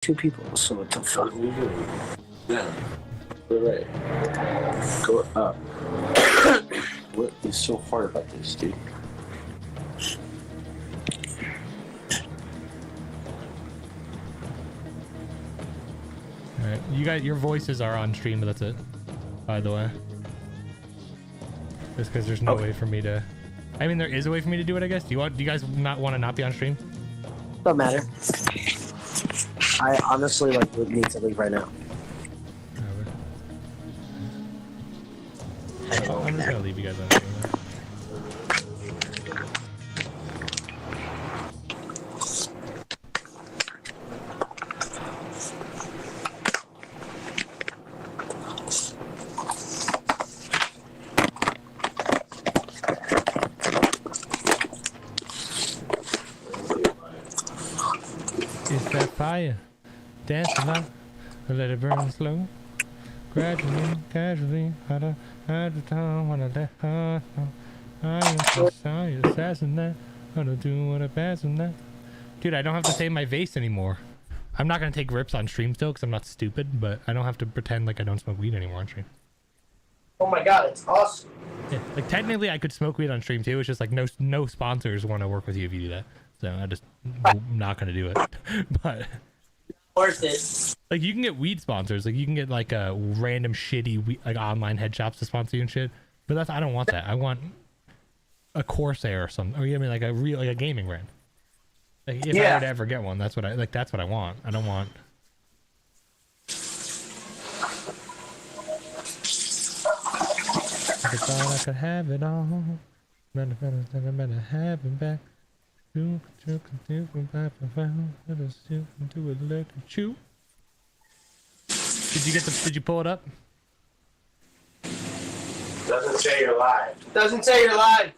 2 people, so what the fuck? What are you doing? Yeah. Right. Go up. What is so hard about this, dude? Alright, you guys, your voices are on stream, but that's it. By the way. Just because there's no way for me to... I mean, there is a way for me to do it, I guess. Do you guys not want to not be on stream? Don't matter. I honestly would need to leave right now. I'm just gonna leave you guys on stream. It's that fire, dancing up, let it burn slow, gradually, casually, out of time when I let her know. I am so sorry, assassin that, I don't do what I pass on that. Dude, I don't have to say my vase anymore. I'm not gonna take rips on stream still because I'm not stupid, but I don't have to pretend like I don't smoke weed anymore on stream. Oh my god, it's awesome. Yeah, like technically I could smoke weed on stream too. It's just like no sponsors want to work with you if you do that. So I'm not gonna do it. But Worth it. like you can get weed sponsors. Like you can get like a random shitty like online head shops to sponsor you and shit. But I don't want that. I want a Corsair or something. Or you know what I mean, like a real a gaming brand. Like if I were to ever get one, that's what I want. I don't want. I thought I could have it all. Better have it back. Did you pull it up? Doesn't say you're live. Doesn't say you're live.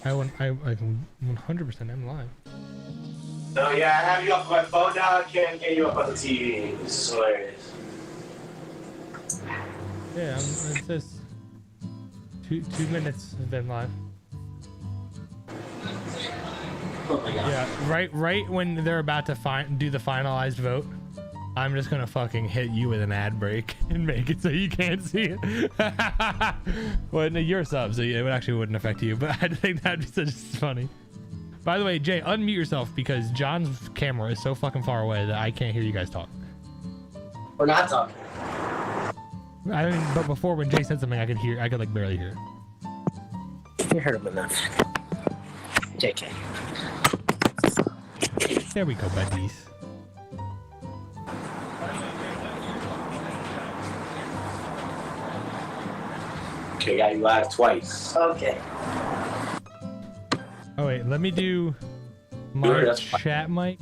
I 100% am live. So yeah, I have you up on my phone now. I can't get you up on the TV. This is hilarious. Yeah, it says 2 minutes have been live. Oh my god. Yeah, right when they're about to do the finalized vote, I'm just gonna fucking hit you with an ad break and make it so you can't see it. Well, no, you're a sub, so it actually wouldn't affect you, but I think that'd be such funny. By the way, Jay, unmute yourself because John's camera is so fucking far away that I can't hear you guys talk. We're not talking. I mean, but before when Jay said something, I could like barely hear it. You heard him enough. JK. There we go, buddies. Okay, got you live twice. Okay. Oh wait, let me do my chat mic.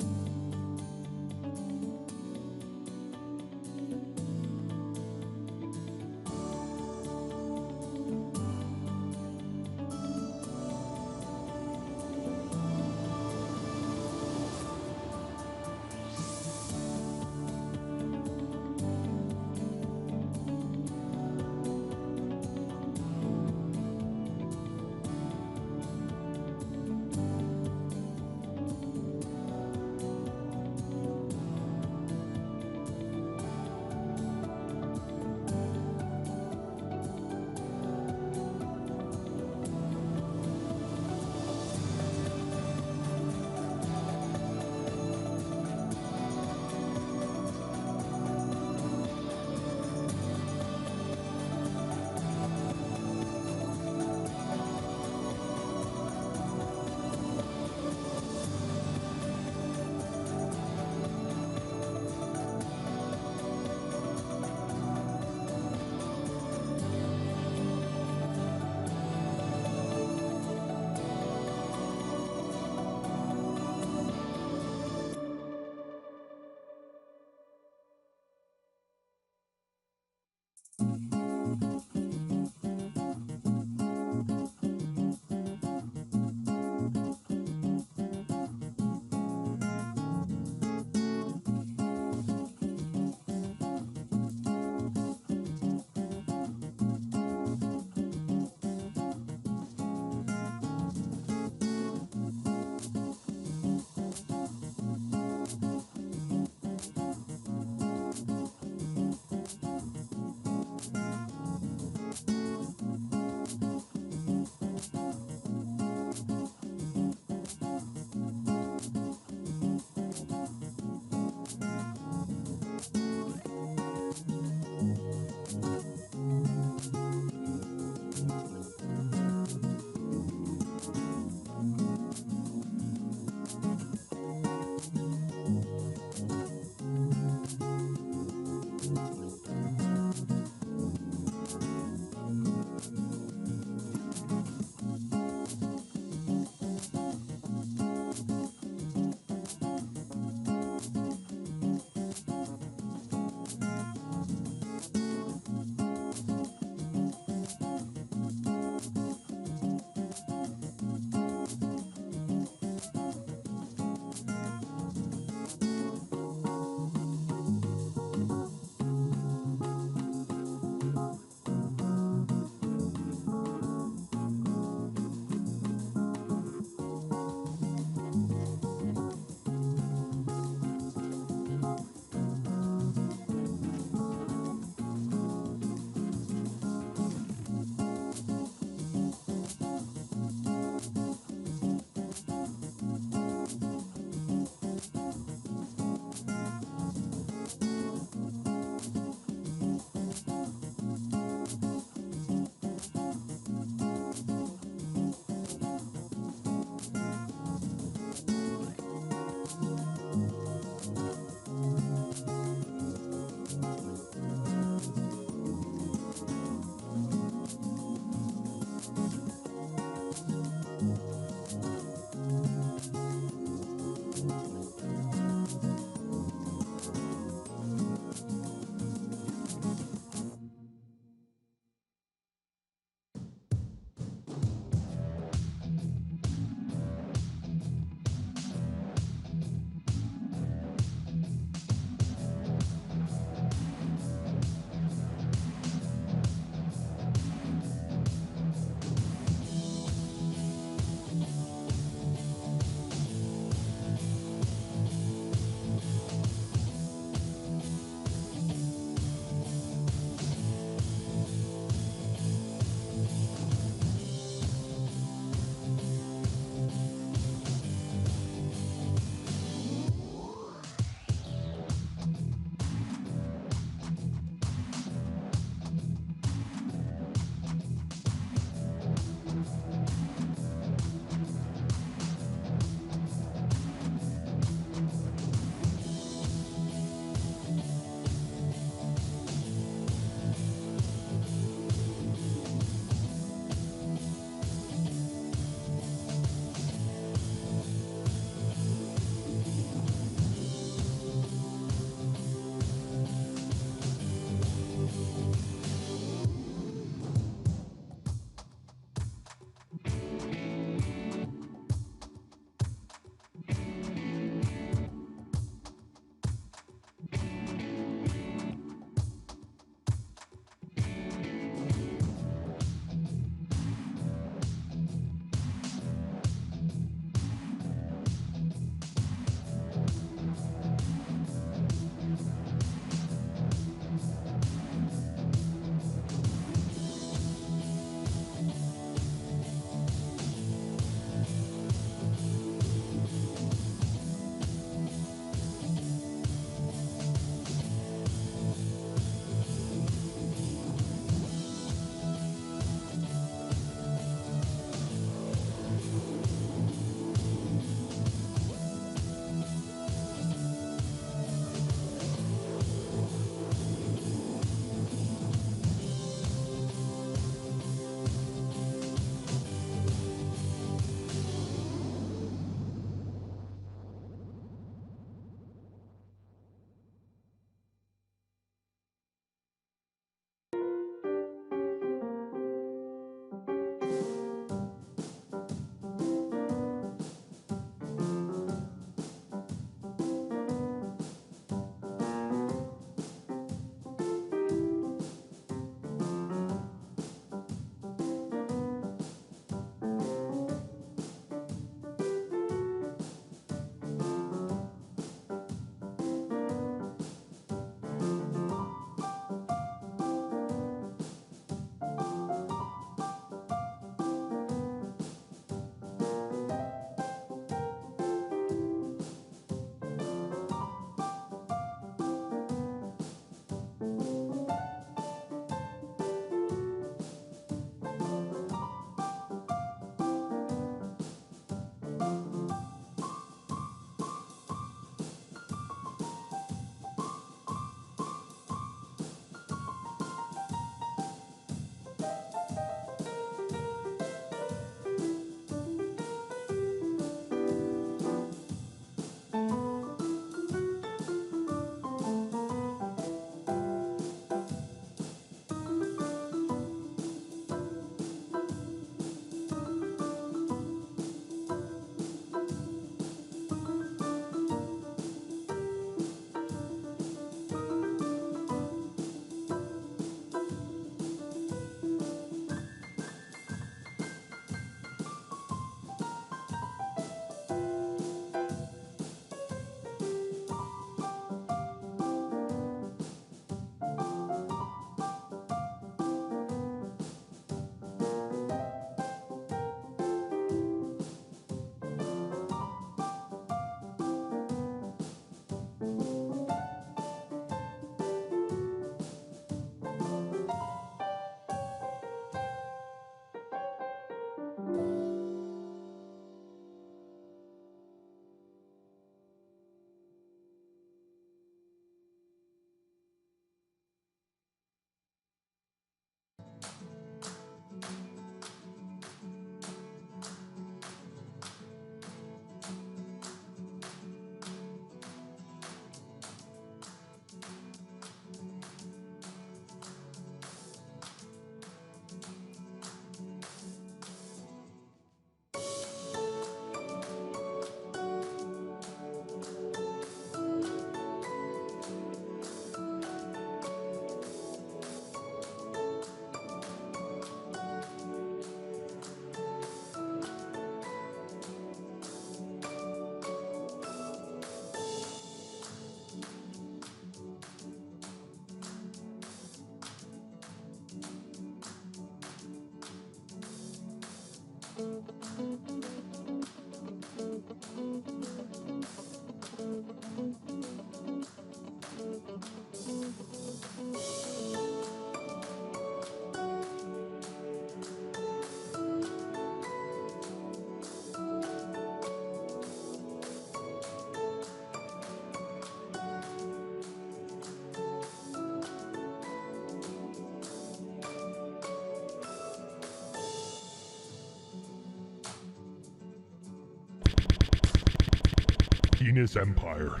Penis Empire.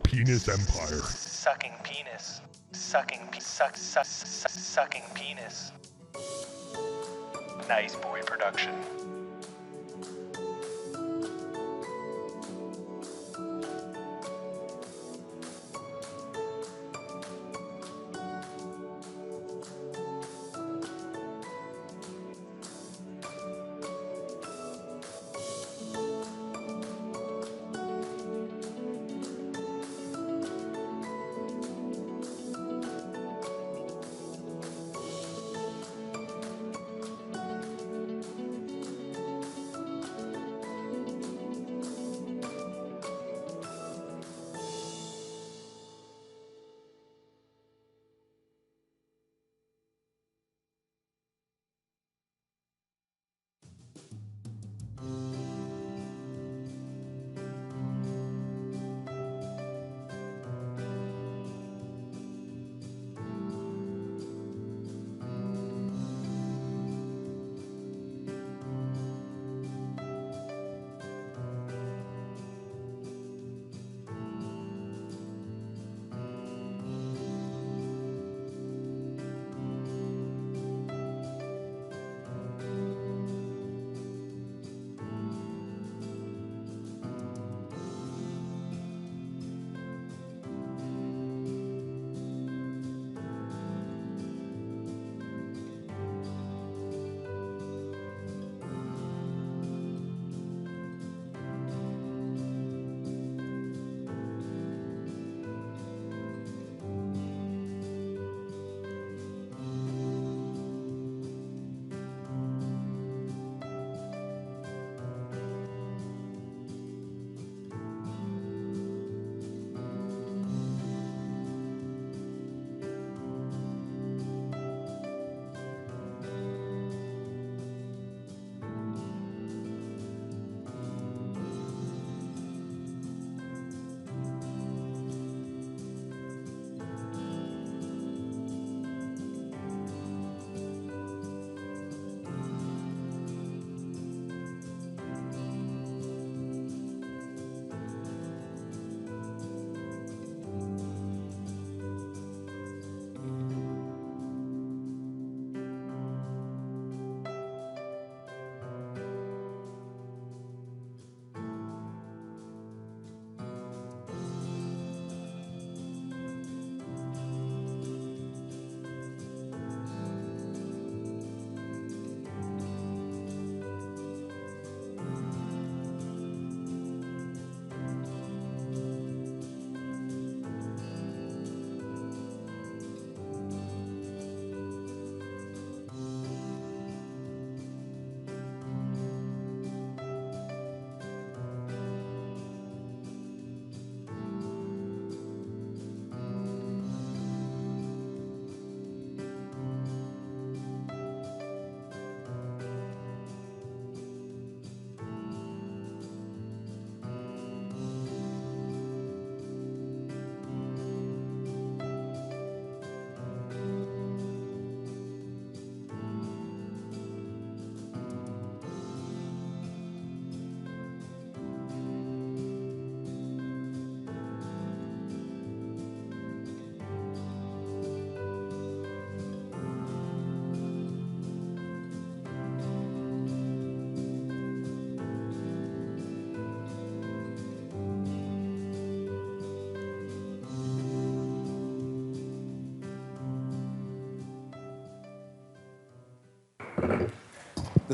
Penis Empire. Sucking penis. Sucking penis. Nice boy production.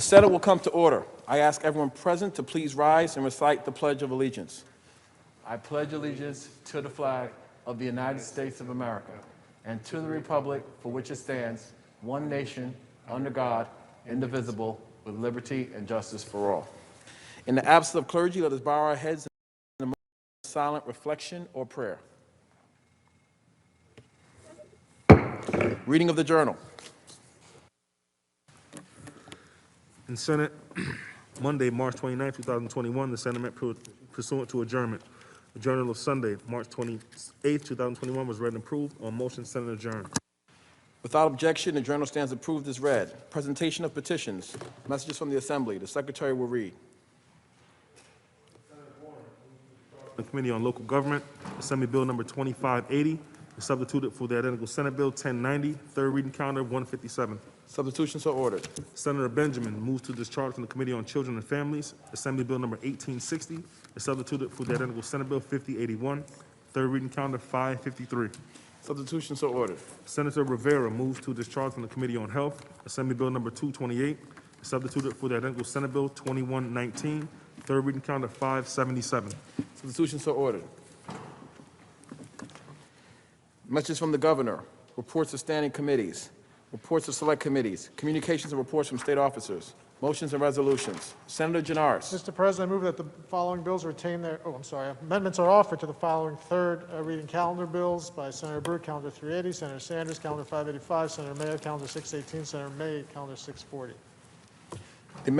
The Senate will come to order. I ask everyone present to please rise and recite the Pledge of Allegiance. I pledge allegiance to the flag of the United States of America and to the republic for which it stands, one nation, under God, indivisible, with liberty and justice for all. In the absence of clergy, let us bow our heads in a moment of silent reflection or prayer. Reading of the journal. In Senate, Monday, March 29, 2021, the Senate met pursuant to adjournment. The Journal of Sunday, March 28, 2021 was read and approved. On motion, Senate adjourned. Without objection, the journal stands approved as read. Presentation of petitions. Messages from the Assembly. The Secretary will read. The Committee on Local Government, Assembly Bill Number 2580 is substituted for the identical Senate Bill 1090, third reading calendar 157. Substitution so ordered. Senator Benjamin moves to discharge from the Committee on Children and Families. Assembly Bill Number 1860 is substituted for the identical Senate Bill 5081, third reading calendar 553. Substitution so ordered. Senator Rivera moves to discharge from the Committee on Health. Assembly Bill Number 228 is substituted for the identical Senate Bill 2119, third reading calendar 577. Substitution so ordered. Messages from the Governor. Reports of standing committees. Reports of select committees. Communications and reports from state officers. Motions and resolutions. Senator Janaris. Mr. President, I move that the following bills retain their, amendments are offered to the following third reading calendar bills by Senator Brewer, calendar 380, Senator Sanders, calendar 585, Senator Mayo, calendar 618, Senator May, calendar 640. The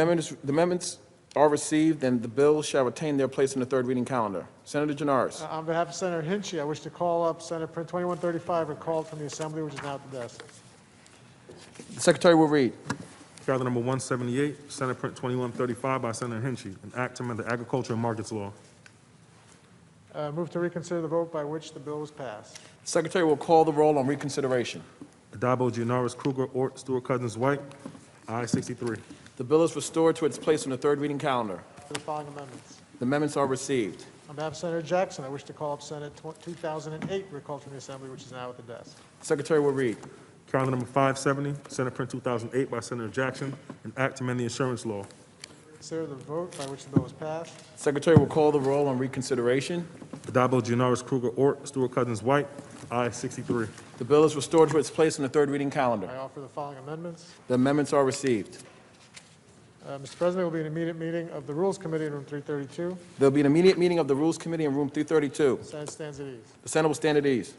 amendments are received, and the bills shall retain their place in the third reading calendar. Senator Janaris. On behalf of Senator Hinchy, I wish to call up Senate Print 2135, recalled from the Assembly, which is now at the desk. The Secretary will read. Calendar number 178, Senate Print 2135 by Senator Hinchy, an act to amend the Agriculture and Markets Law. Move to reconsider the vote by which the bill was passed. The Secretary will call the roll on reconsideration. Adabo, Gianaris, Kruger, Ort, Stewart, Cousins, White. I 63. The bill is restored to its place on the third reading calendar. For the following amendments. The amendments are received. On behalf of Senator Jackson, I wish to call up Senate 2008, recalled from the Assembly, which is now at the desk. The Secretary will read. Calendar number 570, Senate Print 2008 by Senator Jackson, an act to amend the insurance law. Consider the vote by which the bill was passed. The Secretary will call the roll on reconsideration. Adabo, Gianaris, Kruger, Ort, Stewart, Cousins, White. I 63. The bill is restored to its place on the third reading calendar. I offer the following amendments. The amendments are received. Mr. President, there will be an immediate meeting of the Rules Committee in room 332. There will be an immediate meeting of the Rules Committee in room 332. The Senate stands at ease. The Senate will stand at ease.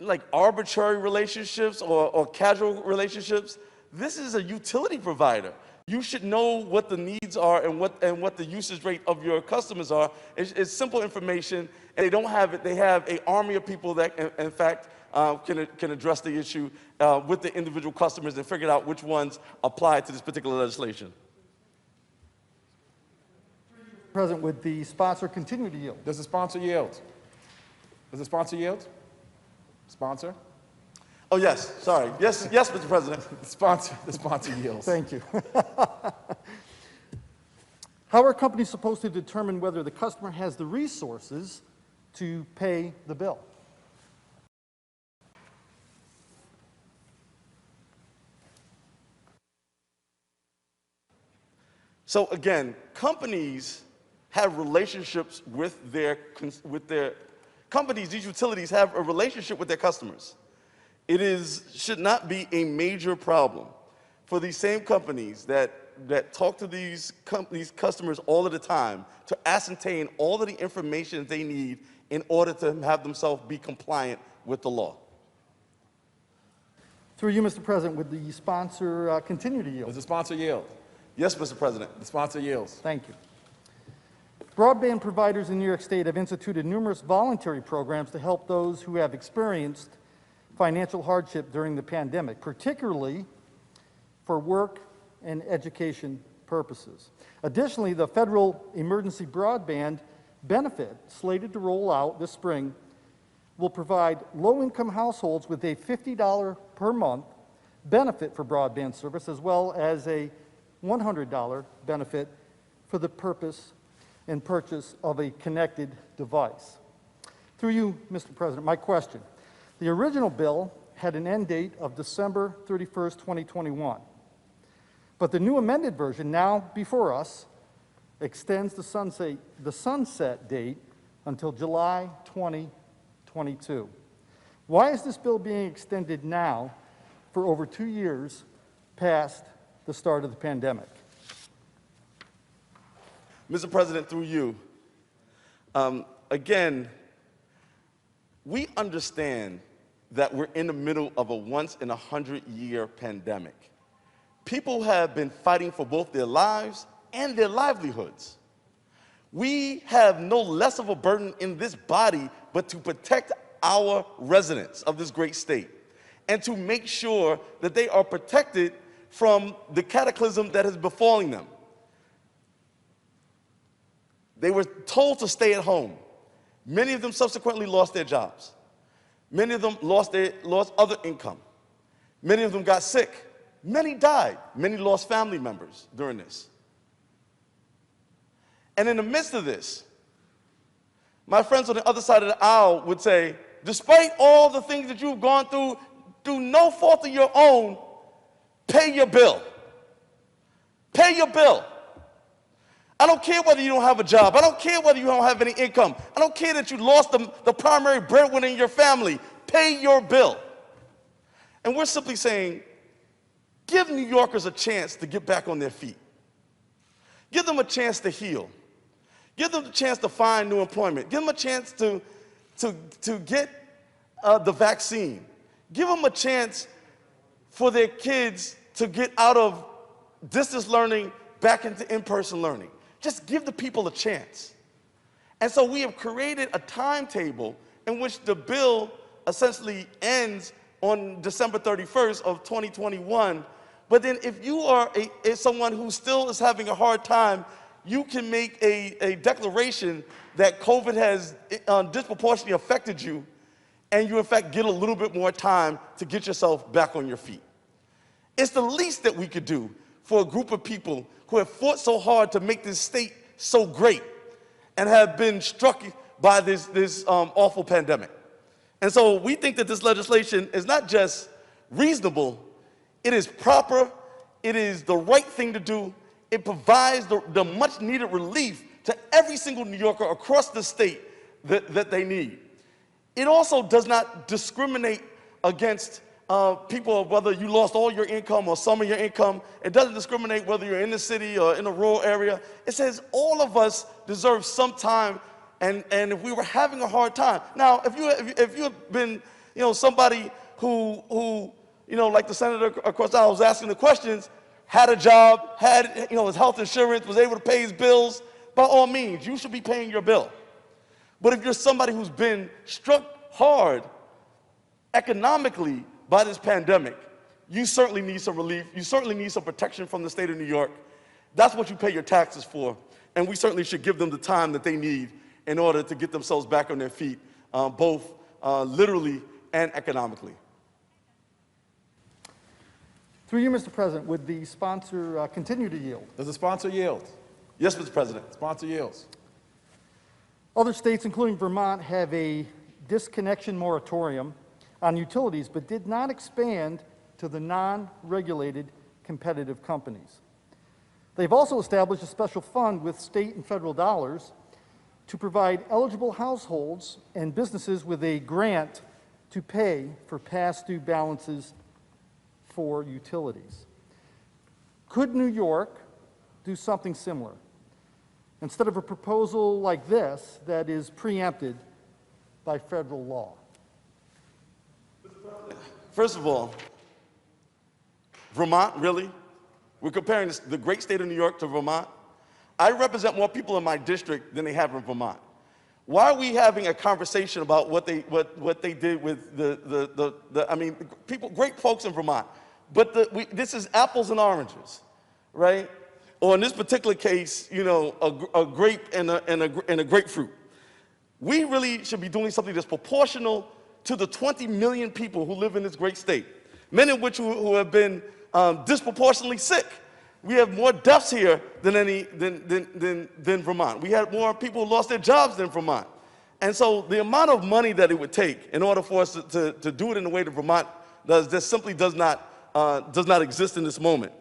like arbitrary relationships or casual relationships. This is a utility provider. You should know what the needs are and what the usage rate of your customers are. It's simple information, and they don't have it. They have an army of people that, in fact, can address the issue with the individual customers and figure out which ones apply to this particular legislation. President, would the sponsor continue to yield? Does the sponsor yield? Does the sponsor yield? Sponsor? Oh, yes, sorry. Yes, yes, Mr. President. The sponsor yields. Thank you. How are companies supposed to determine whether the customer has the resources to pay the bill? So again, companies have relationships with their companies, these utilities have a relationship with their customers. It should not be a major problem for these same companies that talk to these customers all of the time to ascertain all of the information they need in order to have themselves be compliant with the law. Through you, Mr. President, would the sponsor continue to yield? Does the sponsor yield? Yes, Mr. President. The sponsor yields. Thank you. Broadband providers in New York State have instituted numerous voluntary programs to help those who have experienced financial hardship during the pandemic, particularly for work and education purposes. Additionally, the federal emergency broadband benefit slated to roll out this spring will provide low-income households with a $50 per month benefit for broadband service, as well as a $100 benefit for the purpose and purchase of a connected device. Through you, Mr. President, my question. The original bill had an end date of December 31st, 2021. But the new amended version now before us extends the sunset date until July 2022. Why is this bill being extended now for over 2 years past the start of the pandemic? Mr. President, through you, again, we understand that we're in the middle of a once-in-a-100-year pandemic. People have been fighting for both their lives and their livelihoods. We have no less of a burden in this body but to protect our residents of this great state and to make sure that they are protected from the cataclysm that is befalling them. They were told to stay at home. Many of them subsequently lost their jobs. Many of them lost other income. Many of them got sick. Many died. Many lost family members during this. And in the midst of this, my friends on the other side of the aisle would say, despite all the things that you've gone through no fault of your own, pay your bill. Pay your bill. I don't care whether you don't have a job. I don't care whether you don't have any income. I don't care that you lost the primary breadwinner in your family. Pay your bill. And we're simply saying, give New Yorkers a chance to get back on their feet. Give them a chance to heal. Give them a chance to find new employment. Give them a chance to get the vaccine. Give them a chance for their kids to get out of distance learning back into in-person learning. Just give the people a chance. And so we have created a timetable in which the bill essentially ends on December 31st of 2021. But then if you are someone who still is having a hard time, you can make a declaration that COVID has disproportionately affected you, and you in fact get a little bit more time to get yourself back on your feet. It's the least that we could do for a group of people who have fought so hard to make this state so great and have been struck by this awful pandemic. And so we think that this legislation is not just reasonable, it is proper, it is the right thing to do, it provides the much needed relief to every single New Yorker across the state that they need. It also does not discriminate against people, whether you lost all your income or some of your income. It doesn't discriminate whether you're in the city or in a rural area. It says all of us deserve some time, and if we were having a hard time. Now, if you have been somebody who like the senator across the aisle was asking the questions, had a job, had, his health insurance, was able to pay his bills. By all means, you should be paying your bill. But if you're somebody who's been struck hard economically by this pandemic, you certainly need some relief. You certainly need some protection from the state of New York. That's what you pay your taxes for. And we certainly should give them the time that they need in order to get themselves back on their feet, both literally and economically. Through you, Mr. President, would the sponsor continue to yield? Does the sponsor yield? Yes, Mr. President. Sponsor yields. Other states, including Vermont, have a disconnection moratorium on utilities, but did not expand to the non-regulated competitive companies. They've also established a special fund with state and federal dollars to provide eligible households and businesses with a grant to pay for past due balances for utilities. Could New York do something similar? Instead of a proposal like this that is preempted by federal law? First of all, Vermont, really? We're comparing the great state of New York to Vermont? I represent more people in my district than they have in Vermont. Why are we having a conversation about what they did with people, great folks in Vermont, but this is apples and oranges, right? Or in this particular case, a grape and a grapefruit. We really should be doing something that's proportional to the 20 million people who live in this great state, many of which who have been disproportionately sick. We have more deaths here than Vermont. We had more people who lost their jobs than Vermont. And so the amount of money that it would take in order for us to do it in the way that Vermont does, just simply does not exist in this moment.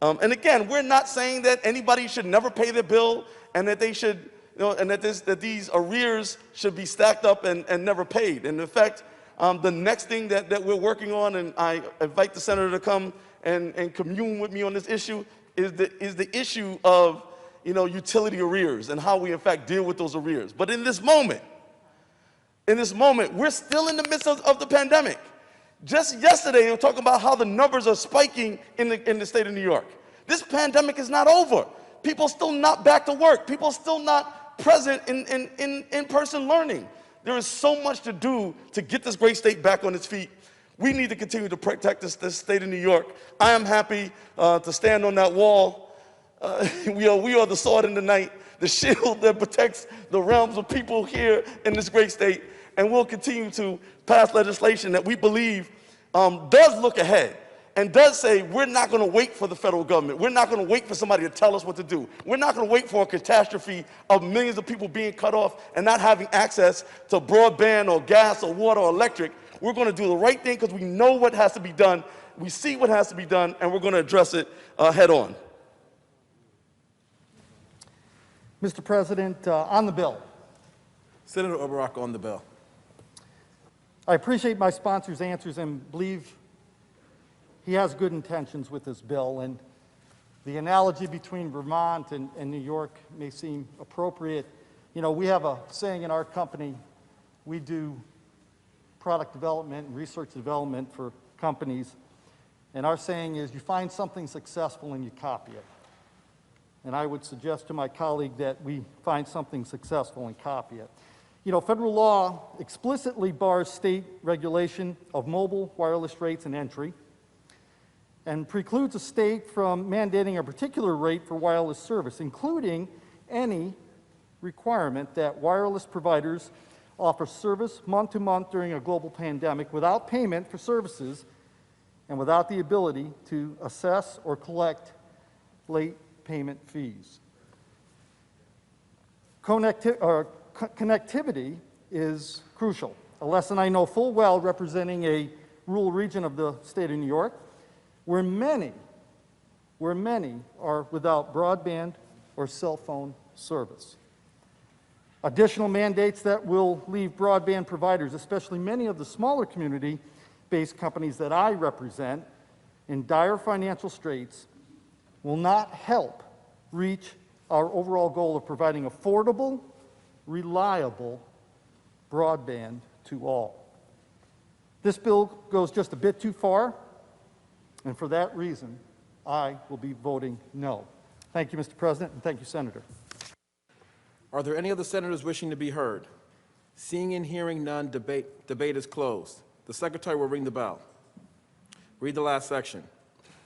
And again, we're not saying that anybody should never pay their bill and that they should, and that these arrears should be stacked up and never paid. And in fact, the next thing that we're working on, and I invite the senator to come and commune with me on this issue, is the issue of utility arrears and how we in fact deal with those arrears. But in this moment, we're still in the midst of the pandemic. Just yesterday, they were talking about how the numbers are spiking in the state of New York. This pandemic is not over. People still not back to work. People still not present in in-person learning. There is so much to do to get this great state back on its feet. We need to continue to protect this state of New York. I am happy to stand on that wall. We are the sword in the night, the shield that protects the realms of people here in this great state. And we'll continue to pass legislation that we believe does look ahead and does say we're not going to wait for the federal government. We're not going to wait for somebody to tell us what to do. We're not going to wait for a catastrophe of millions of people being cut off and not having access to broadband or gas or water or electric. We're going to do the right thing because we know what has to be done. We see what has to be done, and we're going to address it head on. Mr. President, on the bill. Senator O'Rourke on the bill. I appreciate my sponsor's answers and believe he has good intentions with this bill. And the analogy between Vermont and New York may seem appropriate. We have a saying in our company, we do product development and research development for companies. And our saying is, you find something successful and you copy it. And I would suggest to my colleague that we find something successful and copy it. Federal law explicitly bars state regulation of mobile wireless rates and entry and precludes a state from mandating a particular rate for wireless service, including any requirement that wireless providers offer service month to month during a global pandemic without payment for services and without the ability to assess or collect late payment fees. Connectivity is crucial, a lesson I know full well representing a rural region of the state of New York, where many are without broadband or cell phone service. Additional mandates that will leave broadband providers, especially many of the smaller community-based companies that I represent, in dire financial straits, will not help reach our overall goal of providing affordable, reliable broadband to all. This bill goes just a bit too far, and for that reason, I will be voting no. Thank you, Mr. President, and thank you, Senator. Are there any other senators wishing to be heard? Seeing and hearing none, debate is closed. The secretary will ring the bell. Read the last section.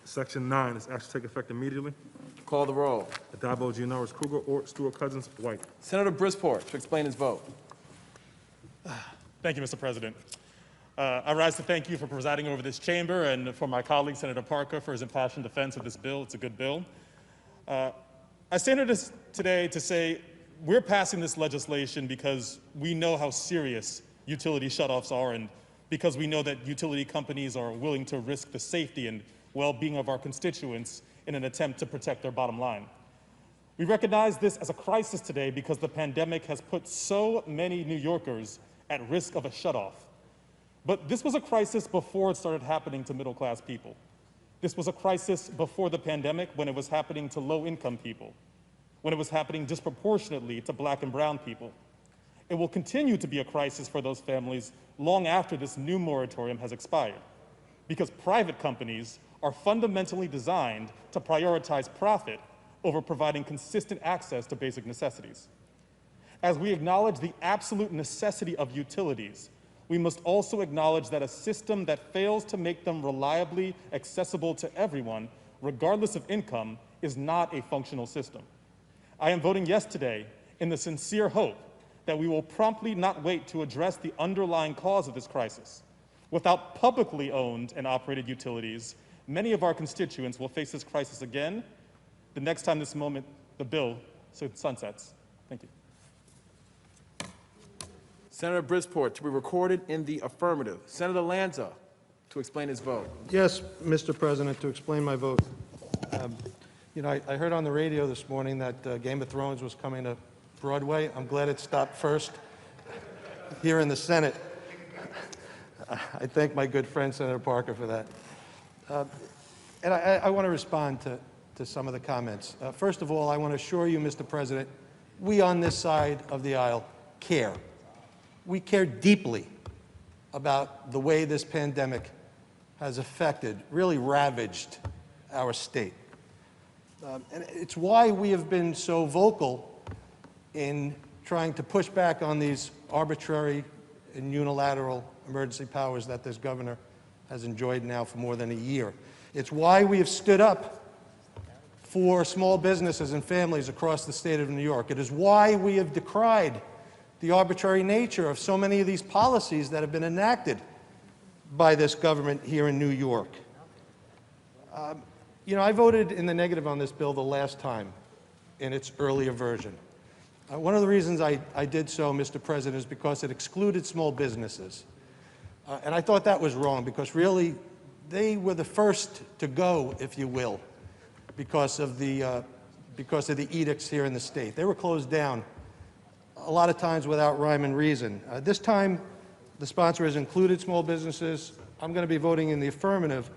Section 9 is asked to take effect immediately. Call the roll. Addabbo, Gianaris, Kruger, Ort, Stewart, Cousins, White. Senator Brisport to explain his vote. Thank you, Mr. President. I rise to thank you for presiding over this chamber and for my colleague, Senator Parker, for his impassioned defense of this bill. It's a good bill. I stand here today to say we're passing this legislation because we know how serious utility shutoffs are and because we know that utility companies are willing to risk the safety and well-being of our constituents in an attempt to protect their bottom line. We recognize this as a crisis today because the pandemic has put so many New Yorkers at risk of a shutoff. But this was a crisis before it started happening to middle-class people. This was a crisis before the pandemic when it was happening to low-income people, when it was happening disproportionately to Black and brown people. It will continue to be a crisis for those families long after this new moratorium has expired, because private companies are fundamentally designed to prioritize profit over providing consistent access to basic necessities. As we acknowledge the absolute necessity of utilities, we must also acknowledge that a system that fails to make them reliably accessible to everyone, regardless of income, is not a functional system. I am voting yes today in the sincere hope that we will promptly not wait to address the underlying cause of this crisis. Without publicly owned and operated utilities, many of our constituents will face this crisis again the next time the bill sunsets. Thank you. Senator Brisport to be recorded in the affirmative. Senator Lanza to explain his vote. Yes, Mr. President, to explain my vote. I heard on the radio this morning that Game of Thrones was coming to Broadway. I'm glad it stopped first here in the Senate. I thank my good friend Senator Parker for that. And I want to respond to some of the comments. First of all, I want to assure you, Mr. President, we on this side of the aisle care. We care deeply about the way this pandemic has affected, really ravaged our state. And it's why we have been so vocal in trying to push back on these arbitrary and unilateral emergency powers that this governor has enjoyed now for more than a year. It's why we have stood up for small businesses and families across the state of New York. It is why we have decried the arbitrary nature of so many of these policies that have been enacted by this government here in New York. I voted in the negative on this bill the last time in its earlier version. One of the reasons I did so, Mr. President, is because it excluded small businesses. And I thought that was wrong because really they were the first to go, if you will, because of the edicts here in the state. They were closed down a lot of times without rhyme and reason. This time, the sponsor has included small businesses. I'm going to be voting in the affirmative.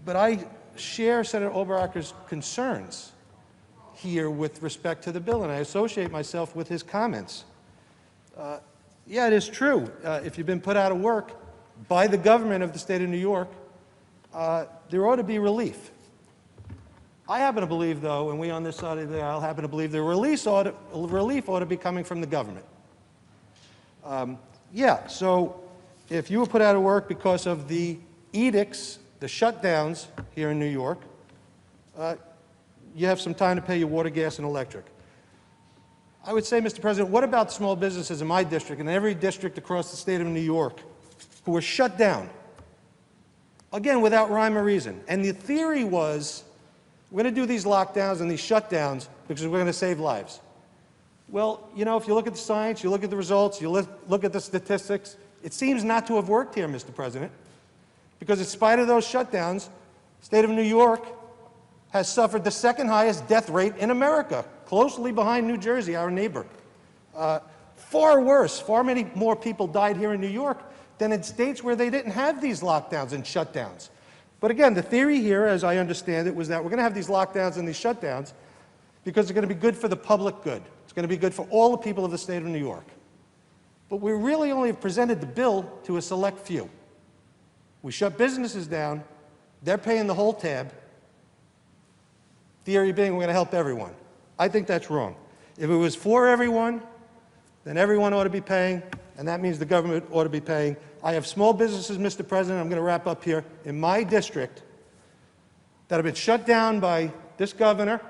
But I share Senator Oberacher's concerns here with respect to the bill, and I associate myself with his comments. Yeah, it is true. If you've been put out of work by the government of the state of New York, there ought to be relief. I happen to believe, though, and we on this side of the aisle happen to believe the relief ought to be coming from the government. Yeah, so if you were put out of work because of the edicts, the shutdowns here in New York, you have some time to pay your water, gas, and electric. I would say, Mr. President, what about small businesses in my district and every district across the state of New York who were shut down, again, without rhyme or reason? And the theory was, we're going to do these lockdowns and these shutdowns because we're going to save lives. Well, if you look at the science, you look at the results, you look at the statistics, it seems not to have worked here, Mr. President, because in spite of those shutdowns, the state of New York has suffered the second highest death rate in America, closely behind New Jersey, our neighbor. Far worse, far many more people died here in New York than in states where they didn't have these lockdowns and shutdowns. But again, the theory here, as I understand it, was that we're going to have these lockdowns and these shutdowns because it's going to be good for the public good. It's going to be good for all the people of the state of New York. But we really only have presented the bill to a select few. We shut businesses down, they're paying the whole tab. Theory being we're going to help everyone. I think that's wrong. If it was for everyone, then everyone ought to be paying, and that means the government ought to be paying. I have small businesses, Mr. President, I'm going to wrap up here, in my district that have been shut down by this governor,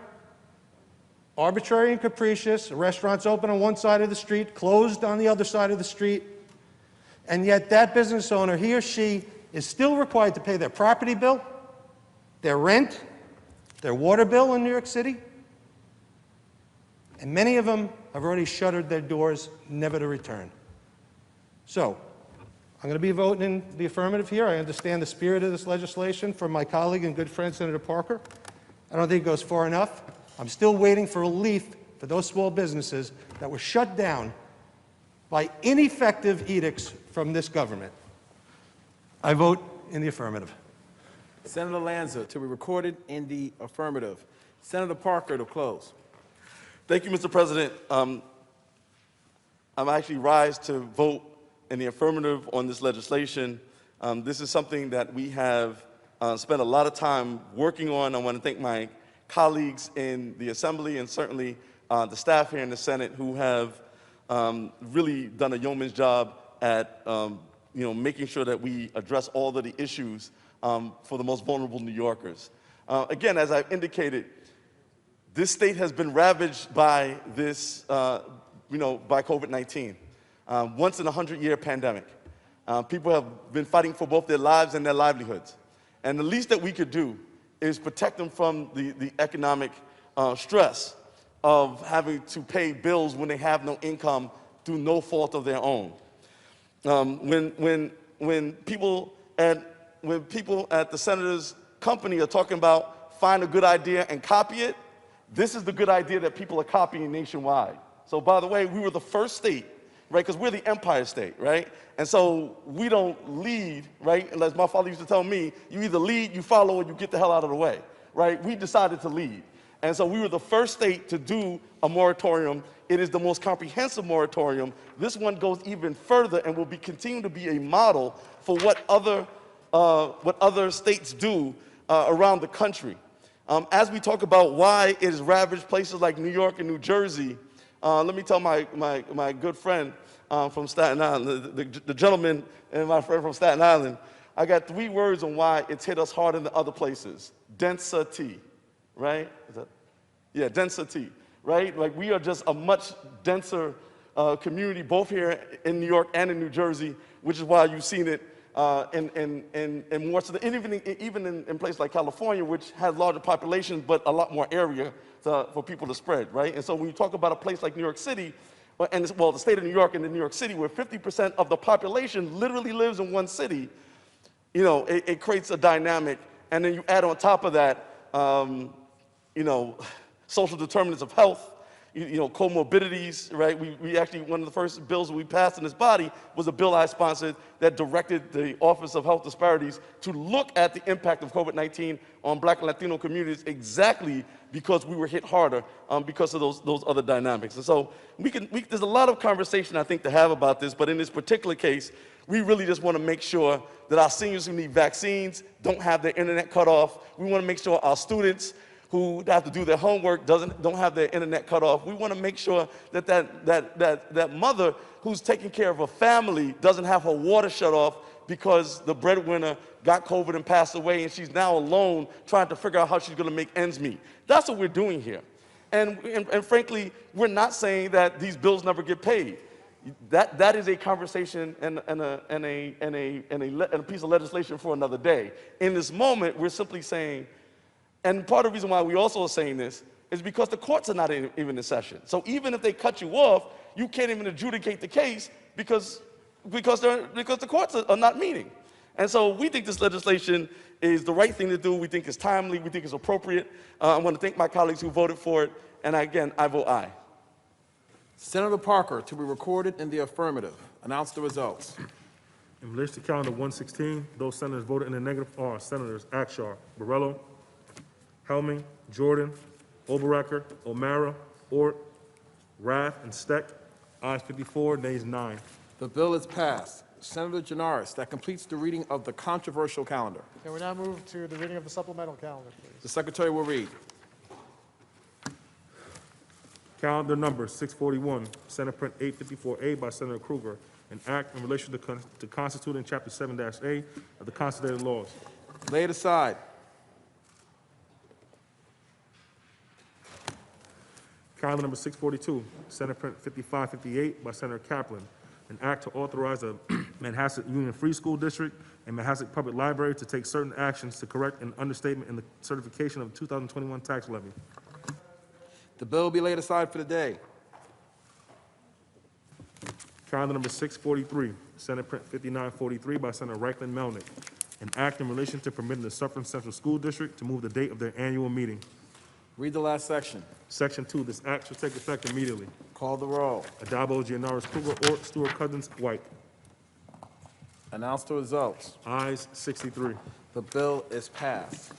arbitrary and capricious. Restaurants open on one side of the street, closed on the other side of the street, and yet that business owner, he or she, is still required to pay their property bill, their rent, their water bill in New York City, and many of them have already shuttered their doors, never to return. So, I'm going to be voting in the affirmative here. I understand the spirit of this legislation from my colleague and good friend, Senator Parker. I don't think it goes far enough. I'm still waiting for relief for those small businesses that were shut down by ineffective edicts from this government. I vote in the affirmative. Senator Lanza to be recorded in the affirmative. Senator Parker to close. Thank you, Mr. President. I'm actually rise to vote in the affirmative on this legislation. This is something that we have spent a lot of time working on. I want to thank my colleagues in the Assembly and certainly the staff here in the Senate who have really done a yeoman's job at making sure that we address all of the issues for the most vulnerable New Yorkers. Again, as I've indicated, this state has been ravaged by this, by COVID-19. Once in a 100-year pandemic. People have been fighting for both their lives and their livelihoods. And the least that we could do is protect them from the economic stress of having to pay bills when they have no income through no fault of their own. When people at the senator's company are talking about find a good idea and copy it, this is the good idea that people are copying nationwide. So by the way, we were the first state, right? Because we're the empire state, right? And so we don't lead, right? As my father used to tell me, you either lead, you follow, or you get the hell out of the way, right? We decided to lead. And so we were the first state to do a moratorium. It is the most comprehensive moratorium. This one goes even further and will continue to be a model for what other states do around the country. As we talk about why it has ravaged places like New York and New Jersey, let me tell my good friend from Staten Island, the gentleman and my friend from Staten Island, I got 3 words on why it's hit us harder than other places. Density, right? Yeah, density, right? Like we are just a much denser community, both here in New York and in New Jersey, which is why you've seen it in more so even in places like California, which has larger populations but a lot more area for people to spread, right? And so when you talk about a place like New York City, the state of New York and in New York City, where 50% of the population literally lives in one city, it creates a dynamic. And then you add on top of that, social determinants of health, comorbidities, right? We actually, one of the first bills we passed in this body was a bill I sponsored that directed the Office of Health Disparities to look at the impact of COVID-19 on Black and Latino communities exactly because we were hit harder because of those other dynamics. And so there's a lot of conversation, I think, to have about this, but in this particular case, we really just want to make sure that our seniors who need vaccines don't have their internet cut off. We want to make sure our students who have to do their homework don't have their internet cut off. We want to make sure that mother who's taking care of a family doesn't have her water shut off because the breadwinner got COVID and passed away and she's now alone trying to figure out how she's going to make ends meet. That's what we're doing here. And frankly, we're not saying that these bills never get paid. That is a conversation and a piece of legislation for another day. In this moment, we're simply saying, and part of the reason why we also are saying this is because the courts are not even in session. So even if they cut you off, you can't even adjudicate the case because the courts are not meeting. And so we think this legislation is the right thing to do. We think it's timely. We think it's appropriate. I want to thank my colleagues who voted for it. And again, I vote aye. Senator Parker to be recorded in the affirmative. Announce the results. In relation to calendar 116, those senators voted in the negative are Senators Akshar, Borrello, Helming, Jordan, Oberacker, O'Mara, Ort, Rath, and Steck. Ayes 54, nays 9. The bill is passed. Senator Janaris, that completes the reading of the controversial calendar. Can we now move to the reading of the supplemental calendar, The please? Secretary will read. Calendar number 641, Senate Print 854A by Senator Kruger, an act in relation to constituting Chapter 7-A of the Consolidated Laws. Lay it aside. Calendar number 642, Senate Print 5558 by Senator Kaplan, an act to authorize the Manhasset Union Free School District and Manhasset Public Library to take certain actions to correct an understatement in the certification of the 2021 tax levy. The bill will be laid aside for the day. Calendar number 643, Senate Print 5943 by Senator Reichlin Melnick, an act in relation to permitting the Suffern Central School District to move the date of their annual meeting. Read the last section. Section 2, this act shall take effect immediately. Call the roll. Adabo, Gianaris, Kruger, Ort, Stewart, Cousins, White. Announce the results. Ayes 63. The bill is passed.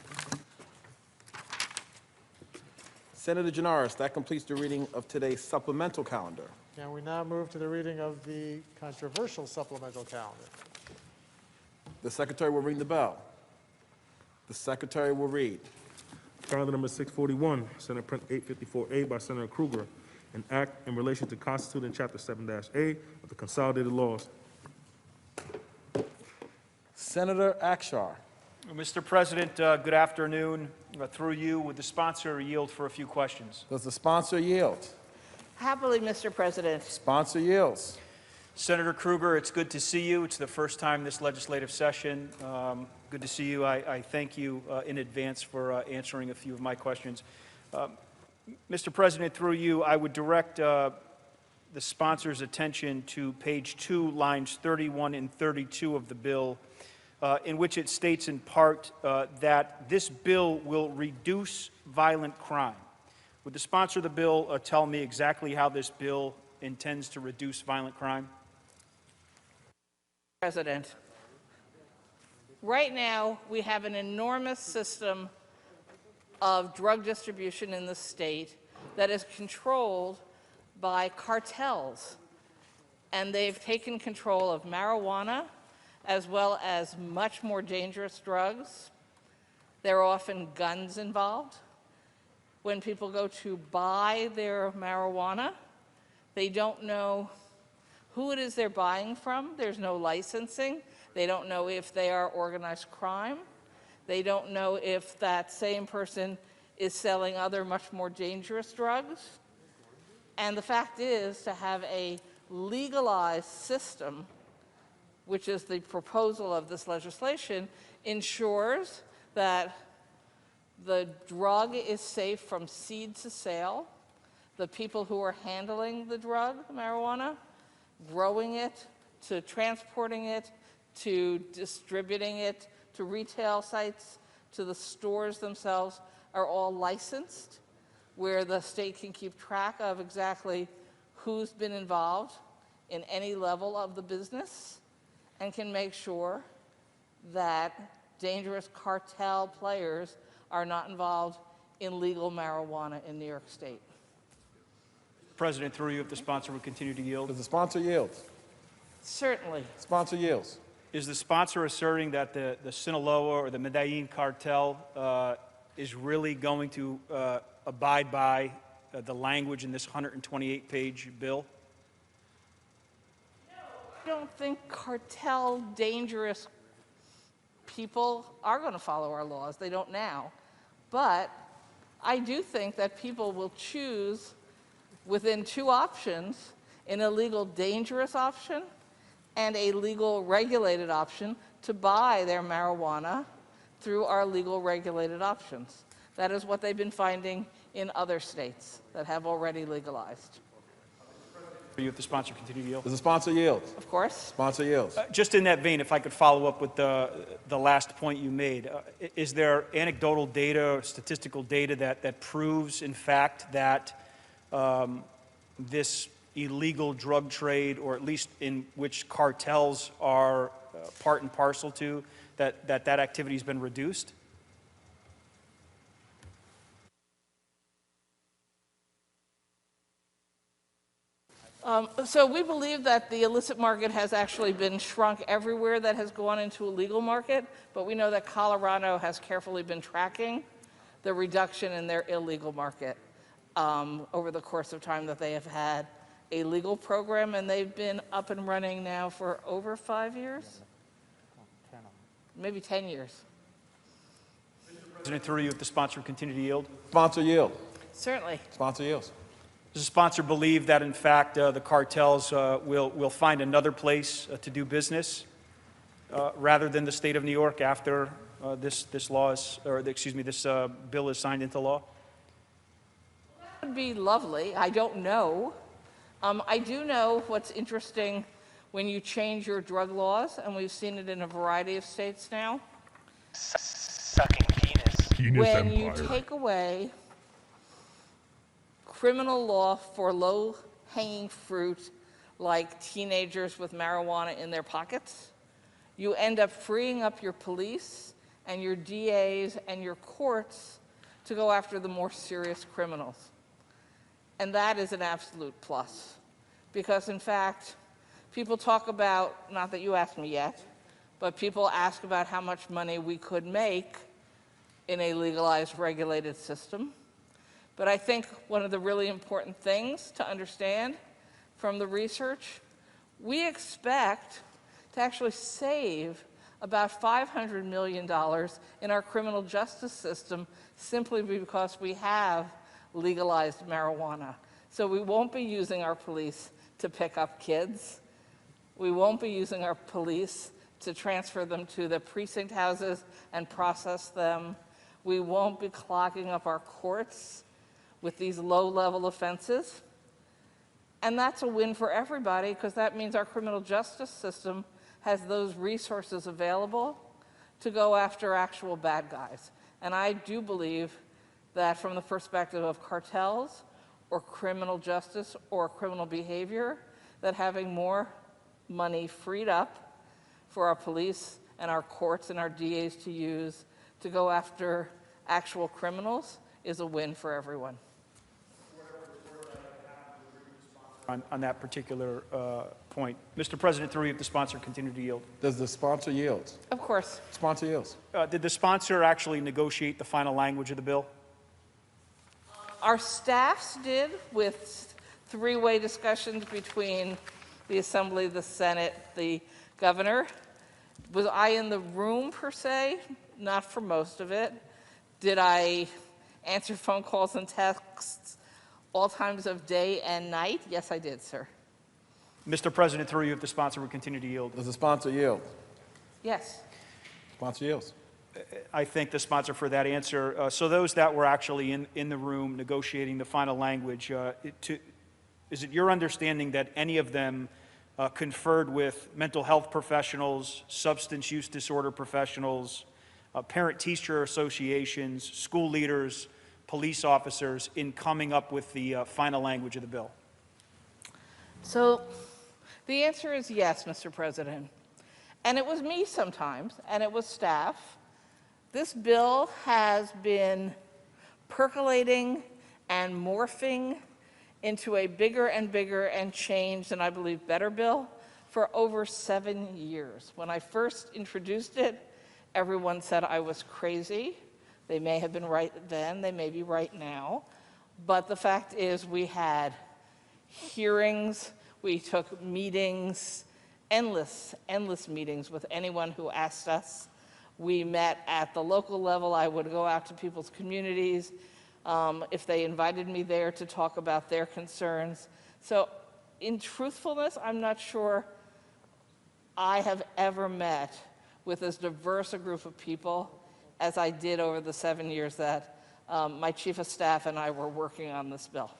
Senator Janaris, that completes the reading of today's supplemental calendar. Can we now move to the reading of the controversial supplemental calendar? The Secretary will ring the bell. The Secretary will read. Calendar number 641, Senate Print 854A by Senator Kruger, an act in relation to constituting Chapter 7-A of the Consolidated Laws. Senator Akshar. Mr. President, good afternoon. Through you, would the sponsor yield for a few questions? Does the sponsor yield? Happily, Mr. President. Sponsor yields. Senator Kruger, it's good to see you. It's the first time this legislative session. Good to see you. I thank you in advance for answering a few of my questions. Mr. President, through you, I would direct the sponsor's attention to page 2, lines 31 and 32 of the bill, in which it states in part that this bill will reduce violent crime. Would the sponsor of the bill tell me exactly how this bill intends to reduce violent crime? President, right now we have an enormous system of drug distribution in the state that is controlled by cartels, and they've taken control of marijuana as well as much more dangerous drugs. There are often guns involved. When people go to buy their marijuana, they don't know who it is they're buying from. There's no licensing. They don't know if they are organized crime. They don't know if that same person is selling other much more dangerous drugs. And the fact is, to have a legalized system, which is the proposal of this legislation, ensures that the drug is safe from seed to sale. The people who are handling the drug, marijuana, growing it, to transporting it, to distributing it, to retail sites, to the stores themselves, are all licensed, where the state can keep track of exactly who's been involved in any level of the business and can make sure that dangerous cartel players are not involved in legal marijuana in New York State. President, through you, if the sponsor would continue to yield. Does the sponsor yield? Certainly. Sponsor yields. Is the sponsor asserting that the Sinaloa or the Medellin cartel is really going to abide by the language in this 128-page bill? I don't think cartel dangerous people are going to follow our laws. They don't now. But I do think that people will choose within two options, an illegal dangerous option and a legal regulated option, to buy their marijuana through our legal regulated options. That is what they've been finding in other states that have already legalized. For you, if the sponsor continue to yield. Does the sponsor yield? Of course. Sponsor yields. Just in that vein, if I could follow up with the last point you made, is there anecdotal data or statistical data that proves, in fact, that this illegal drug trade, or at least in which cartels are part and parcel to, that activity has been reduced? So we believe that the illicit market has actually been shrunk everywhere that has gone into a legal market, but we know that Colorado has carefully been tracking the reduction in their illegal market over the course of time that they have had a legal program, and they've been up and running now for over 5 years? Maybe 10 years. President, through you, if the sponsor would continue to yield. Sponsor yield. Certainly. Sponsor yields. Does the sponsor believe that, in fact, the cartels will find another place to do business rather than the state of New York after this law is, or excuse me, this bill is signed into law? That would be lovely. I don't know. I do know what's interesting when you change your drug laws, and we've seen it in a variety of states now. Sucking penis. Penis When empire. you take away criminal law for low-hanging fruit like teenagers with marijuana in their pockets, you end up freeing up your police and your DAs and your courts to go after the more serious criminals. And that is an absolute plus. Because in fact, people talk about, not that you asked me yet, but people ask about how much money we could make in a legalized, regulated system. But I think one of the really important things to understand from the research, we expect to actually save about $500 million in our criminal justice system simply because we have legalized marijuana. So we won't be using our police to pick up kids. We won't be using our police to transfer them to the precinct houses and process them. We won't be clogging up our courts with these low-level offenses. And that's a win for everybody, because that means our criminal justice system has those resources available to go after actual bad guys. And I do believe that from the perspective of cartels or criminal justice or criminal behavior, that having more money freed up for our police and our courts and our DAs to use to go after actual criminals is a win for everyone. On that particular point. Mr. President, through you, if the sponsor continue to yield. Does the sponsor yield? Of course. Sponsor yields. Did the sponsor actually negotiate the final language of the bill? Our staffs did, with three-way discussions between the Assembly, the Senate, the governor. Was I in the room, per se? Not for most of it. Did I answer phone calls and texts all times of day and night? Yes, I did, sir. Mr. President, through you, if the sponsor would continue to yield. Does the sponsor yield? Yes. Sponsor yields. I thank the sponsor for that answer. So those that were actually in the room negotiating the final language, is it your understanding that any of them conferred with mental health professionals, substance use disorder professionals, parent-teacher associations, school leaders, police officers in coming up with the final language of the bill? So the answer is yes, Mr. President. And it was me sometimes, and it was staff. This bill has been percolating and morphing into a bigger and bigger and changed, and I believe better bill for over 7 years. When I first introduced it, everyone said I was crazy. They may have been right then, they may be right now. But the fact is we had hearings, we took meetings, endless meetings with anyone who asked us. We met at the local level. I would go out to people's communities if they invited me there to talk about their concerns. So in truthfulness, I'm not sure I have ever met with as diverse a group of people as I did over the 7 years that my chief of staff and I were working on this bill.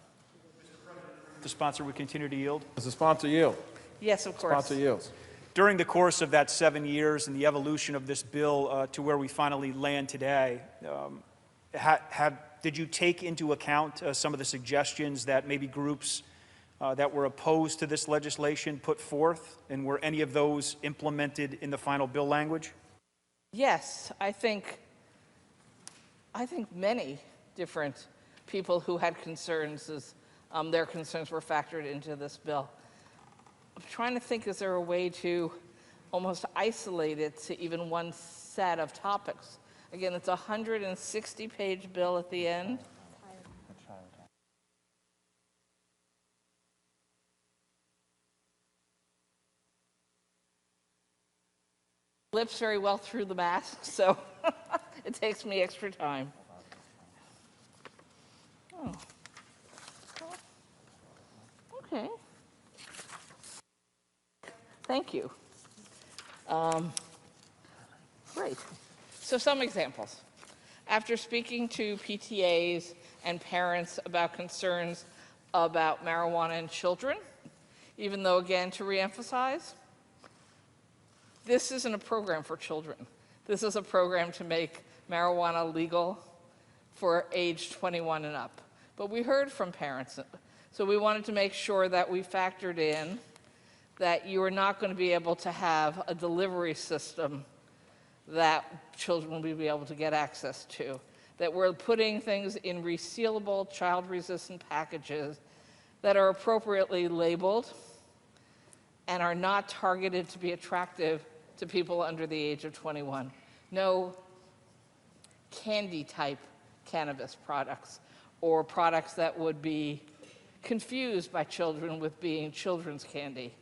The sponsor would continue to yield. Does the sponsor yield? Yes, of course. Sponsor yields. During the course of that 7 years and the evolution of this bill to where we finally land today, did you take into account some of the suggestions that maybe groups that were opposed to this legislation put forth, and were any of those implemented in the final bill language? Yes, I think many different people who had concerns their concerns were factored into this bill. I'm trying to think, is there a way to almost isolate it to even one set of topics? Again, it's a 160-page bill at the end. Lips very well through the mask, so it takes me extra time. Oh. Okay. Thank you. Great. So some examples. After speaking to PTAs and parents about concerns about marijuana in children, even though, again, to reemphasize, this isn't a program for children. This is a program to make marijuana legal for age 21 and up. But we heard from parents, so we wanted to make sure that we factored in that you are not going to be able to have a delivery system that children will be able to get access to, that we're putting things in resealable, child-resistant packages that are appropriately labeled and are not targeted to be attractive to people under the age of 21. No candy-type cannabis products or products that would be confused by children with being children's candy.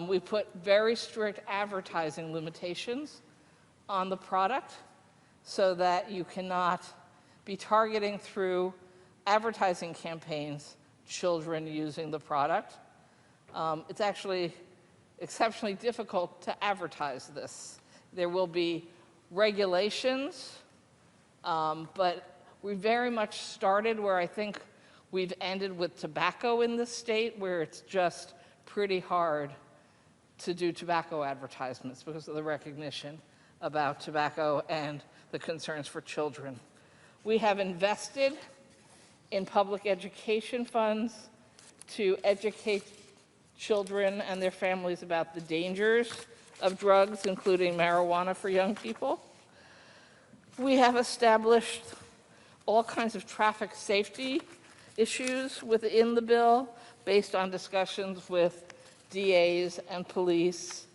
We put very strict advertising limitations on the product so that you cannot be targeting through advertising campaigns children using the product. It's actually exceptionally difficult to advertise this. There will be regulations, but we very much started where I think we've ended with tobacco in this state, where it's just pretty hard to do tobacco advertisements because of the recognition about tobacco and the concerns for children. We have invested in public education funds to educate children and their families about the dangers of drugs, including marijuana for young people. We have established all kinds of traffic safety issues within the bill based on discussions with DAs and police.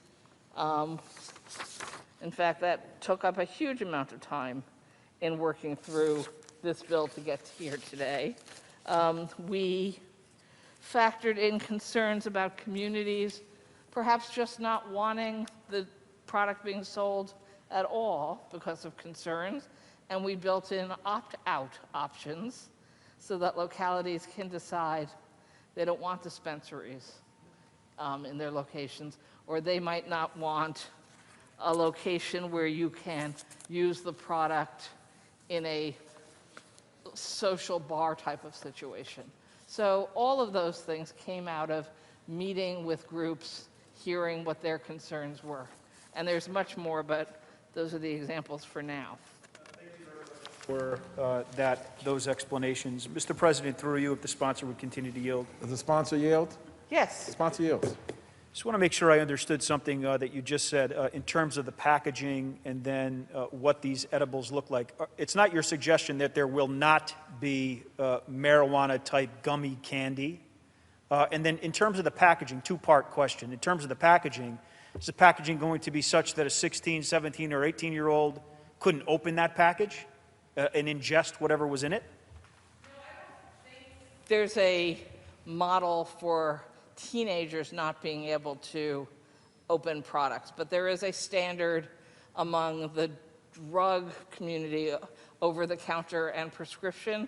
In fact, that took up a huge amount of time in working through this bill to get here today. We factored in concerns about communities perhaps just not wanting the product being sold at all because of concerns, and we built in opt-out options so that localities can decide they don't want dispensaries in their locations, or they might not want a location where you can use the product in a social bar type of situation. So all of those things came out of meeting with groups, hearing what their concerns were. And there's much more, but those are the examples for now. For those explanations. Mr. President, through you, if the sponsor would continue to yield. Does the sponsor yield? Yes. The sponsor yields. Just want to make sure I understood something that you just said in terms of the packaging and then what these edibles look like. It's not your suggestion that there will not be marijuana-type gummy candy? And then in terms of the packaging, two-part question. In terms of the packaging, is the packaging going to be such that a 16, 17, or 18-year-old couldn't open that package and ingest whatever was in it? There's a model for teenagers not being able to open products, but there is a standard among the drug community, over-the-counter and prescription,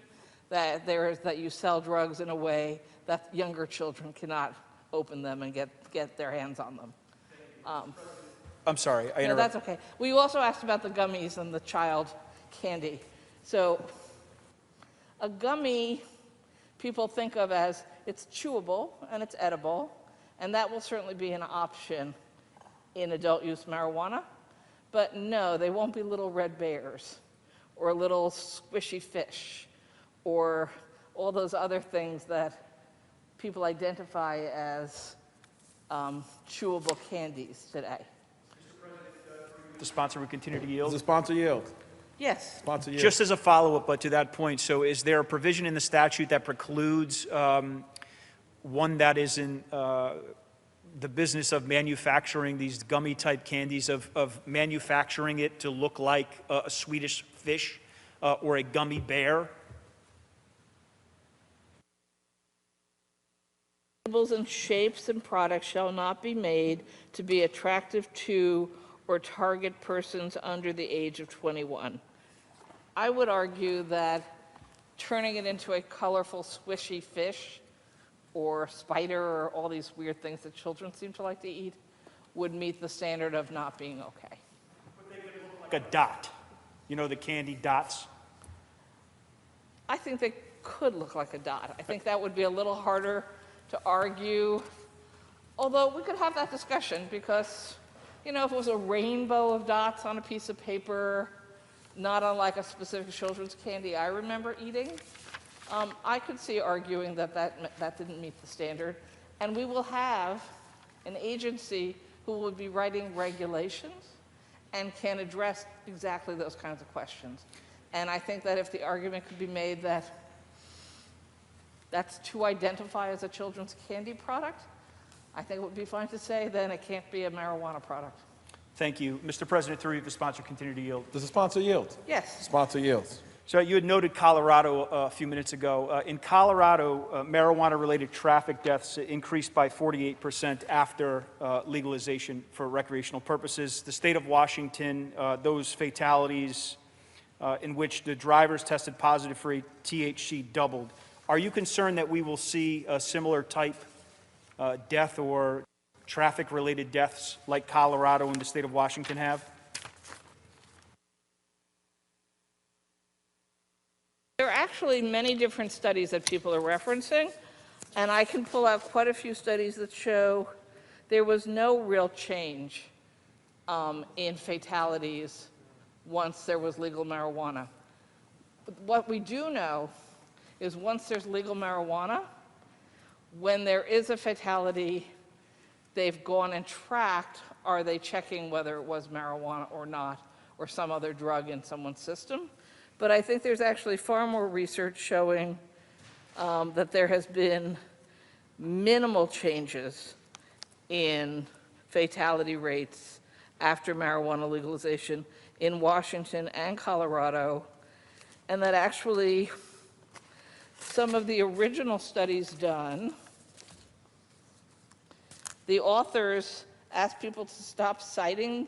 that you sell drugs in a way that younger children cannot open them and get their hands on them. I'm sorry, I interrupted. No, that's okay. We also asked about the gummies and the child candy. So a gummy people think of as it's chewable and it's edible, and that will certainly be an option in adult use marijuana. But no, they won't be little red bears or little squishy fish or all those other things that people identify as chewable candies today. The sponsor would continue to yield. Does the sponsor yield? Yes. Sponsor yields. Just as a follow-up to that point, so is there a provision in the statute that precludes one that is in the business of manufacturing these gummy-type candies, of manufacturing it to look like a Swedish fish or a gummy bear? Labels and shapes and products shall not be made to be attractive to or target persons under the age of 21. I would argue that turning it into a colorful, squishy fish or spider or all these weird things that children seem to like to eat would meet the standard of not being okay. Like a dot. You know the candy dots? I think they could look like a dot. I think that would be a little harder to argue, although we could have that discussion because, you know, if it was a rainbow of dots on a piece of paper, not unlike a specific children's candy I remember eating, I could see arguing that that didn't meet the standard. And we will have an agency who will be writing regulations and can address exactly those kinds of questions. And I think that if the argument could be made that that's to identify as a children's candy product, I think it would be fine to say then it can't be a marijuana product. Thank you. Mr. President, through you, the sponsor continue to yield. Does the sponsor yield? Yes. Sponsor yields. So you had noted Colorado a few minutes ago. In Colorado, marijuana-related traffic deaths increased by 48% after legalization for recreational purposes. The state of Washington, those fatalities in which the drivers tested positive for THC doubled. Are you concerned that we will see a similar type death or traffic-related deaths like Colorado and the state of Washington have? There are actually many different studies that people are referencing, and I can pull out quite a few studies that show there was no real change in fatalities once there was legal marijuana. But what we do know is once there's legal marijuana, when there is a fatality, they've gone and tracked, are they checking whether it was marijuana or not, or some other drug in someone's system. But I think there's actually far more research showing that there has been minimal changes in fatality rates after marijuana legalization in Washington and Colorado, and that actually some of the original studies done, the authors asked people to stop citing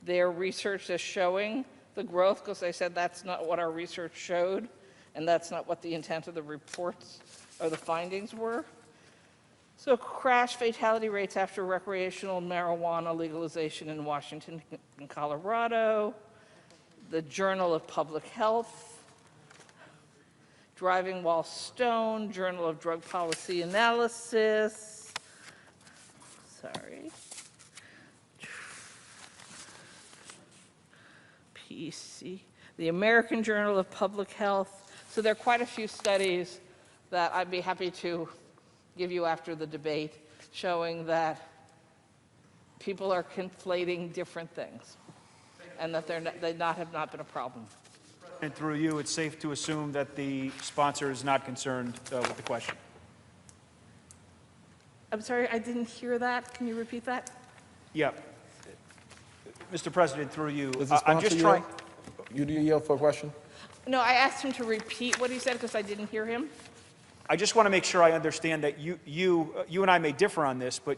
their research as showing the growth because they said that's not what our research showed and that's not what the intent of the reports or the findings were. So crash fatality rates after recreational marijuana legalization in Washington and Colorado, the Journal of Public Health, Driving While Stoned, Journal of Drug Policy Analysis, sorry, PC, the American Journal of Public Health. So there are quite a few studies that I'd be happy to give you after the debate showing that people are conflating different things and that they have not been a problem. And through you, it's safe to assume that the sponsor is not concerned with the question. I'm sorry, I didn't hear that. Can you repeat that? Yeah. Mr. President, through you, Does the I'm sponsor just trying. yield? You yield for a question? No, I asked him to repeat what he said because I didn't hear him. I just want to make sure I understand that you and I may differ on this, but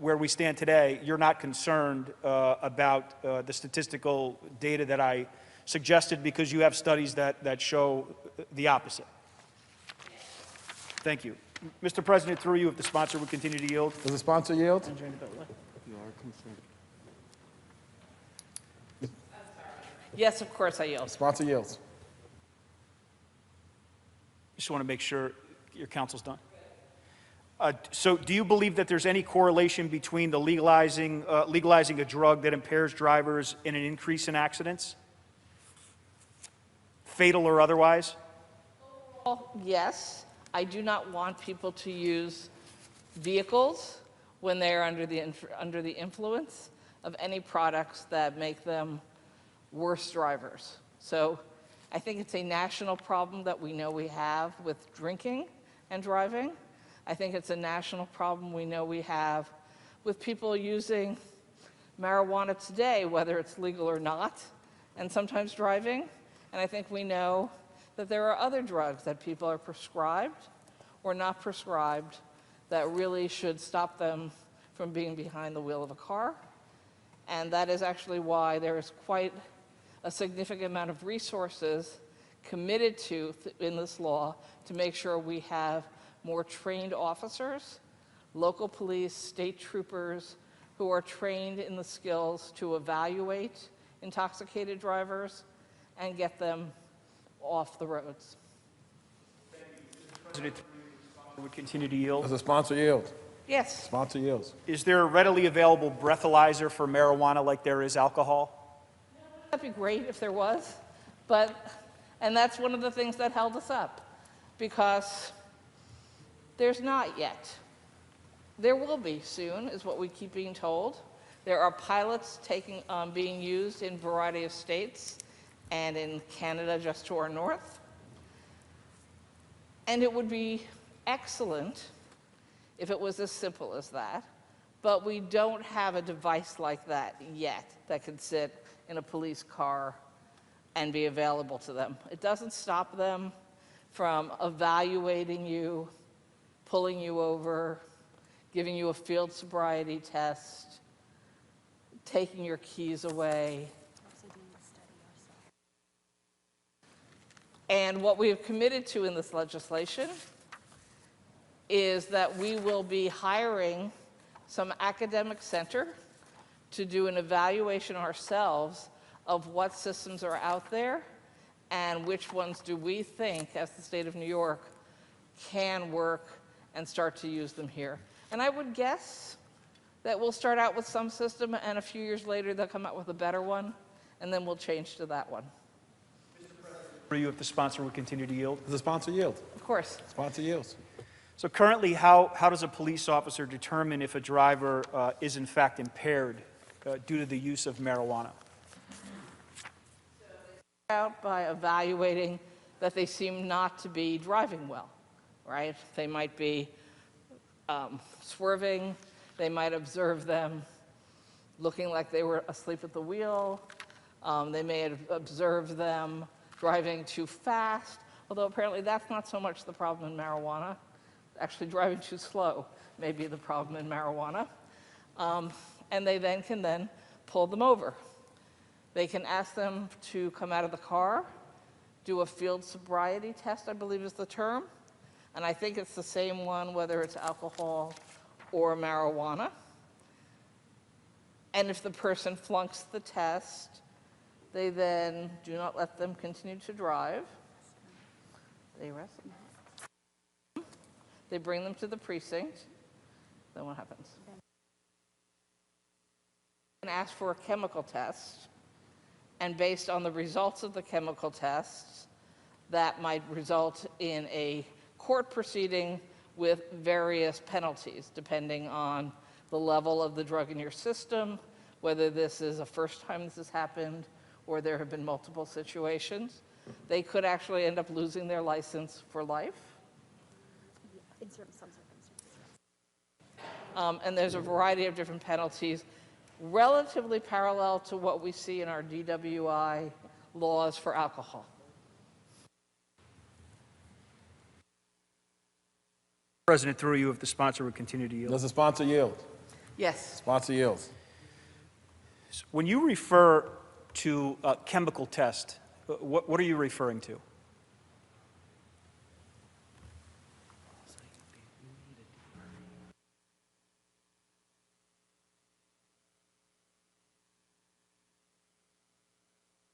where we stand today, you're not concerned about the statistical data that I suggested because you have studies that show the opposite. Thank you. Mr. President, through you, if the sponsor would continue to yield. Does the sponsor yield? Yes, of course I yield. Sponsor yields. Just want to make sure your counsel's done. So do you believe that there's any correlation between the legalizing a drug that impairs drivers and an increase in accidents? Fatal or otherwise? Well, yes, I do not want people to use vehicles when they are under the influence of any products that make them worse drivers. So I think it's a national problem that we know we have with drinking and driving. I think it's a national problem we know we have with people using marijuana today, whether it's legal or not, and sometimes driving. And I think we know that there are other drugs that people are prescribed or not prescribed that really should stop them from being behind the wheel of a car. And that is actually why there is quite a significant amount of resources committed to in this law to make sure we have more trained officers, local police, state troopers who are trained in the skills to evaluate intoxicated drivers and get them off the roads. President, would continue to yield. Does the sponsor yield? Yes. Sponsor yields. Is there a readily available breathalyzer for marijuana like there is alcohol? That'd be great if there was, and that's one of the things that held us up, because there's not yet. There will be soon, is what we keep being told. There are pilots being used in a variety of states and in Canada just to our north. And it would be excellent if it was as simple as that, but we don't have a device like that yet that could sit in a police car and be available to them. It doesn't stop them from evaluating you, pulling you over, giving you a field sobriety test, taking your keys away. And what we have committed to in this legislation is that we will be hiring some academic center to do an evaluation ourselves of what systems are out there and which ones do we think, as the state of New York, can work and start to use them here. And I would guess that we'll start out with some system and a few years later they'll come out with a better one and then we'll change to that one. For you, if the sponsor would continue to yield. Does the sponsor yield? Of course. Sponsor yields. So currently, how does a police officer determine if a driver is in fact impaired due to the use of marijuana? Out by evaluating that they seem not to be driving well, right? They might be swerving, they might observe them looking like they were asleep at the wheel, they may have observed them driving too fast, although apparently that's not so much the problem in marijuana. Actually, driving too slow may be the problem in marijuana. And they can pull them over. They can ask them to come out of the car, do a field sobriety test, I believe is the term. And I think it's the same one whether it's alcohol or marijuana. And if the person flunks the test, they then do not let them continue to drive. They arrest them. They bring them to the precinct. Then what happens? And ask for a chemical test. And based on the results of the chemical tests, that might result in a court proceeding with various penalties, depending on the level of the drug in your system, whether this is the first time this has happened, or there have been multiple situations. They could actually end up losing their license for life. In some circumstances. And there's a variety of different penalties, relatively parallel to what we see in our DWI laws for alcohol. President, through you, if the sponsor would continue to yield. Does the sponsor yield? Yes. Sponsor yields. When you refer to a chemical test, what are you referring to?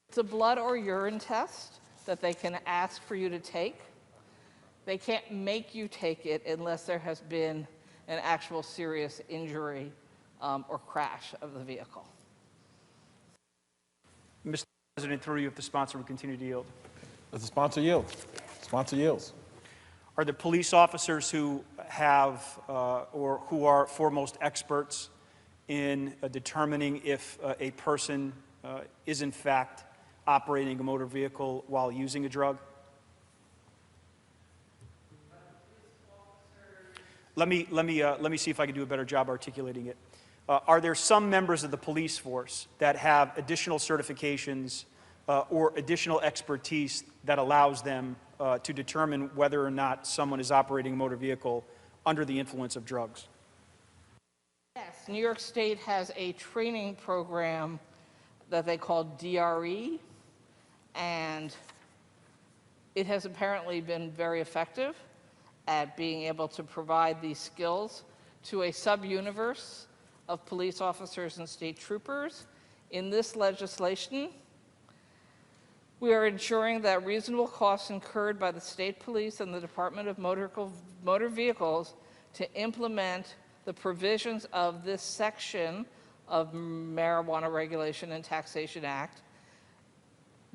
It's a blood or urine test that they can ask for you to take. They can't make you take it unless there has been an actual serious injury or crash of the vehicle. Mr. President, through you, if the sponsor would continue to yield. Does the sponsor yield? Sponsor yields. Are the police officers who have or who are foremost experts in determining if a person is in fact operating a motor vehicle while using a drug? Let me see if I can do a better job articulating it. Are there some members of the police force that have additional certifications or additional expertise that allows them to determine whether or not someone is operating a motor vehicle under the influence of drugs? Yes, New York State has a training program that they call DRE, and it has apparently been very effective at being able to provide these skills to a sub-universe of police officers and state troopers. In this legislation, we are ensuring that reasonable costs incurred by the state police and the Department of Motor Vehicles to implement the provisions of this section of Marijuana Regulation and Taxation Act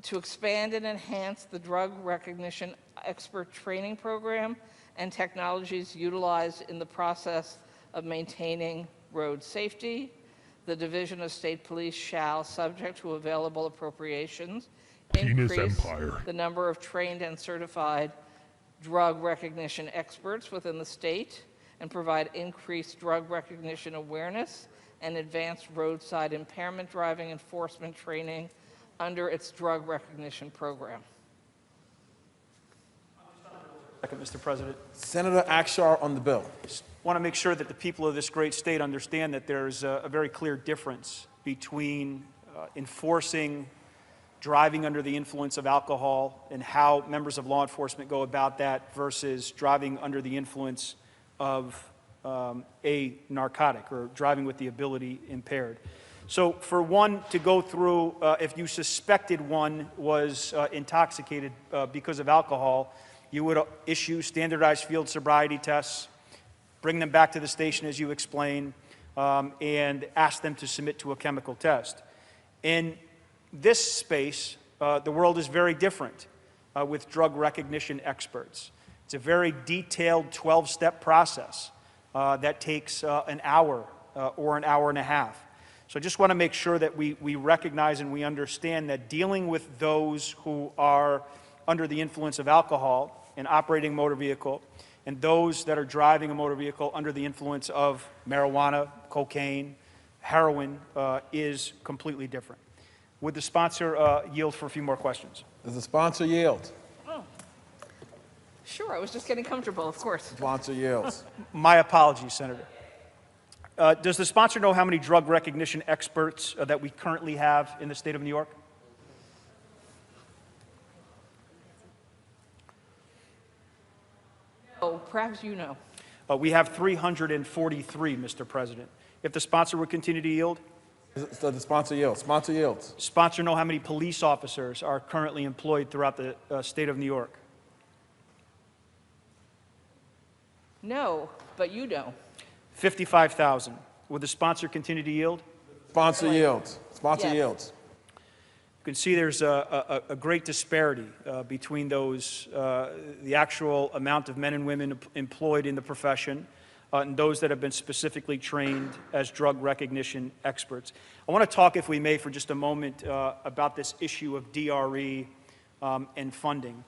to expand and enhance the drug recognition expert training program and technologies utilized in the process of maintaining road safety. The Division of State Police shall, subject to available appropriations, increase the number of trained and certified drug recognition experts within the state and provide increased drug recognition awareness and advanced roadside impairment driving enforcement training under its drug recognition program. Second, Mr. President. Senator Akshar on the bill. Want to make sure that the people of this great state understand that there's a very clear difference between enforcing driving under the influence of alcohol and how members of law enforcement go about that versus driving under the influence of a narcotic or driving with the ability impaired. So for one to go through, if you suspected one was intoxicated because of alcohol, you would issue standardized field sobriety tests, bring them back to the station as you explained, and ask them to submit to a chemical test. In this space, the world is very different with drug recognition experts. It's a very detailed 12-step process that takes an hour or an hour and a half. So I just want to make sure that we recognize and we understand that dealing with those who are under the influence of alcohol and operating a motor vehicle, and those that are driving a motor vehicle under the influence of marijuana, cocaine, heroin, is completely different. Would the sponsor yield for a few more questions? Does the sponsor yield? Oh, sure, I was just getting comfortable, of course. Sponsor yields. My apologies, Senator. Does the sponsor know how many drug recognition experts that we currently have in the state of New York? Oh, perhaps you know. We have 343, Mr. President. If the sponsor would continue to yield? So the sponsor yields. Sponsor yields. Sponsor know how many police officers are currently employed throughout the state of New York? No, but you know. 55,000. Would the sponsor continue to yield? Sponsor yields. Sponsor Yes. yields. You can see there's a great disparity between those, the actual amount of men and women employed in the profession and those that have been specifically trained as drug recognition experts. I want to talk, if we may, for just a moment about this issue of DRE and funding.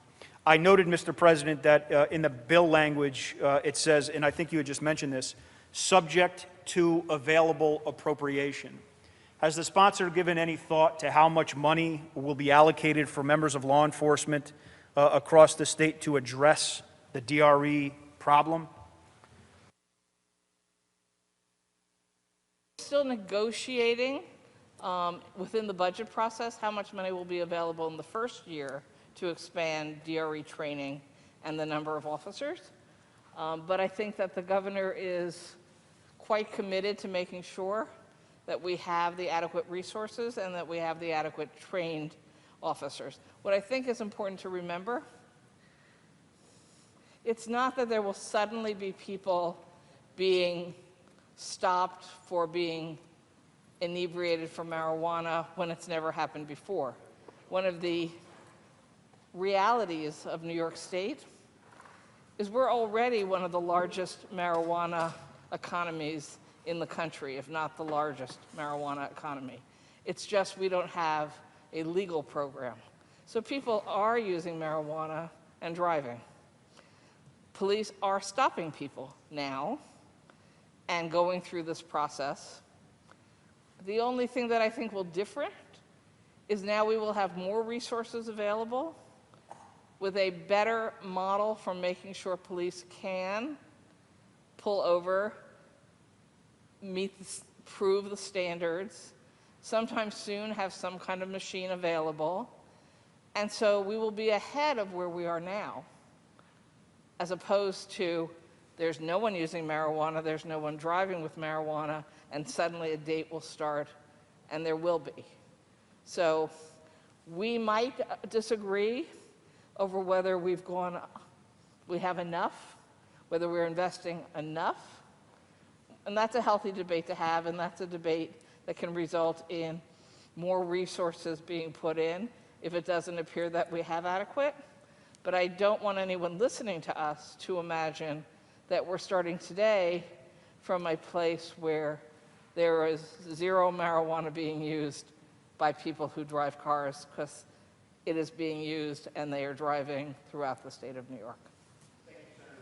I noted, Mr. President, that in the bill language it says, and I think you had just mentioned this, subject to available appropriation. Has the sponsor given any thought to how much money will be allocated for members of law enforcement across the state to address the DRE problem? Still negotiating within the budget process how much money will be available in the first year to expand DRE training and the number of officers. But I think that the governor is quite committed to making sure that we have the adequate resources and that we have the adequate trained officers. What I think is important to remember, it's not that there will suddenly be people being stopped for being inebriated for marijuana when it's never happened before. One of the realities of New York State is we're already one of the largest marijuana economies in the country, if not the largest marijuana economy. It's just we don't have a legal program. So people are using marijuana and driving. Police are stopping people now and going through this process. The only thing that I think will differ is now we will have more resources available with a better model for making sure police can pull over, prove the standards, sometime soon have some kind of machine available. And so we will be ahead of where we are now, as opposed to there's no one using marijuana, there's no one driving with marijuana, and suddenly a date will start, and there will be. So we might disagree over whether we have enough, whether we're investing enough, and that's a healthy debate to have, and that's a debate that can result in more resources being put in if it doesn't appear that we have adequate. But I don't want anyone listening to us to imagine that we're starting today from a place where there is zero marijuana being used by people who drive cars, because it is being used and they are driving throughout the state of New York.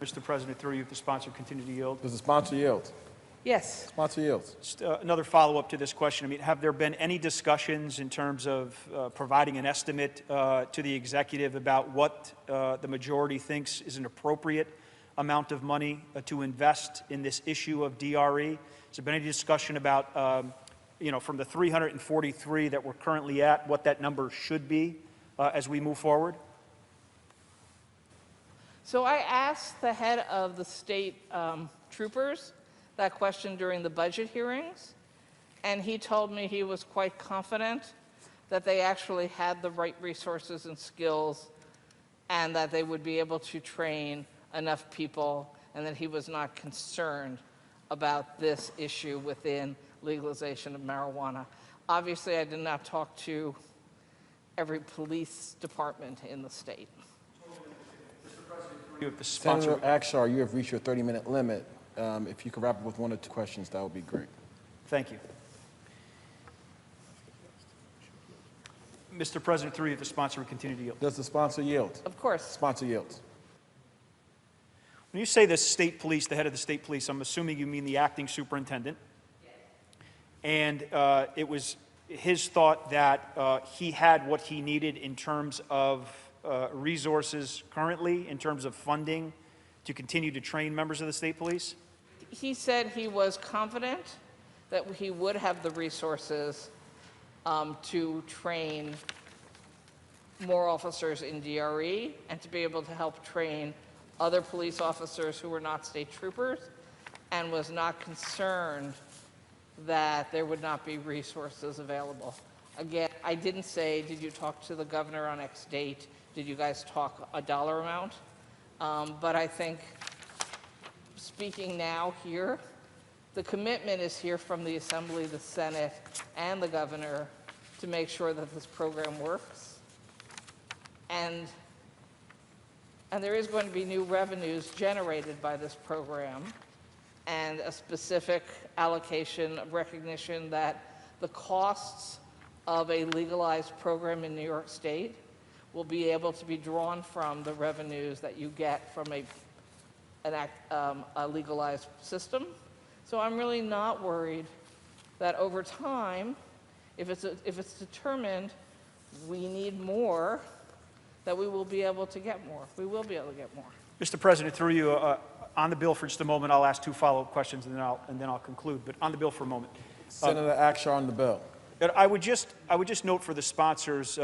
Mr. President, through you, if the sponsor continue to yield. Does the sponsor yield? Yes. Sponsor yields. Just another follow-up to this question. I mean, have there been any discussions in terms of providing an estimate to the executive about what the majority thinks is an appropriate amount of money to invest in this issue of DRE? Has there been any discussion about, from the 343 that we're currently at, what that number should be as we move forward? So I asked the head of the state troopers that question during the budget hearings, and he told me he was quite confident that they actually had the right resources and skills and that they would be able to train enough people, and that he was not concerned about this issue within legalization of marijuana. Obviously, I did not talk to every police department in the state. Senator Akshar, you have reached your 30-minute limit. If you could wrap up with 1 or 2 questions, that would be great. Thank you. Mr. President, through you, the sponsor would continue to yield. Does the sponsor yield? Of course. Sponsor yields. When you say the state police, the head of the state police, I'm assuming you mean the acting superintendent. And it was his thought that he had what he needed in terms of resources currently, in terms of funding, to continue to train members of the state police? He said he was confident that he would have the resources to train more officers in DRE and to be able to help train other police officers who were not state troopers, and was not concerned that there would not be resources available. Again, I didn't say, did you talk to the governor on X date? Did you guys talk a dollar amount? But I think, speaking now here, the commitment is here from the Assembly, the Senate, and the governor to make sure that this program works. And there is going to be new revenues generated by this program, and a specific allocation of recognition that the costs of a legalized program in New York State will be able to be drawn from the revenues that you get from a legalized system. So I'm really not worried that over time, if it's determined we need more, that we will be able to get more. We will be able to get more. Mr. President, through you, on the bill for just a moment, I'll ask 2 follow-up questions and then I'll conclude. But on the bill for a moment. Senator Akshar on the bill. I would just note for the sponsors,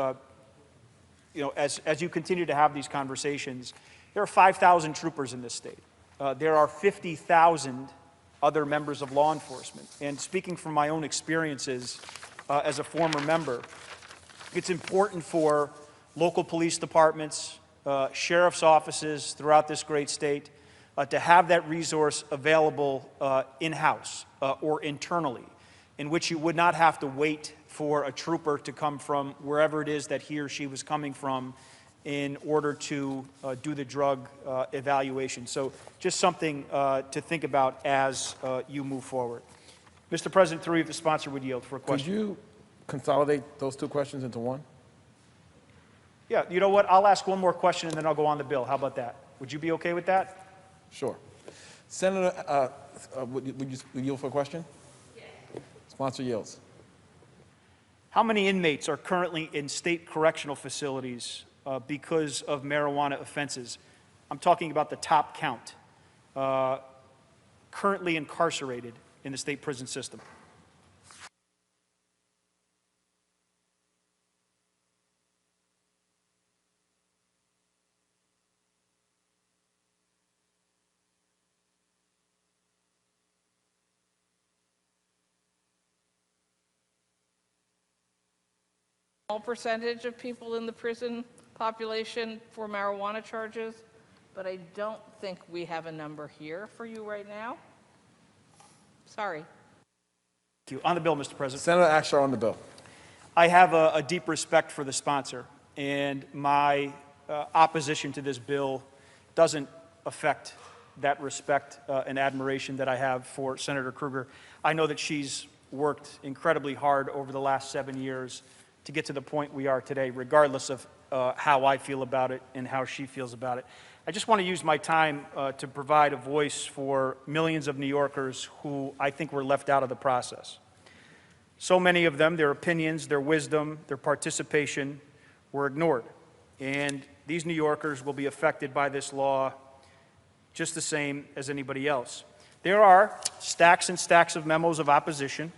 as you continue to have these conversations, there are 5,000 troopers in this state. There are 50,000 other members of law enforcement. And speaking from my own experiences as a former member, it's important for local police departments, sheriff's offices throughout this great state to have that resource available in-house or internally, in which you would not have to wait for a trooper to come from wherever it is that he or she was coming from in order to do the drug evaluation. So just something to think about as you move forward. Mr. President, through you, if the sponsor would yield for a question. Could you consolidate those 2 questions into one? Yeah, you know what? I'll ask one more question and then I'll go on the bill. How about that? Would you be okay with that? Sure. Senator, would you yield for a question? Yes. Sponsor yields. How many inmates are currently in state correctional facilities because of marijuana offenses? I'm talking about the top count, currently incarcerated in the state prison system. Small percentage of people in the prison population for marijuana charges, but I don't think we have a number here for you right now. Sorry. Thank you. On the bill, Mr. President. Senator Akshar on the bill. I have a deep respect for the sponsor, and my opposition to this bill doesn't affect that respect and admiration that I have for Senator Krueger. I know that she's worked incredibly hard over the last 7 years to get to the point we are today, regardless of how I feel about it and how she feels about it. I just want to use my time to provide a voice for millions of New Yorkers who I think were left out of the process. So many of them, their opinions, their wisdom, their participation were ignored. And these New Yorkers will be affected by this law just the same as anybody else. There are stacks and stacks of memos of opposition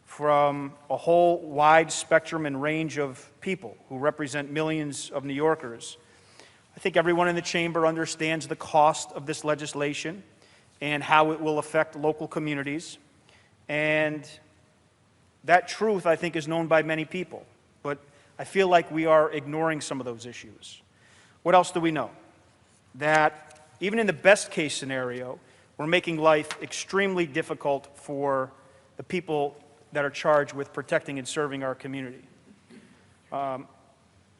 from a whole wide spectrum and range of people who represent millions of New Yorkers. I think everyone in the chamber understands the cost of this legislation and how it will affect local communities. And that truth, I think, is known by many people. But I feel like we are ignoring some of those issues. What else do we know? That even in the best case scenario, we're making life extremely difficult for the people that are charged with protecting and serving our community.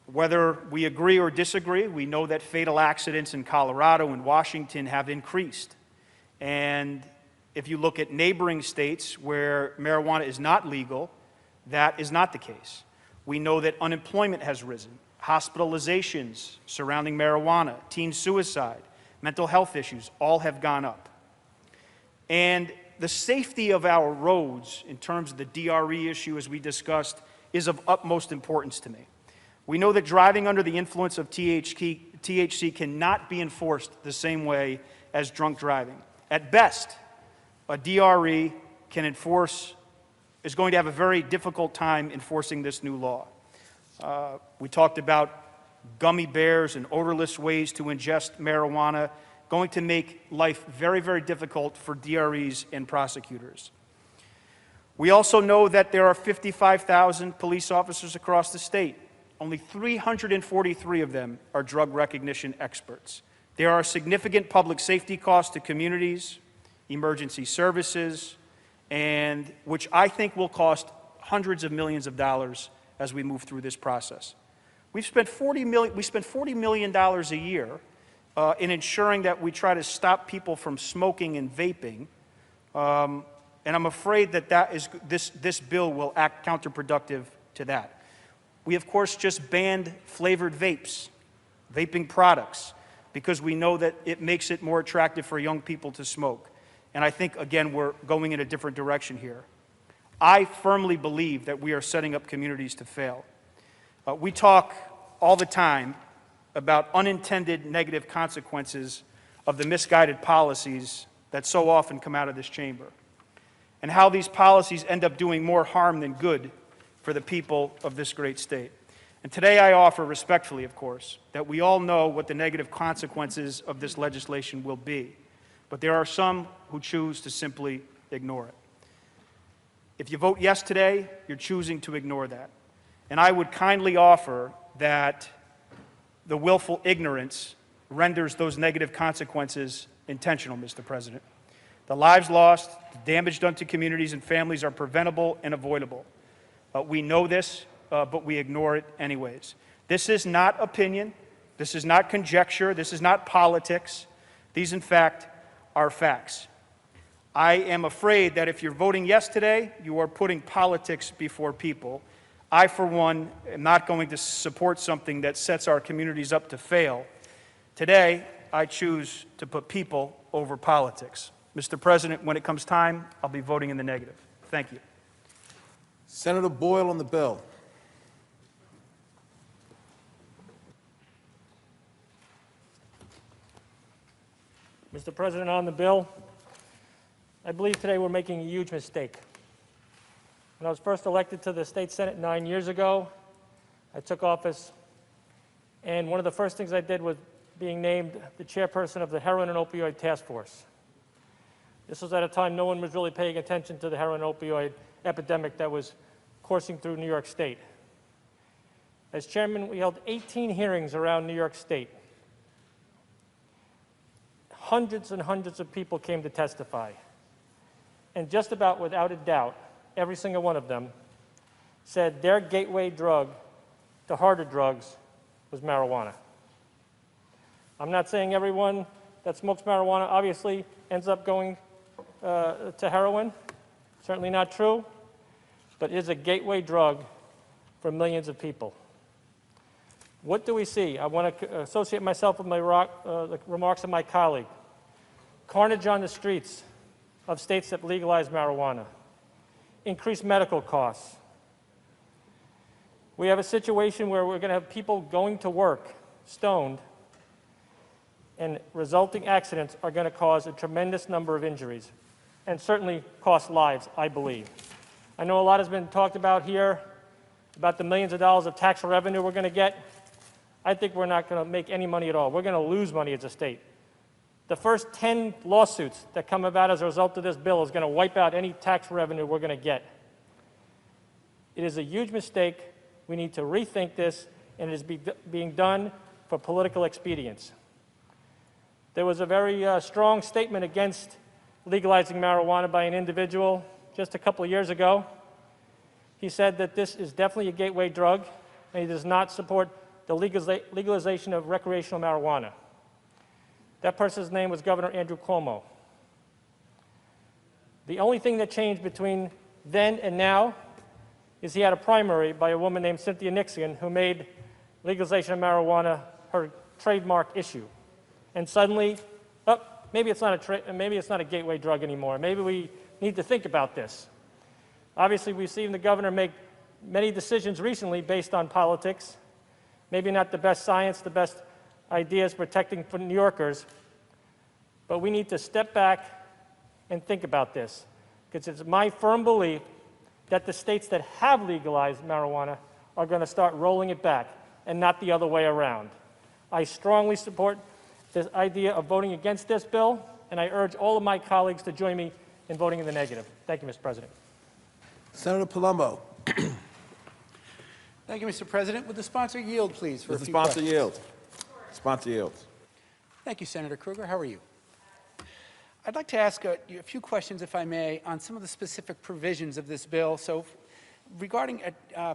Whether we agree or disagree, we know that fatal accidents in Colorado and Washington have increased. And if you look at neighboring states where marijuana is not legal, that is not the case. We know that unemployment has risen, hospitalizations surrounding marijuana, teen suicide, mental health issues, all have gone up. And the safety of our roads, in terms of the DRE issue, as we discussed, is of utmost importance to me. We know that driving under the influence of THC cannot be enforced the same way as drunk driving. At best, a DRE is going to have a very difficult time enforcing this new law. We talked about gummy bears and odorless ways to ingest marijuana, going to make life very, very difficult for DREs and prosecutors. We also know that there are 55,000 police officers across the state. Only 343 of them are drug recognition experts. There are significant public safety costs to communities, emergency services, and which I think will cost hundreds of millions of dollars as we move through this process. We spend $40 million a year in ensuring that we try to stop people from smoking and vaping, and I'm afraid that this bill will act counterproductive to that. We, of course, just banned flavored vaping products, because we know that it makes it more attractive for young people to smoke. And I think, again, we're going in a different direction here. I firmly believe that we are setting up communities to fail. We talk all the time about unintended negative consequences of the misguided policies that so often come out of this chamber, and how these policies end up doing more harm than good for the people of this great state. And today I offer respectfully, of course, that we all know what the negative consequences of this legislation will be, but there are some who choose to simply ignore it. If you vote yes today, you're choosing to ignore that. And I would kindly offer that the willful ignorance renders those negative consequences intentional, Mr. President. The lives lost, the damage done to communities and families are preventable and avoidable. We know this, but we ignore it anyways. This is not opinion. This is not conjecture. This is not politics. These, in fact, are facts. I am afraid that if you're voting yes today, you are putting politics before people. I, for one, am not going to support something that sets our communities up to fail. Today, I choose to put people over politics. Mr. President, when it comes time, I'll be voting in the negative. Thank you. Senator Boyle on the bill. Mr. President, on the bill, I believe today we're making a huge mistake. When I was first elected to the state Senate 9 years ago, I took office, and one of the first things I did was being named the chairperson of the Heroin and Opioid Task Force. This was at a time no one was really paying attention to the heroin and opioid epidemic that was coursing through New York State. As chairman, we held 18 hearings around New York State. Hundreds and hundreds of people came to testify. And just about without a doubt, every single one of them said their gateway drug to harder drugs was marijuana. I'm not saying everyone that smokes marijuana obviously ends up going to heroin. Certainly not true. But it is a gateway drug for millions of people. What do we see? I want to associate myself with the remarks of my colleague. Carnage on the streets of states that legalize marijuana. Increased medical costs. We have a situation where we're going to have people going to work stoned, and resulting accidents are going to cause a tremendous number of injuries and certainly cost lives, I believe. I know a lot has been talked about here about the millions of dollars of tax revenue we're going to get. I think we're not going to make any money at all. We're going to lose money as a state. The first 10 lawsuits that come about as a result of this bill is going to wipe out any tax revenue we're going to get. It is a huge mistake. We need to rethink this, and it is being done for political expedience. There was a very strong statement against legalizing marijuana by an individual just a couple of years ago. He said that this is definitely a gateway drug, and he does not support the legalization of recreational marijuana. That person's name was Governor Andrew Cuomo. The only thing that changed between then and now is he had a primary by a woman named Cynthia Nixon who made legalization of marijuana her trademark issue. And suddenly, maybe it's not a gateway drug anymore. Maybe we need to think about this. Obviously, we've seen the governor make many decisions recently based on politics. Maybe not the best science, the best ideas protecting for New Yorkers, but we need to step back and think about this, because it's my firm belief that the states that have legalized marijuana are going to start rolling it back and not the other way around. I strongly support this idea of voting against this bill, and I urge all of my colleagues to join me in voting in the negative. Thank you, Mr. President. Senator Palumbo. Thank you, Mr. President. Would the sponsor yield, please, for a Does the few sponsor questions? yield? Sponsor yields. Thank you, Senator Kruger. How are you? I'd like to ask a few questions, if I may, on some of the specific provisions of this bill. So regarding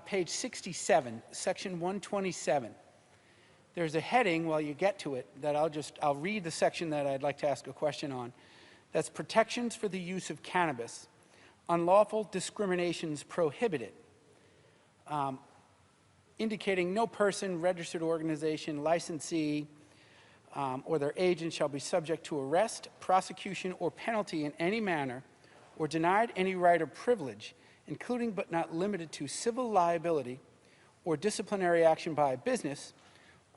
page 67, section 127, there's a heading, while you get to it, that I'll read the section that I'd like to ask a question on. That's protections for the use of cannabis. Unlawful discriminations prohibited. Indicating no person, registered organization, licensee, or their agent shall be subject to arrest, prosecution, or penalty in any manner, or denied any right or privilege, including but not limited to civil liability or disciplinary action by a business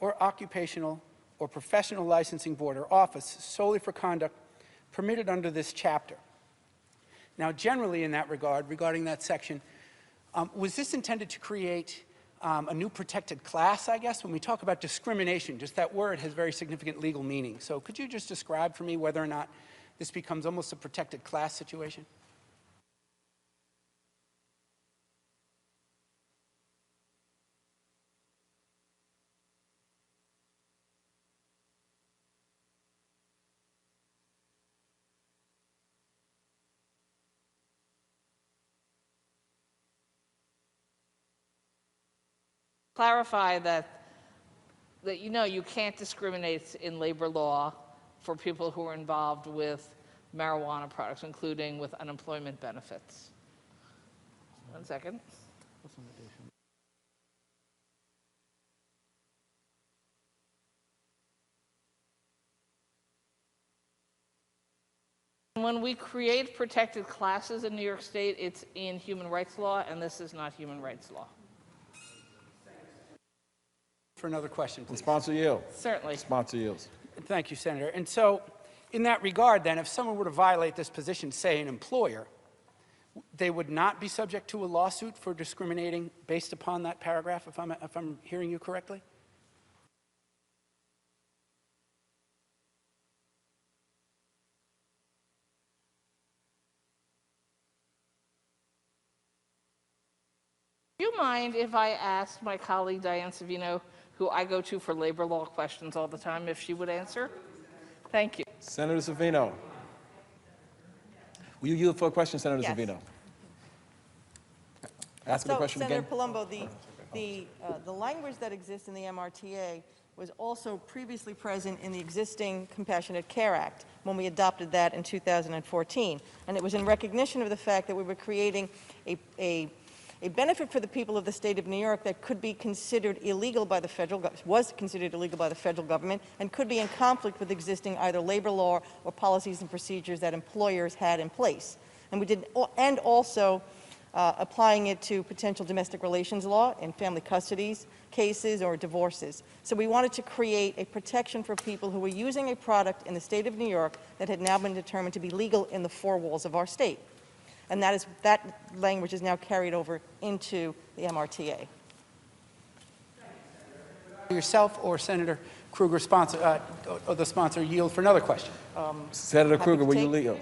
or occupational or professional licensing board or office solely for conduct permitted under this chapter. Now, generally in that regard, regarding that section, was this intended to create a new protected class, I guess? When we talk about discrimination, just that word has very significant legal meaning. So could you just describe for me whether or not this becomes almost a protected class situation? Clarify that you can't discriminate in labor law for people who are involved with marijuana products, including with unemployment benefits. 1 second. When we create protected classes in New York State, it's in human rights law, and this is not human rights law. For another question, please. Sponsor yield. Certainly. Sponsor yields. Thank you, Senator. And so, in that regard, then, if someone were to violate this position, say an employer, they would not be subject to a lawsuit for discriminating based upon that paragraph, if I'm hearing you correctly? Do you mind if I asked my colleague Diane Savino, who I go to for labor law questions all the time, if she would answer? Thank you. Senator Savino. Will you yield for a question, Senator Yes. Savino? Ask the question Senator again. Palumbo, the language that exists in the MRTA was also previously present in the existing Compassionate Care Act when we adopted that in 2014. And it was in recognition of the fact that we were creating a benefit for the people of the state of New York that could be considered illegal by the federal government, was considered illegal by the federal government, and could be in conflict with existing either labor law or policies and procedures that employers had in place. And we did, and also applying it to potential domestic relations law in family custody cases or divorces. So we wanted to create a protection for people who were using a product in the state of New York that had now been determined to be legal in the four walls of our state. And that language is now carried over into the MRTA. Yourself or Senator Kruger, or the sponsor, yield for another question. Senator Kruger, will you yield?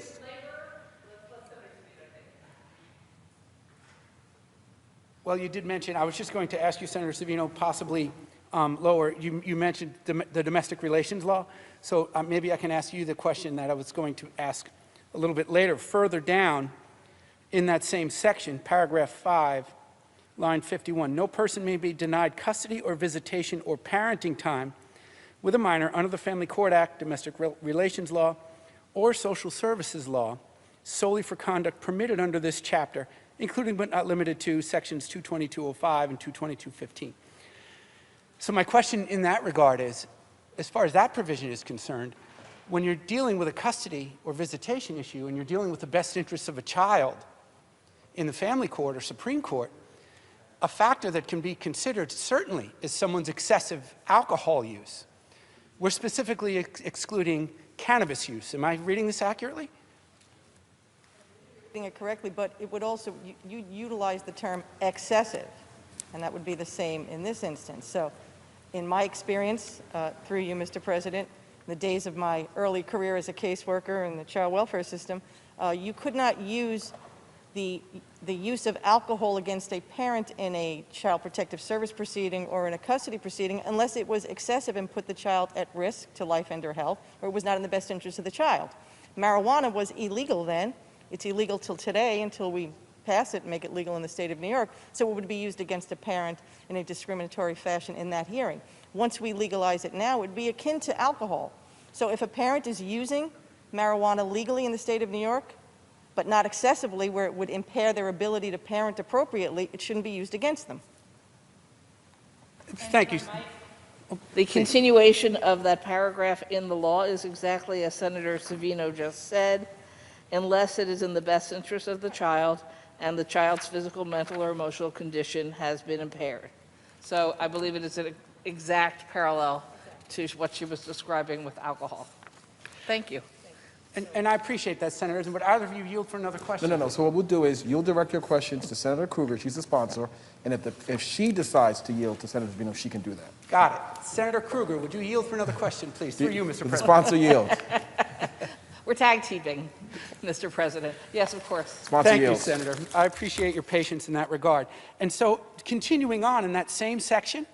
Well, you did mention, I was just going to ask you, Senator Savino, possibly lower, you mentioned the domestic relations law, so maybe I can ask you the question that I was going to ask a little bit later. Further down in that same section, paragraph 5, line 51, no person may be denied custody or visitation or parenting time with a minor under the Family Court Act, domestic relations law, or social services law solely for conduct permitted under this chapter, including but not limited to sections 222.05 and 222.15. So my question in that regard is, as far as that provision is concerned, when you're dealing with a custody or visitation issue and you're dealing with the best interests of a child in the family court or Supreme Court, a factor that can be considered certainly is someone's excessive alcohol use. We're specifically excluding cannabis use. Am I reading this accurately? It correctly, but it would also, you utilize the term excessive, and that would be the same in this instance. So in my experience, through you, Mr. President, in the days of my early career as a caseworker in the child welfare system, you could not use the use of alcohol against a parent in a child protective service proceeding or in a custody proceeding unless it was excessive and put the child at risk to life and or health, or it was not in the best interest of the child. Marijuana was illegal then. It's illegal till today until we pass it and make it legal in the state of New York, so it would be used against a parent in a discriminatory fashion in that hearing. Once we legalize it now, it would be akin to alcohol. So if a parent is using marijuana legally in the state of New York, but not excessively where it would impair their ability to parent appropriately, it shouldn't be used against them. Thank you. The continuation of that paragraph in the law is exactly as Senator Savino just said, unless it is in the best interest of the child and the child's physical, mental, or emotional condition has been impaired. So I believe it is an exact parallel to what she was describing with alcohol. Thank you. And I appreciate that, Senators. Would either of you yield for another question? No. So what we'll do is you'll direct your questions to Senator Kruger. She's the sponsor. And if she decides to yield to Senator Savino, she can do that. Got it. Senator Kruger, would you yield for another question, please? Through you, Mr. President. The sponsor yields. We're tag teaming, Mr. President. Yes, of course. Sponsor Thank yields. you, Senator. I appreciate your patience in that regard. And so, continuing on in that same section,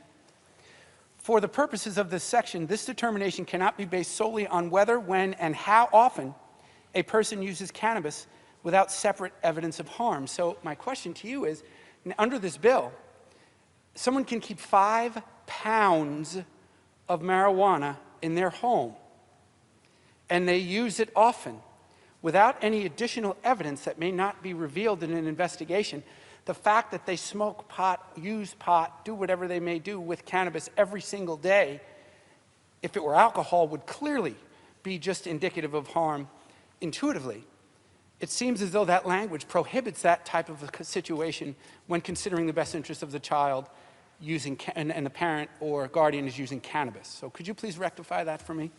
for the purposes of this section, this determination cannot be based solely on whether, when, and how often a person uses cannabis without separate evidence of harm. So my question to you is, under this bill, someone can keep 5 pounds of marijuana in their home, and they use it often without any additional evidence that may not be revealed in an investigation. The fact that they smoke pot, use pot, do whatever they may do with cannabis every single day, if it were alcohol, would clearly be just indicative of harm intuitively. it seems as though that language prohibits that type of a situation when considering the best interest of the child using, and the parent or guardian is using cannabis. So could you please rectify that for me?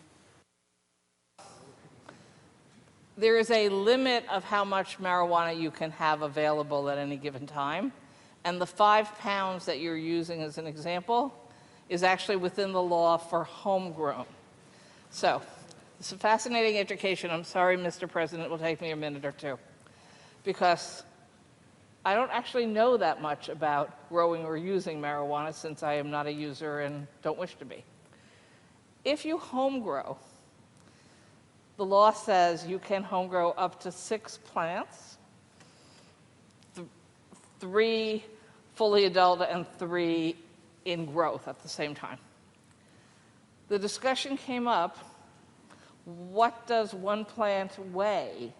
There is a limit of how much marijuana you can have available at any given time. And the 5 pounds that you're using as an example is actually within the law for homegrown. So, it's a fascinating education. I'm sorry, Mr. President, it will take me a minute or two, because I don't actually know that much about growing or using marijuana, since I am not a user and don't wish to be. If you home grow, the law says you can home grow up to 6 plants, 3 fully adult and 3 in growth at the same time. The discussion came up, what does 1 plant weigh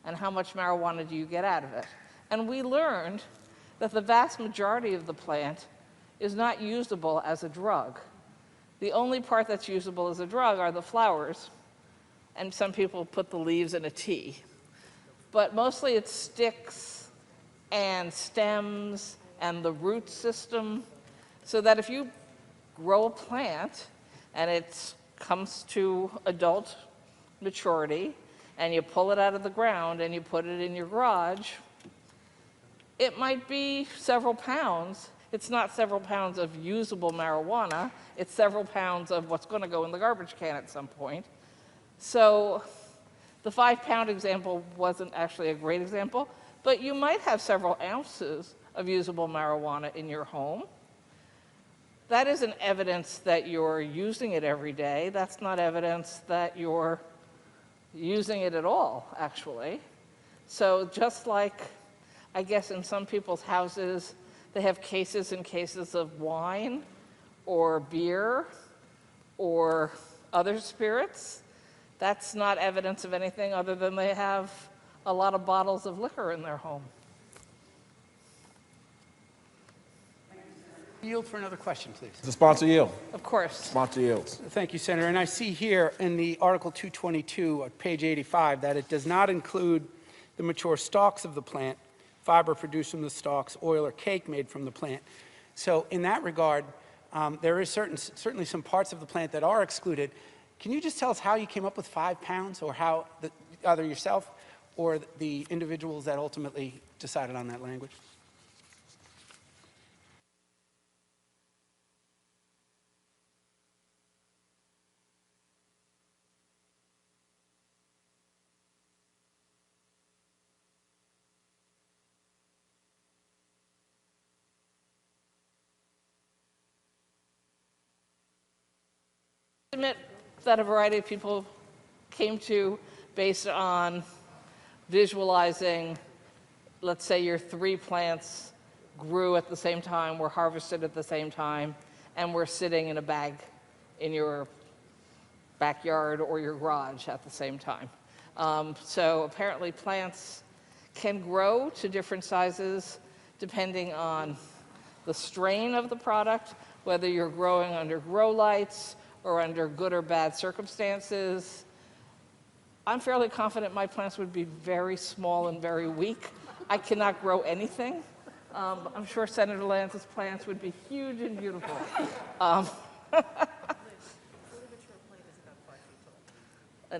and how much marijuana do you get out of it? And we learned that the vast majority of the plant is not usable as a drug. The only part that's usable as a drug are the flowers, and some people put the leaves in a tea. But mostly it's sticks and stems and the root system, so that if you grow a plant and it comes to adult maturity and you pull it out of the ground and you put it in your garage, it might be several pounds. It's not several pounds of usable marijuana, it's several pounds of what's going to go in the garbage can at some point. So the 5-pound example wasn't actually a great example, but you might have several ounces of usable marijuana in your home. That isn't evidence that you're using it every day. That's not evidence that you're using it at all, actually. So just like, I guess in some people's houses, they have cases and cases of wine or beer or other spirits, that's not evidence of anything other than they have a lot of bottles of liquor in their home. Yield for another question, please. The sponsor yield. Of course. Sponsor yields. Thank you, Senator. And I see here in the Article 222, page 85, that it does not include the mature stalks of the plant, fiber produced from the stalks, oil or cake made from the plant. So in that regard, there is certainly some parts of the plant that are excluded. Can you just tell us how you came up with 5 pounds, or how either yourself or the individuals that ultimately decided on that language? Admit that a variety of people came to based on visualizing, let's say your 3 plants grew at the same time, were harvested at the same time, and were sitting in a bag in your backyard or your garage at the same time. So apparently plants can grow to different sizes depending on the strain of the product, whether you're growing under grow lights or under good or bad circumstances. I'm fairly confident my plants would be very small and very weak. I cannot grow anything. I'm sure Senator Lance's plants would be huge and beautiful. An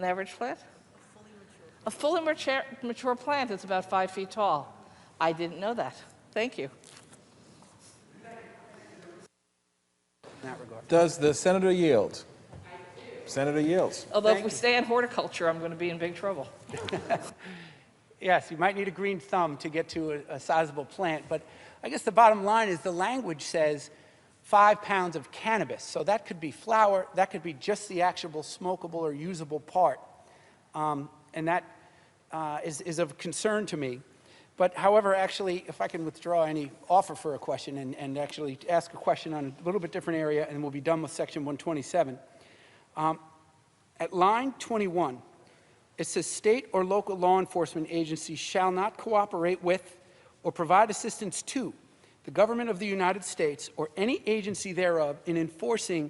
average plant? A fully mature plant is about 5 feet tall. I didn't know that. Thank you. Does the senator yield? Senator yields. Although if we stay on horticulture, I'm going to be in big trouble. Yes, you might need a green thumb to get to a sizable plant, but I guess the bottom line is the language says 5 pounds of cannabis. So that could be flower, that could be just the actual smokable or usable part. And that is of concern to me. But however, actually, if I can withdraw any offer for a question and actually ask a question on a little bit different area, and we'll be done with section 127. At line 21, it says state or local law enforcement agencies shall not cooperate with or provide assistance to the government of the United States or any agency thereof in enforcing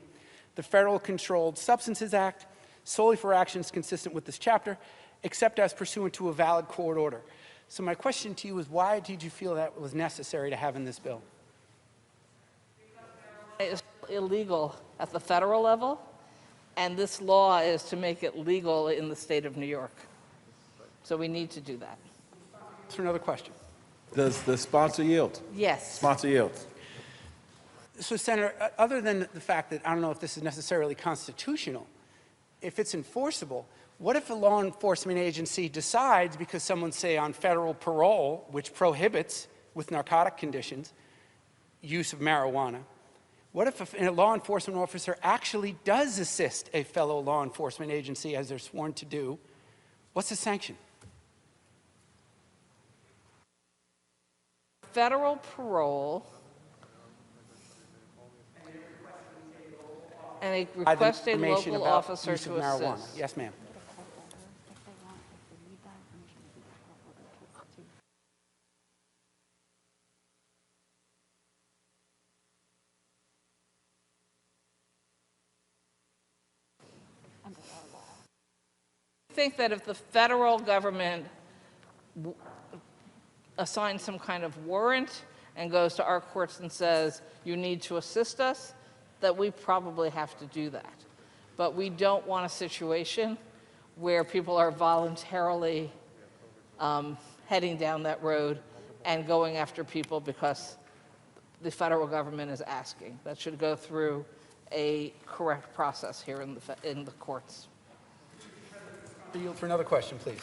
the Federal Controlled Substances Act solely for actions consistent with this chapter. except as pursuant to a valid court order. So my question to you is, why did you feel that was necessary to have in this bill? It's illegal at the federal level, and this law is to make it legal in the state of New York. So we need to do that. For another question. Does the sponsor yield? Yes. Sponsor yields. So, Senator, other than the fact that I don't know if this is necessarily constitutional, if it's enforceable, what if a law enforcement agency decides, because someone's, say, on federal parole, which prohibits, with narcotic conditions, use of marijuana, what if a law enforcement officer actually does assist a fellow law enforcement agency, as they're sworn to do? What's the sanction? Federal parole and a request a local officer to assist. Yes, ma'am. I think that if the federal government assigns some kind of warrant and goes to our courts and says, you need to assist us, that we probably have to do that. But we don't want a situation where people are voluntarily heading down that road and going after people because the federal government is asking. That should go through a correct process here in the courts. Yield for another question, please.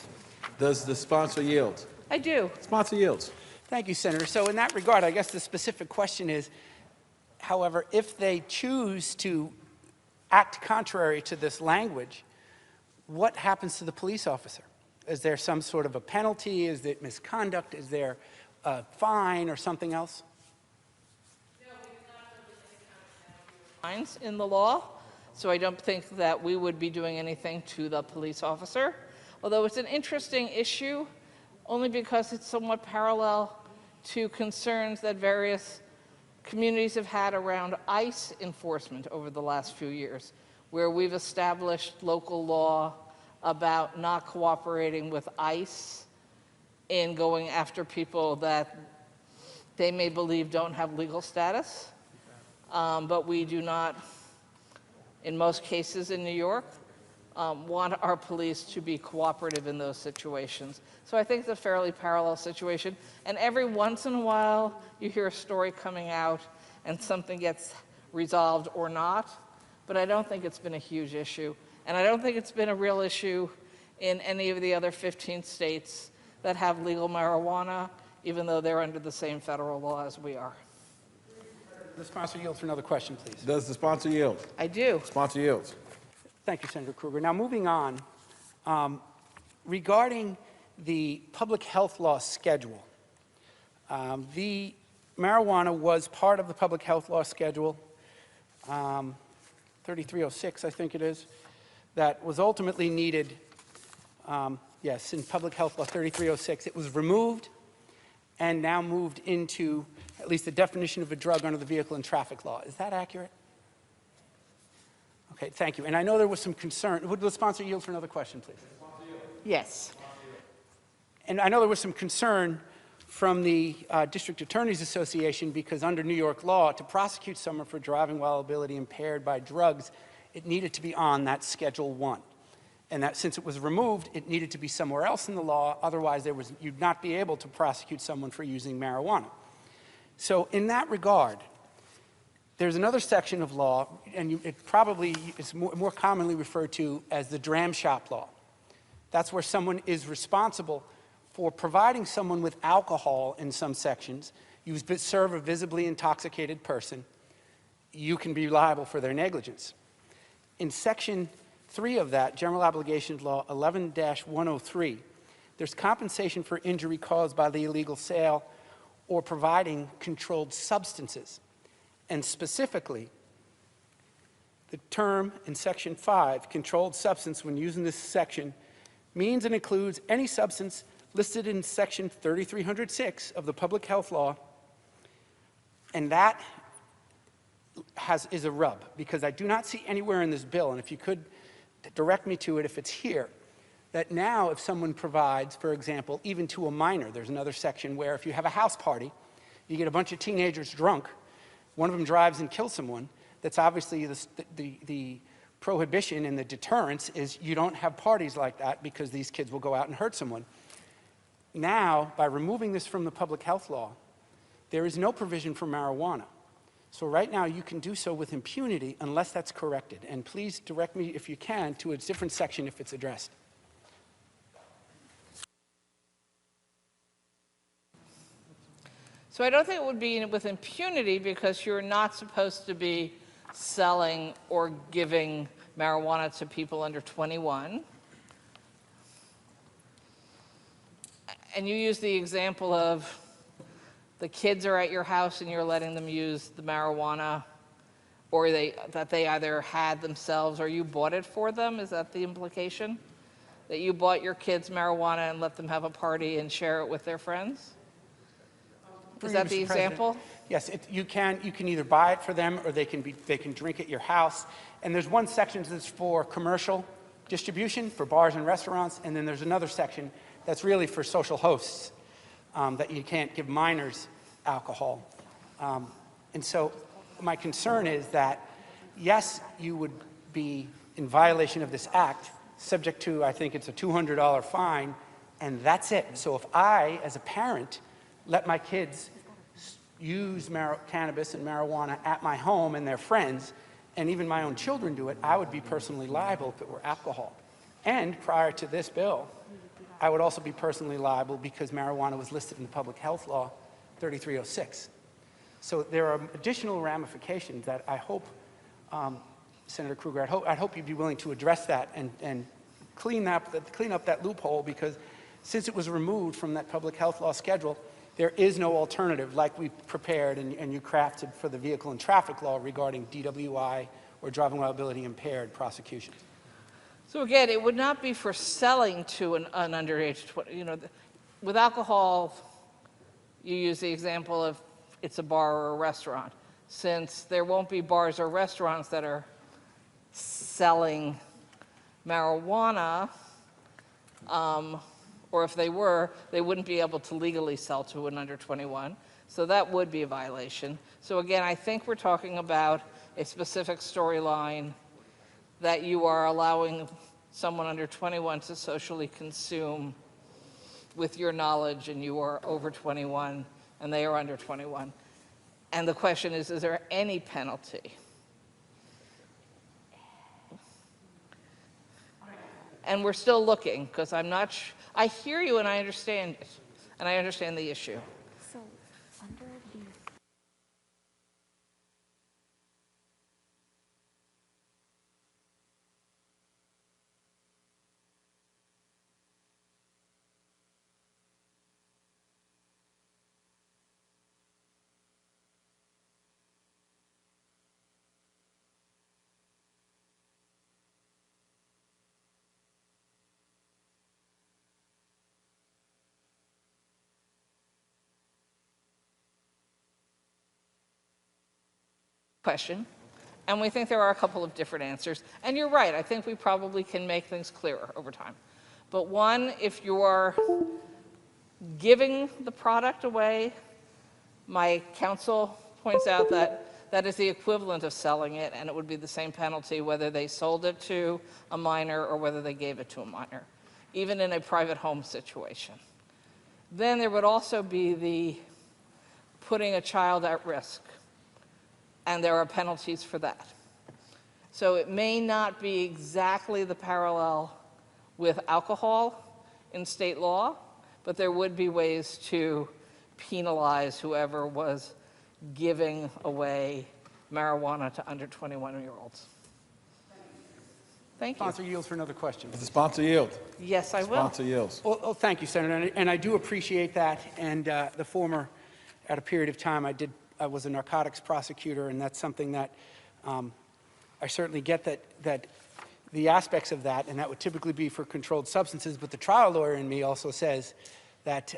Does the sponsor yield? I do. Sponsor yields. Thank you, Senator. So in that regard, I guess the specific question is, however, if they choose to act contrary to this language, what happens to the police officer? Is there some sort of a penalty? Is it misconduct? Is there a fine or something else? Fines in the law, so I don't think that we would be doing anything to the police officer, although it's an interesting issue only because it's somewhat parallel to concerns that various communities have had around ICE enforcement over the last few years, where we've established local law about not cooperating with ICE in going after people that they may believe don't have legal status. But we do not, in most cases in New York, want our police to be cooperative in those situations. So I think it's a fairly parallel situation. And every once in a while, you hear a story coming out and something gets resolved or not. But I don't think it's been a huge issue. And I don't think it's been a real issue in any of the other 15 states that have legal marijuana, even though they're under the same federal law as we are. The sponsor yield for another question, please. Does the sponsor yield? I do. Sponsor yields. Thank you, Senator Kruger. Now, moving on, regarding the public health law schedule, the marijuana was part of the public health law schedule, 3306, I think it is, that was ultimately needed, yes, in public health law 3306. It was removed and now moved into at least the definition of a drug under the vehicle and traffic law. Is that accurate? Okay, thank you. And I know there was some concern. Would the sponsor yield for another question, please? Yes. And I know there was some concern from the District Attorneys Association because under New York law, to prosecute someone for driving while ability impaired by drugs, it needed to be on that Schedule 1. And that since it was removed, it needed to be somewhere else in the law. Otherwise, you'd not be able to prosecute someone for using marijuana. So in that regard, there's another section of law, and it probably is more commonly referred to as the dram shop law. That's where someone is responsible for providing someone with alcohol in some sections. You serve a visibly intoxicated person, you can be liable for their negligence. In Section 3 of that, General Obligations Law 11-103, there's compensation for injury caused by the illegal sale or providing controlled substances. And specifically, the term in Section 5, controlled substance, when using this section, means and includes any substance listed in Section 3306 of the Public Health Law, and that is a rub, because I do not see anywhere in this bill, and if you could direct me to it if it's here, that now if someone provides, for example, even to a minor, there's another section where if you have a house party, you get a bunch of teenagers drunk, one of them drives and kills someone, that's obviously the prohibition and the deterrence is you don't have parties like that because these kids will go out and hurt someone. Now, by removing this from the public health law, there is no provision for marijuana. So right now, you can do so with impunity unless that's corrected. And please direct me, if you can, to a different section if it's addressed. So I don't think it would be with impunity because you're not supposed to be selling or giving marijuana to people under 21. And you use the example of the kids are at your house and you're letting them use the marijuana, or that they either had themselves or you bought it for them. Is that the implication? That you bought your kids marijuana and let them have a party and share it with their friends? Is that the example? Yes, you can either buy it for them or they can drink at your house. And there's one section that's for commercial distribution for bars and restaurants, and then there's another section that's really for social hosts, that you can't give minors alcohol. And so my concern is that, yes, you would be in violation of this act, subject to, I think it's a $200 fine, and that's it. So if I, as a parent, let my kids use cannabis and marijuana at my home and their friends, and even my own children do it, I would be personally liable if it were alcohol. And prior to this bill, I would also be personally liable because marijuana was listed in the public health law 3306. So there are additional ramifications that I hope, Senator Kruger, I'd hope you'd be willing to address that and clean up that loophole, because since it was removed from that public health law schedule, there is no alternative like we prepared and you crafted for the vehicle and traffic law regarding DWI or driving while ability impaired prosecutions. So again, it would not be for selling to an underage, with alcohol, you use the example of it's a bar or a restaurant. Since there won't be bars or restaurants that are selling marijuana, or if they were, they wouldn't be able to legally sell to an under 21. So that would be a violation. So again, I think we're talking about a specific storyline that you are allowing someone under 21 to socially consume with your knowledge, and you are over 21 and they are under 21. And the question is there any penalty? And we're still looking, because I'm not I hear you and I understand it, and I understand the issue. So, under the question, and we think there are a couple of different answers. And you're right, I think we probably can make things clearer over time. But one, if you are giving the product away, my counsel points out that that is the equivalent of selling it, and it would be the same penalty whether they sold it to a minor or whether they gave it to a minor, even in a private home situation. Then there would also be the putting a child at risk, and there are penalties for that. So it may not be exactly the parallel with alcohol in state law, but there would be ways to penalize whoever was giving away marijuana to under 21-year-olds. Thank you. Sponsor yields for another question. Does the sponsor yield? Yes, I will. Sponsor yields. Well, thank you, Senator, and I do appreciate that. And at a period of time, I was a narcotics prosecutor, and that's something that I certainly get that the aspects of that, and that would typically be for controlled substances, but the trial lawyer in me also says that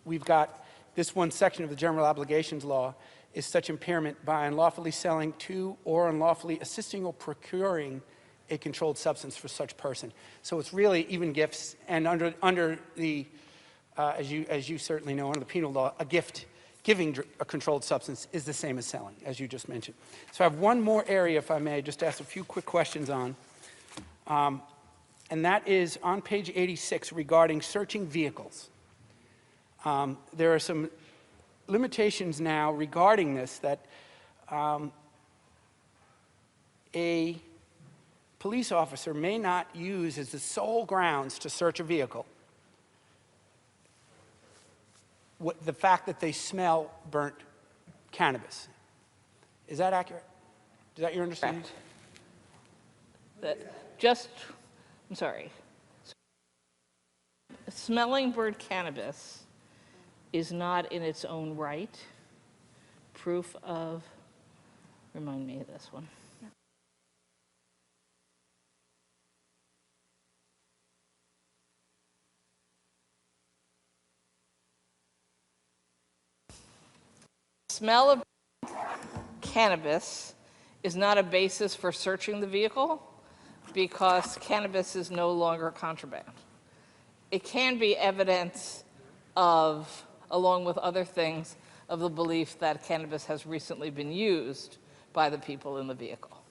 we've got this one section of the general obligations law is such impairment by unlawfully selling to or unlawfully assisting or procuring a controlled substance for such person. So it's really even gifts, and under the, as you certainly know, under the penal law, a gift giving a controlled substance is the same as selling, as you just mentioned. So I have one more area, if I may, just ask a few quick questions on. And that is on page 86 regarding searching vehicles. There are some limitations now regarding this that a police officer may not use as the sole grounds to search a vehicle the fact that they smell burnt cannabis. Is that accurate? Is that your understanding? I'm sorry. Smelling burnt cannabis is not in its own right proof of, remind me of this one. Smell of cannabis is not a basis for searching the vehicle because cannabis is no longer contraband. It can be evidence of, along with other things, of the belief that cannabis has recently been used by the people in the vehicle.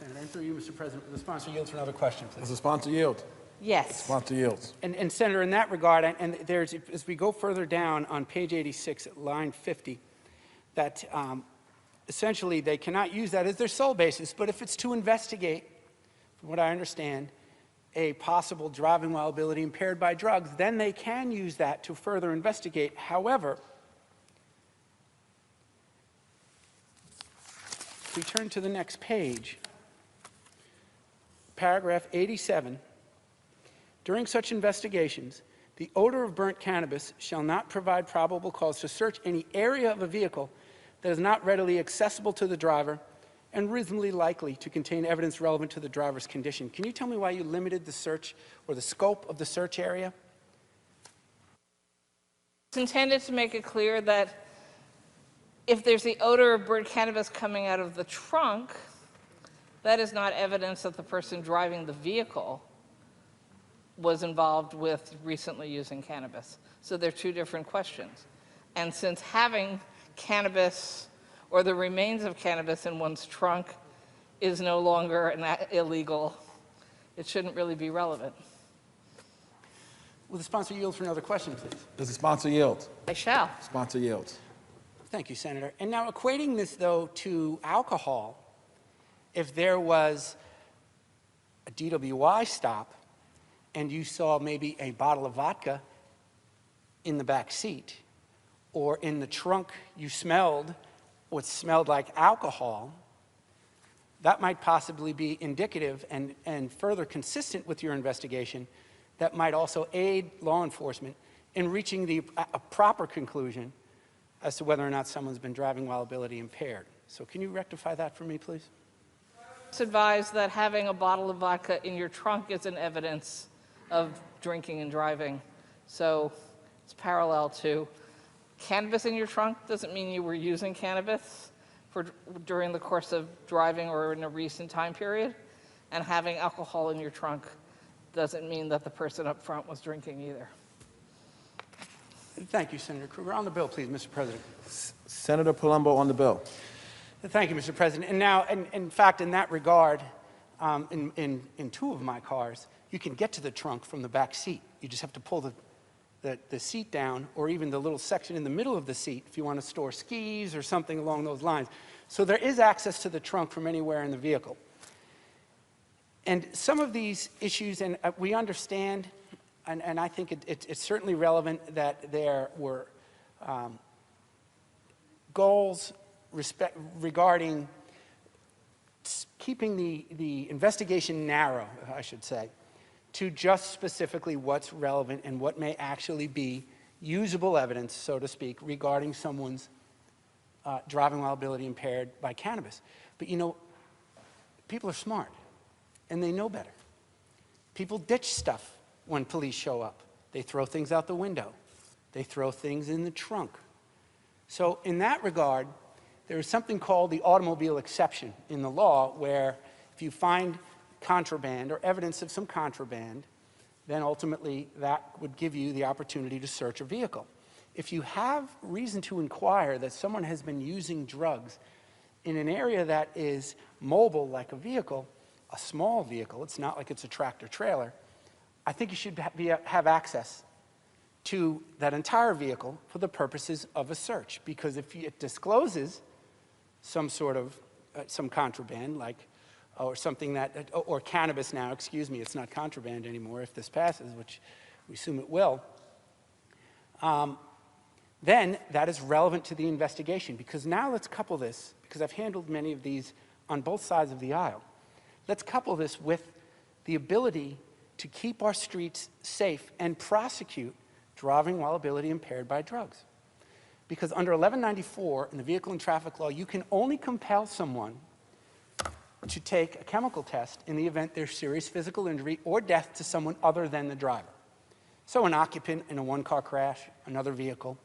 And through you, Mr. President, the sponsor yields for another question, please. Does the sponsor yield? Yes. Sponsor yields. And Senator, in that regard, and there's, as we go further down on page 86 at line 50, that essentially they cannot use that as their sole basis, but if it's to investigate, from what I understand, a possible driving while ability impaired by drugs, then they can use that to further investigate. However, if we turn to the next page, paragraph 87, during such investigations, the odor of burnt cannabis shall not provide probable cause to search any area of a vehicle that is not readily accessible to the driver and reasonably likely to contain evidence relevant to the driver's condition. Can you tell me why you limited the search or the scope of the search area? It's intended to make it clear that if there's the odor of burnt cannabis coming out of the trunk, that is not evidence that the person driving the vehicle was involved with recently using cannabis. So they're two different questions. And since having cannabis or the remains of cannabis in one's trunk is no longer illegal, it shouldn't really be relevant. Will the sponsor yield for another question, please? Does the sponsor yield? I shall. Sponsor yields. Thank you, Senator. And now equating this, though, to alcohol, if there was a DWI stop and you saw maybe a bottle of vodka in the back seat, or in the trunk you smelled what smelled like alcohol, that might possibly be indicative and further consistent with your investigation that might also aid law enforcement in reaching a proper conclusion as to whether or not someone's been driving while ability impaired. So can you rectify that for me, please? It's advised that having a bottle of vodka in your trunk isn't evidence of drinking and driving. So it's parallel to cannabis in your trunk doesn't mean you were using cannabis during the course of driving or in a recent time period. And having alcohol in your trunk doesn't mean that the person up front was drinking either. Thank you, Senator Kruger. On the bill, please, Mr. President. Senator Palumbo on the bill. Thank you, Mr. President. And now, in fact, in that regard, in two of my cars, you can get to the trunk from the back seat. You just have to pull the seat down, or even the little section in the middle of the seat if you want to store skis or something along those lines. So there is access to the trunk from anywhere in the vehicle. And some of these issues, and we understand, and I think it's certainly relevant that there were goals regarding keeping the investigation narrow, I should say, to just specifically what's relevant and what may actually be usable evidence, so to speak, regarding someone's driving while ability impaired by cannabis. But you know, people are smart, and they know better. People ditch stuff when police show up. They throw things out the window. They throw things in the trunk. So in that regard, there is something called the automobile exception in the law, where If you find contraband or evidence of some contraband, then ultimately that would give you the opportunity to search a vehicle. If you have reason to inquire that someone has been using drugs in an area that is mobile like a vehicle, a small vehicle, it's not like it's a tractor trailer, I think you should have access to that entire vehicle for the purposes of a search. Because if it discloses some sort of, some contraband, like, or something that, or cannabis now, excuse me, it's not contraband anymore if this passes, which we assume it will, then that is relevant to the investigation. Because now let's couple this, because I've handled many of these on both sides of the aisle, let's couple this with the ability to keep our streets safe and prosecute driving while ability impaired by drugs. Because under 1194 in the Vehicle and Traffic Law, you can only compel someone to take a chemical test in the event there's serious physical injury or death to someone other than the driver. So an occupant in a one-car crash, another vehicle,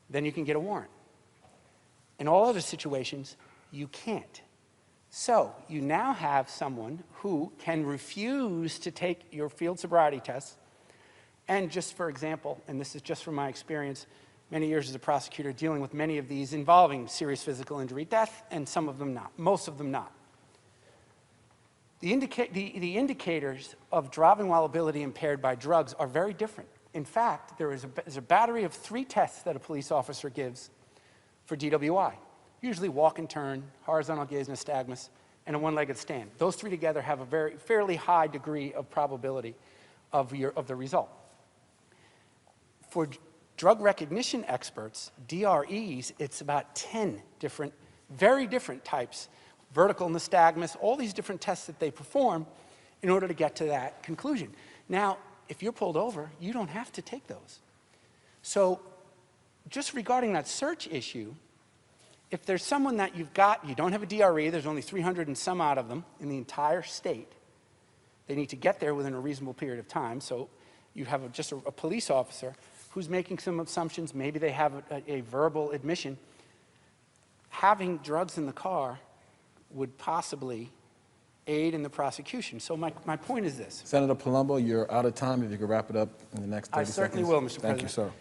then you can get a warrant. In all other situations, you can't. So you now have someone who can refuse to take your field sobriety tests. And just for example, and this is just from my experience, many years as a prosecutor dealing with many of these involving serious physical injury, death, and some of them not, most of them not. The indicators of driving while ability impaired by drugs are very different. In fact, there's a battery of 3 tests that a police officer gives for DWI. Usually walk and turn, horizontal gaze, nystagmus, and a one-legged stand. Those 3 together have a fairly high degree of probability of the result. For drug recognition experts, DREs, it's about 10 different, very different types, vertical nystagmus, all these different tests that they perform in order to get to that conclusion. Now, if you're pulled over, you don't have to take those. So just regarding that search issue, if there's someone that you don't have a DRE, there's only 300 and some odd of them in the entire state. They need to get there within a reasonable period of time. So you have just a police officer who's making some assumptions. Maybe they have a verbal admission. Having drugs in the car would possibly aid in the prosecution. So my point is this. Senator Palumbo, you're out of time. If you could wrap it up in the next 30 seconds. I certainly will, Mr. President. Thank you, sir.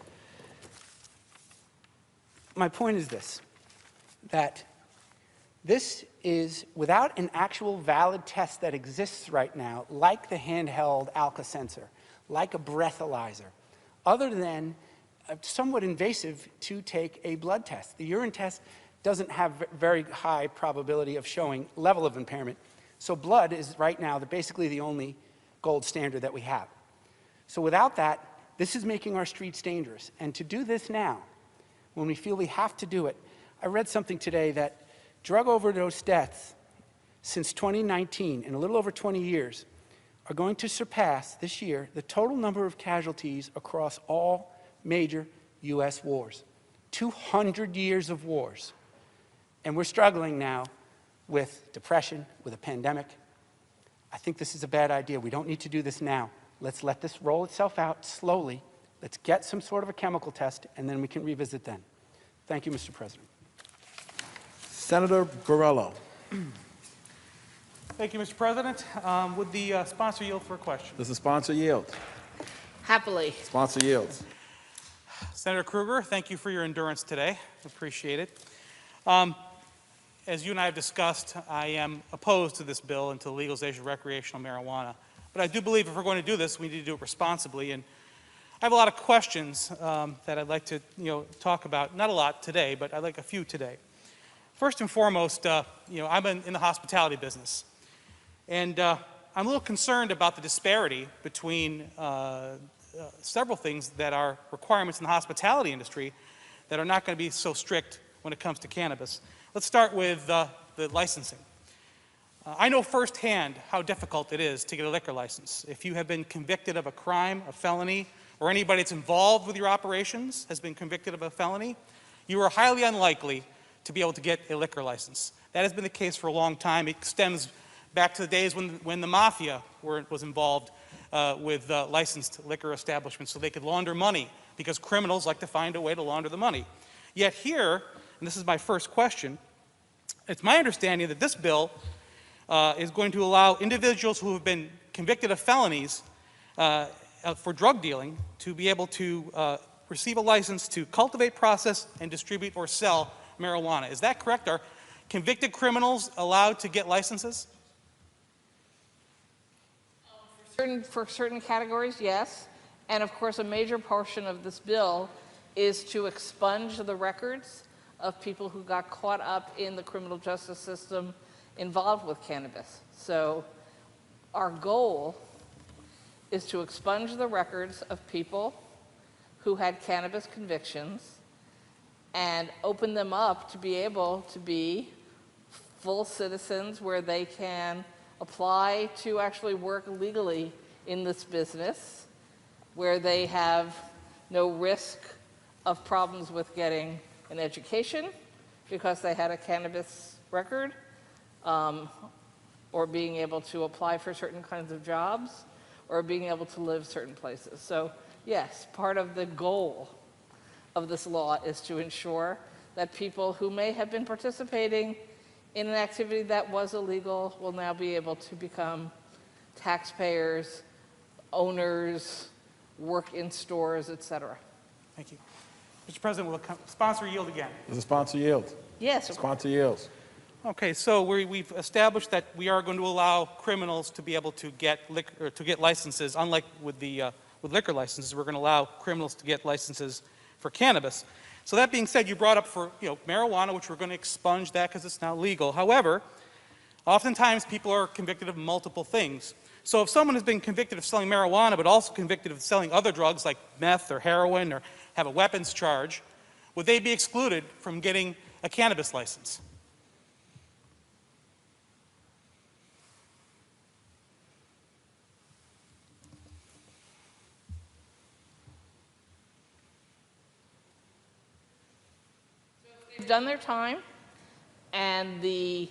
My point is this, that this is without an actual valid test that exists right now, like the handheld Alka-Sensor, like a breathalyzer, other than somewhat invasive to take a blood test. The urine test doesn't have very high probability of showing level of impairment. So blood is right now basically the only gold standard that we have. So without that, this is making our streets dangerous. And to do this now, when we feel we have to do it, I read something today that drug overdose deaths since 2019, in a little over 20 years, are going to surpass this year the total number of casualties across all major US wars. 200 years of wars. And we're struggling now with depression, with a pandemic. I think this is a bad idea. We don't need to do this now. Let's let this roll itself out slowly. Let's get some sort of a chemical test, and then we can revisit then. Thank you, Mr. President. Senator Borrello. Thank you, Mr. President. Would the sponsor yield for a question? Does the sponsor yield? Happily. Sponsor yields. Senator Kruger, thank you for your endurance today. Appreciate it. As you and I have discussed, I am opposed to this bill and to the legalization of recreational marijuana. But I do believe if we're going to do this, we need to do it responsibly. And I have a lot of questions that I'd like to talk about. Not a lot today, but I'd like a few today. First and foremost, I'm in the hospitality business. And I'm a little concerned about the disparity between several things that are requirements in the hospitality industry that are not going to be so strict when it comes to cannabis. Let's start with the licensing. I know firsthand how difficult it is to get a liquor license. If you have been convicted of a crime, a felony, or anybody that's involved with your operations has been convicted of a felony, you are highly unlikely to be able to get a liquor license. That has been the case for a long time. It stems back to the days when the mafia was involved with licensed liquor establishments so they could launder money, because criminals like to find a way to launder the money. Yet here, and this is my first question, it's my understanding that this bill is going to allow individuals who have been convicted of felonies for drug dealing to be able to receive a license to cultivate, process, and distribute or sell marijuana. Is that correct? Are convicted criminals allowed to get licenses? For certain categories, yes. And of course, a major portion of this bill is to expunge the records of people who got caught up in the criminal justice system involved with cannabis. So our goal is to expunge the records of people who had cannabis convictions and open them up to be able to be full citizens where they can apply to actually work legally in this business, where they have no risk of problems with getting an education because they had a cannabis record, or being able to apply for certain kinds of jobs, or being able to live certain places. So yes, part of the goal of this law is to ensure that people who may have been participating in an activity that was illegal will now be able to become taxpayers, owners, work in stores, etc. Thank you. Mr. President, will the sponsor yield again? Does the sponsor yield? Yes. Sponsor yields. Okay, so we've established that we are going to allow criminals to be able to get licenses. Unlike with liquor licenses, we're going to allow criminals to get licenses for cannabis. So that being said, you brought up for marijuana, which we're going to expunge that because it's now legal. However, oftentimes people are convicted of multiple things. So if someone has been convicted of selling marijuana but also convicted of selling other drugs like meth or heroin or have a weapons charge, would they be excluded from getting a cannabis license? They've done their time, and the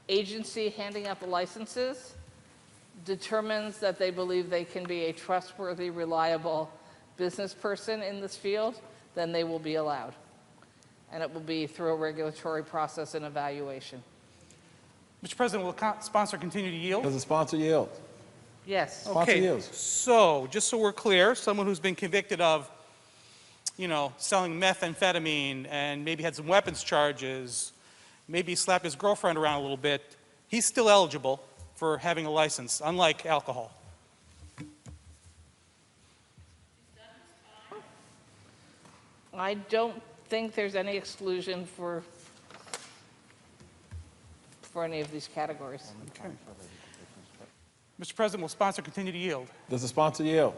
agency handing out the licenses determines that they believe they can be a trustworthy, reliable business person in this field, then they will be allowed. And it will be through a regulatory process and evaluation. Mr. President, will the sponsor continue to yield? Does the sponsor yield? Yes. Okay, so just so we're clear, someone who's been convicted of selling methamphetamine and maybe had some weapons charges, maybe slapped his girlfriend around a little bit, he's still eligible for having a license, unlike alcohol. I don't think there's any exclusion for any of these categories. Okay. Mr. President, will sponsor continue to yield? Does the sponsor yield?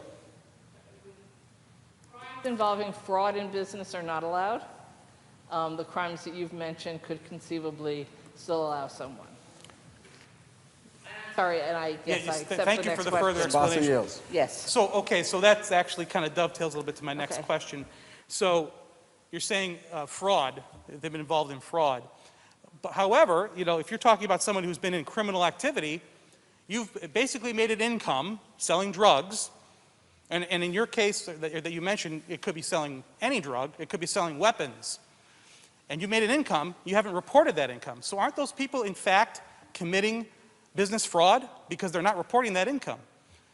Crimes involving fraud in business are not allowed. The crimes that you've mentioned could conceivably still allow someone. Sorry, and I guess I accept thank the you next for the question. further explanation. Yields. Yes. So, okay, so that's actually kind of dovetails a little bit to my next question. So you're saying fraud, they've been involved in fraud. But however, if you're talking about someone who's been in criminal activity, you've basically made an income selling drugs. And in your case that you mentioned, it could be selling any drug. It could be selling weapons. And you made an income. You haven't reported that income. So aren't those people, in fact, committing business fraud because they're not reporting that income?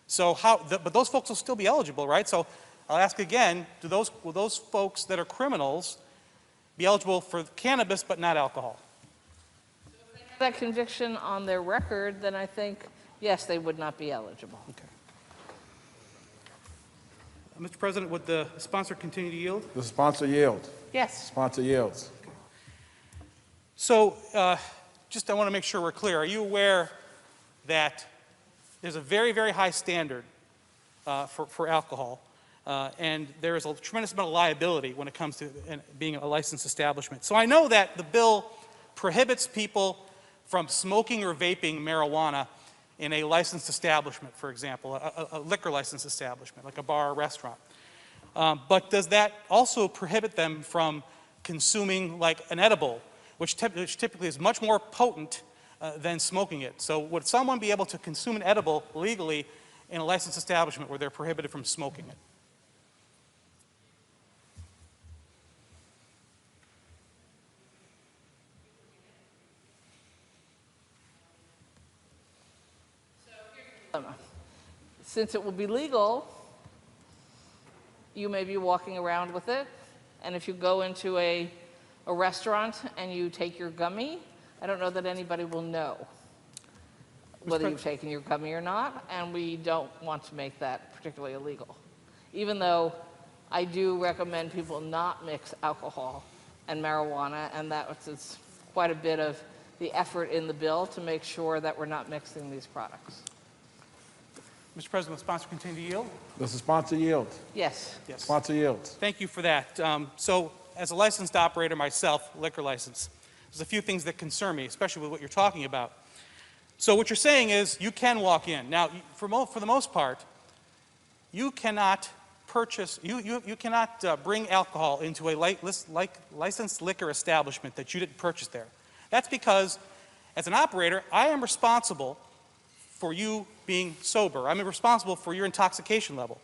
So but those folks will still be eligible, right? So I'll ask again, will those folks that are criminals be eligible for cannabis but not alcohol? If they have that conviction on their record, then I think, yes, they would not be eligible. Okay. Mr. President, would the sponsor continue to yield? Does the sponsor yield? Yes. Sponsor yields. So just I want to make sure we're clear. Are you aware that there's a very, very high standard for alcohol, and there is a tremendous amount of liability when it comes to being a licensed establishment? So I know that the bill prohibits people from smoking or vaping marijuana in a licensed establishment, for example, a liquor licensed establishment, like a bar or restaurant. But does that also prohibit them from consuming like an edible, which typically is much more potent than smoking it? So would someone be able to consume an edible legally in a licensed establishment where they're prohibited from smoking it? Since it will be legal, you may be walking around with it, and if you go into a restaurant and you take your gummy, I don't know that anybody will know whether you've taken your gummy or not, and we don't want to make that particularly illegal. Even though I do recommend people not mix alcohol and marijuana, and that's quite a bit of the effort in the bill to make sure that we're not mixing these products. Mr. President, will the sponsor continue to yield? Does the sponsor yield? Yes. Yes. Sponsor yields. Thank you for that. So, as a licensed operator myself, liquor license, there's a few things that concern me, especially with what you're talking about. So what you're saying is you can walk in. Now, for the most part, you cannot purchase, you cannot bring alcohol into a licensed liquor establishment that you didn't purchase there. That's because, as an operator, I am responsible for you being sober. I'm responsible for your intoxication level.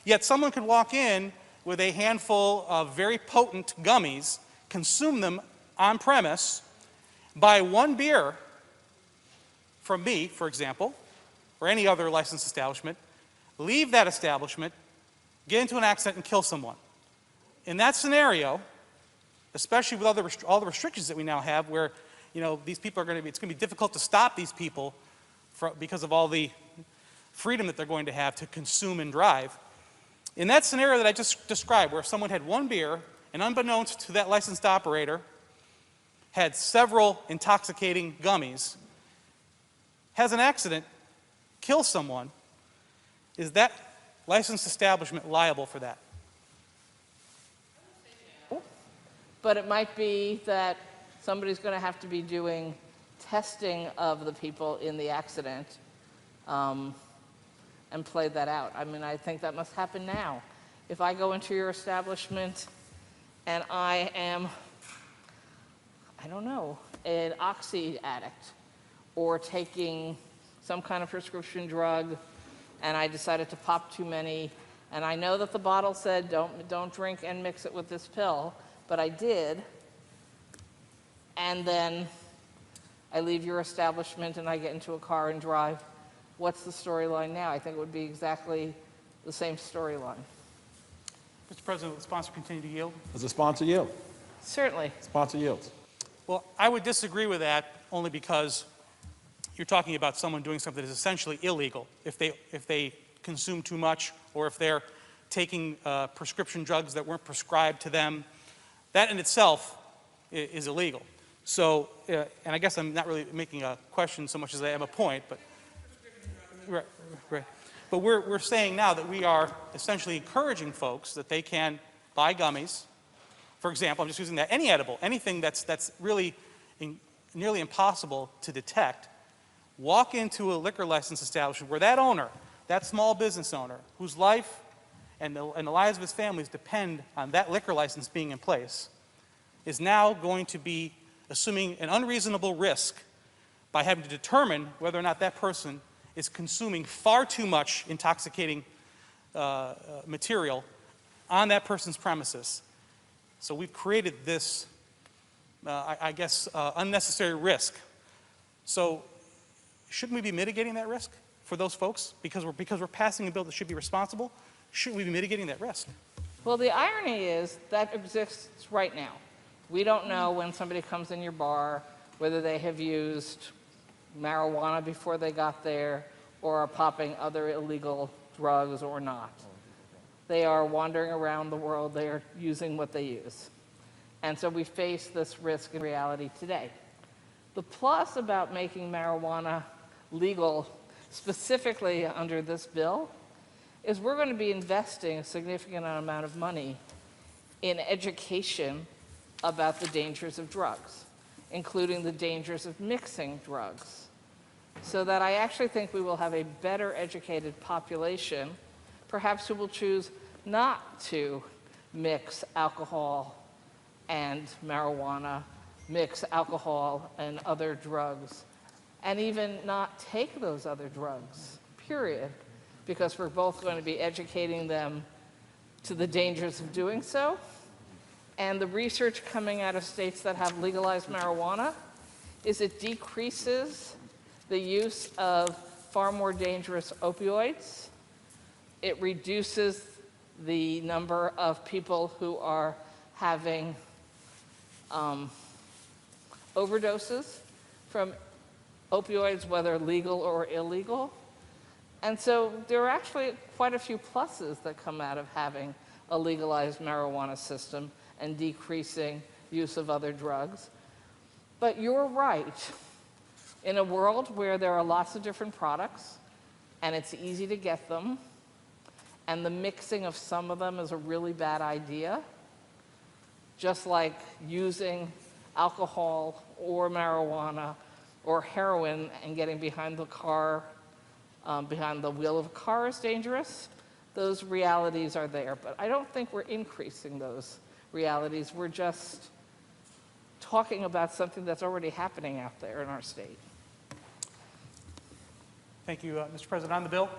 Yet someone could walk in with a handful of very potent gummies, consume them on premise, buy one beer from me, for example, or any other licensed establishment, leave that establishment, get into an accident and kill someone. In that scenario, especially with all the restrictions that we now have where, these people it's going to be difficult to stop these people because of all the freedom that they're going to have to consume and drive. In that scenario that I just described, where someone had one beer and unbeknownst to that licensed operator had several intoxicating gummies, has an accident, kills someone, is that licensed establishment liable for that? But it might be that somebody's going to have to be doing testing of the people in the accident and play that out. I mean, I think that must happen now. If I go into your establishment and I am, I don't know, an oxy addict, or taking some kind of prescription drug, and I decided to pop too many, and I know that the bottle said don't drink and mix it with this pill, but I did, and then I leave your establishment and I get into a car and drive. What's the storyline now? I think it would be exactly the same storyline. Mr. President, will the sponsor continue to yield? Does the sponsor yield? Certainly. Sponsor yields. Well, I would disagree with that only because you're talking about someone doing something that is essentially illegal. If they consume too much, or if they're taking prescription drugs that weren't prescribed to them, that in itself is illegal. So, and I guess I'm not really making a question so much as I am a point, but right. But we're saying now that we are essentially encouraging folks that they can buy gummies. For example, I'm just using that, any edible, anything that's really nearly impossible to detect. Walk into a liquor license establishment where that owner, that small business owner, whose life and the lives of his families depend on that liquor license being in place, is now going to be assuming an unreasonable risk by having to determine whether or not that person is consuming far too much intoxicating material on that person's premises. So we've created this, I guess, unnecessary risk. So shouldn't we be mitigating that risk for those folks? Because we're passing a bill that should be responsible, shouldn't we be mitigating that risk? Well, the irony is that exists right now. We don't know when somebody comes in your bar whether they have used marijuana before they got there or are popping other illegal drugs or not. They are wandering around the world. They are using what they use. And so we face this risk in reality today. The plus about making marijuana legal specifically under this bill is we're going to be investing a significant amount of money in education about the dangers of drugs, including the dangers of mixing drugs, so that I actually think we will have a better educated population, perhaps who will choose not to mix alcohol and marijuana, mix alcohol and other drugs, and even not take those other drugs, period, because we're both going to be educating them to the dangers of doing so. And the research coming out of states that have legalized marijuana is it decreases the use of far more dangerous opioids It reduces the number of people who are having overdoses from opioids, whether legal or illegal. And so there are actually quite a few pluses that come out of having a legalized marijuana system and decreasing use of other drugs. But you're right. In a world where there are lots of different products, and it's easy to get them, and the mixing of some of them is a really bad idea, just like using alcohol or marijuana or heroin and getting behind the car, behind the wheel of a car is dangerous. Those realities are there, but I don't think we're increasing those realities. We're just talking about something that's already happening out there in our state. Thank you, Mr. President. On the bill?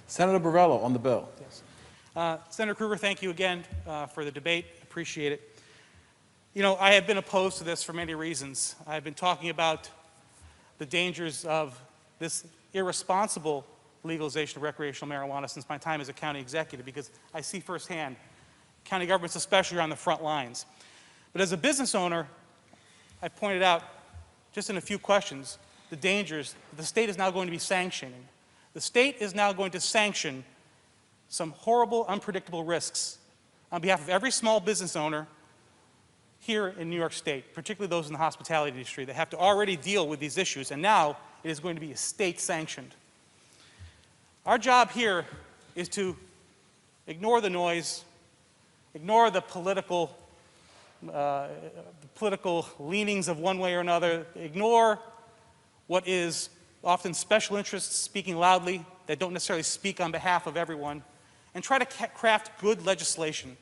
Senator Borrello on the bill. Yes. Senator Kruger, thank you again for the debate. Appreciate it. You know, I have been opposed to this for many reasons. I've been talking about the dangers of this irresponsible legalization of recreational marijuana since my time as a county executive, because I see firsthand county governments especially are on the front lines. But as a business owner, I've pointed out just in a few questions the dangers that the state is now going to be sanctioning. The state is now going to sanction some horrible, unpredictable risks on behalf of every small business owner here in New York State, particularly those in the hospitality industry that have to already deal with these issues, and now it is going to be state-sanctioned. Our job here is to ignore the noise, ignore the political leanings of one way or another, ignore what is often special interests speaking loudly that don't necessarily speak on behalf of everyone, and try to craft good legislation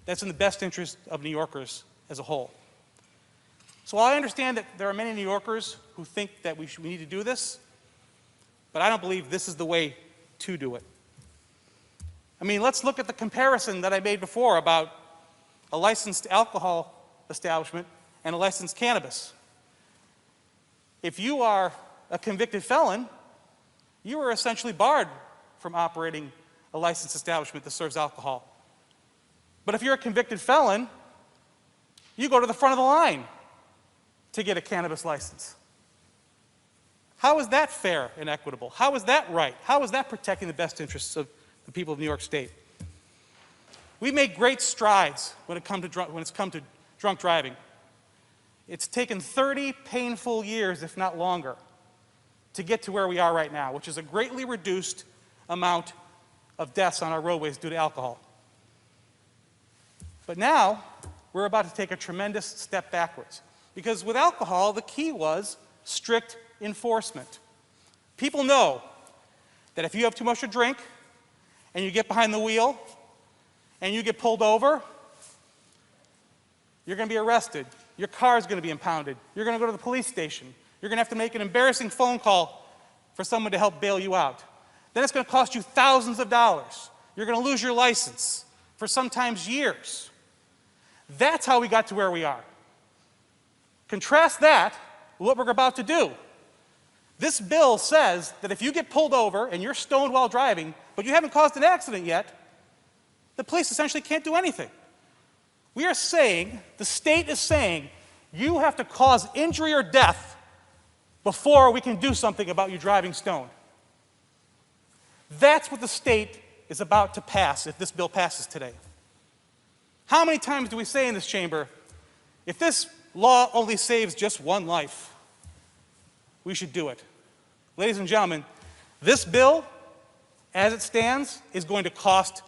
that's in the best interest of New Yorkers as a whole. So while I understand that there are many New Yorkers who think that we need to do this, but I don't believe this is the way to do it. I mean, let's look at the comparison that I made before about a licensed alcohol establishment and a licensed cannabis. If you are a convicted felon, you are essentially barred from operating a licensed establishment that serves alcohol. But if you're a convicted felon, you go to the front of the line to get a cannabis license. How is that fair and equitable? How is that right? How is that protecting the best interests of the people of New York State? We've made great strides when it's come to drunk driving. It's taken 30 painful years, if not longer, to get to where we are right now, which is a greatly reduced amount of deaths on our roadways due to alcohol. But now, we're about to take a tremendous step backwards. Because with alcohol, the key was strict enforcement. People know that if you have too much to drink, and you get behind the wheel, and you get pulled over, you're going to be arrested. Your car is going to be impounded. You're going to go to the police station. You're going to have to make an embarrassing phone call for someone to help bail you out. Then it's going to cost you thousands of dollars. You're going to lose your license for sometimes years. That's how we got to where we are. Contrast that with what we're about to do. This bill says that if you get pulled over and you're stoned while driving, but you haven't caused an accident yet, the police essentially can't do anything. We are saying, the state is saying, you have to cause injury or death before we can do something about you driving stoned. That's what the state is about to pass if this bill passes today. How many times do we say in this chamber, if this law only saves just one life, we should do it? Ladies and gentlemen, this bill, as it stands, is going to cost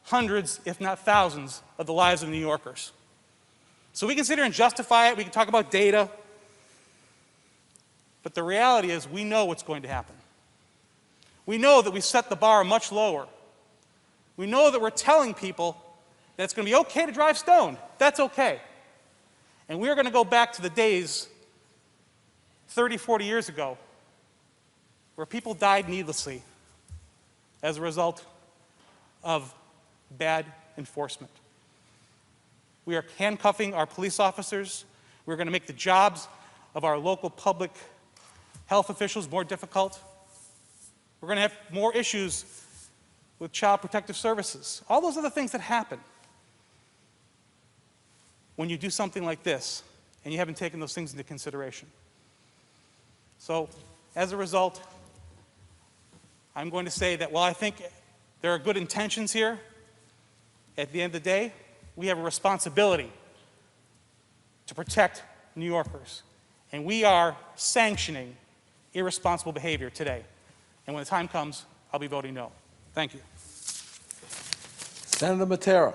hundreds, if not thousands, of the lives of New Yorkers. So we can sit here and justify it, we can talk about data, but the reality is we know what's going to happen. We know that we set the bar much lower. We know that we're telling people that it's going to be okay to drive stoned. That's okay. And we're going to go back to the days 30, 40 years ago where people died needlessly as a result of bad enforcement. We are handcuffing our police officers. We're going to make the jobs of our local public health officials more difficult. We're going to have more issues with Child Protective Services. All those are the things that happen when you do something like this and you haven't taken those things into consideration. So, as a result, I'm going to say that while I think there are good intentions here, at the end of the day, we have a responsibility to protect New Yorkers. And we are sanctioning irresponsible behavior today. And when the time comes, I'll be voting no. Thank you. Senator Matera.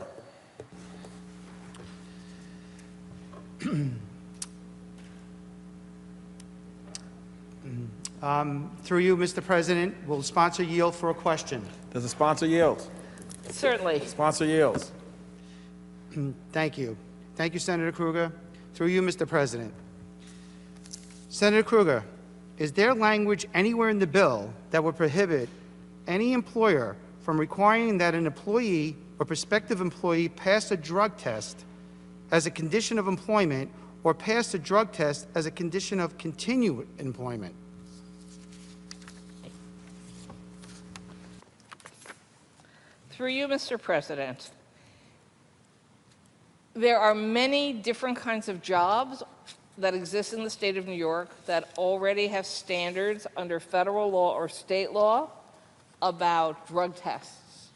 Through you, Mr. President, will the sponsor yield for a question? Does the sponsor yield? Certainly. Sponsor yields. Thank you. Thank you, Senator Kruger. Through you, Mr. President. Senator Kruger, is there language anywhere in the bill that would prohibit any employer from requiring that an employee or prospective employee pass a drug test as a condition of employment or pass a drug test as a condition of continued employment? Through you, Mr. President, there are many different kinds of jobs that exist in the state of New York that already have standards under federal law or state law about drug tests.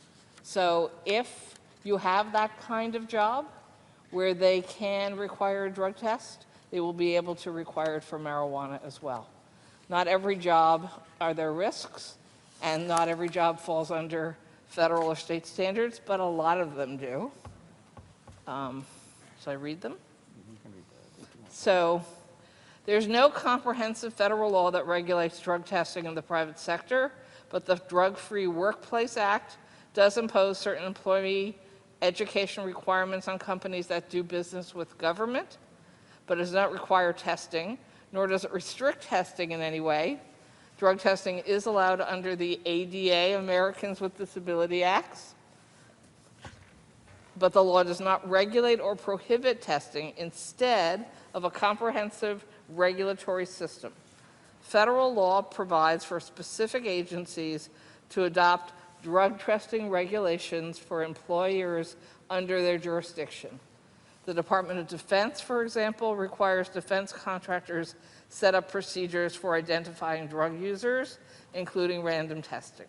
So if you have that kind of job where they can require a drug test, they will be able to require it for marijuana as well. Not every job are there risks, and not every job falls under federal or state standards, but a lot of them do. Should I read them? So there's no comprehensive federal law that regulates drug testing in the private sector, but the Drug-Free Workplace Act does impose certain employee education requirements on companies that do business with government, but does not require testing, nor does it restrict testing in any way. Drug testing is allowed under the ADA, Americans with Disability Acts, but the law does not regulate or prohibit testing instead of a comprehensive regulatory system. Federal law provides for specific agencies to adopt drug testing regulations for employers under their jurisdiction. The Department of Defense, for example, requires defense contractors set up procedures for identifying drug users, including random testing.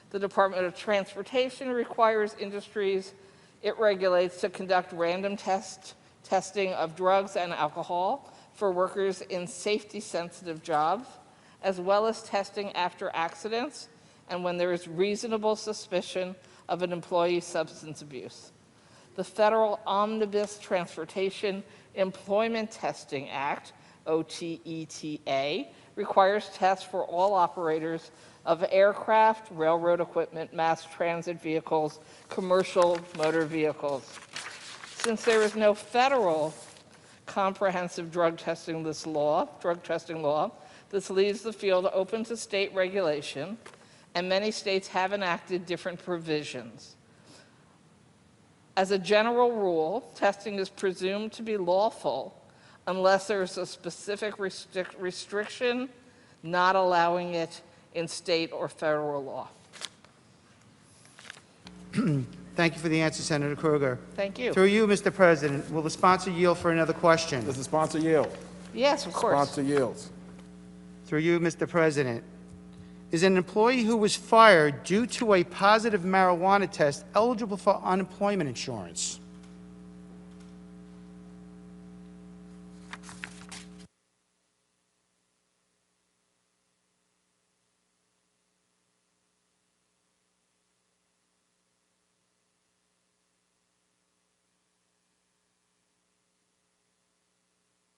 The Department of Transportation requires industries it regulates to conduct random testing of drugs and alcohol for workers in safety-sensitive jobs, as well as testing after accidents and when there is reasonable suspicion of an employee's substance abuse. The Federal Omnibus Transportation Employment Testing Act, OTETA, requires tests for all operators of aircraft, railroad equipment, mass transit vehicles, commercial motor vehicles. Since there is no federal comprehensive drug testing law, this leaves the field open to state regulation, and many states have enacted different provisions. As a general rule, testing is presumed to be lawful unless there's a specific restriction not allowing it in state or federal law. Thank you for the answer, Senator Kruger. Thank you. Through you, Mr. President, will the sponsor yield for another question? Does the sponsor yield? Yes, of course. Sponsor yields. Through you, Mr. President, is an employee who was fired due to a positive marijuana test eligible for unemployment insurance?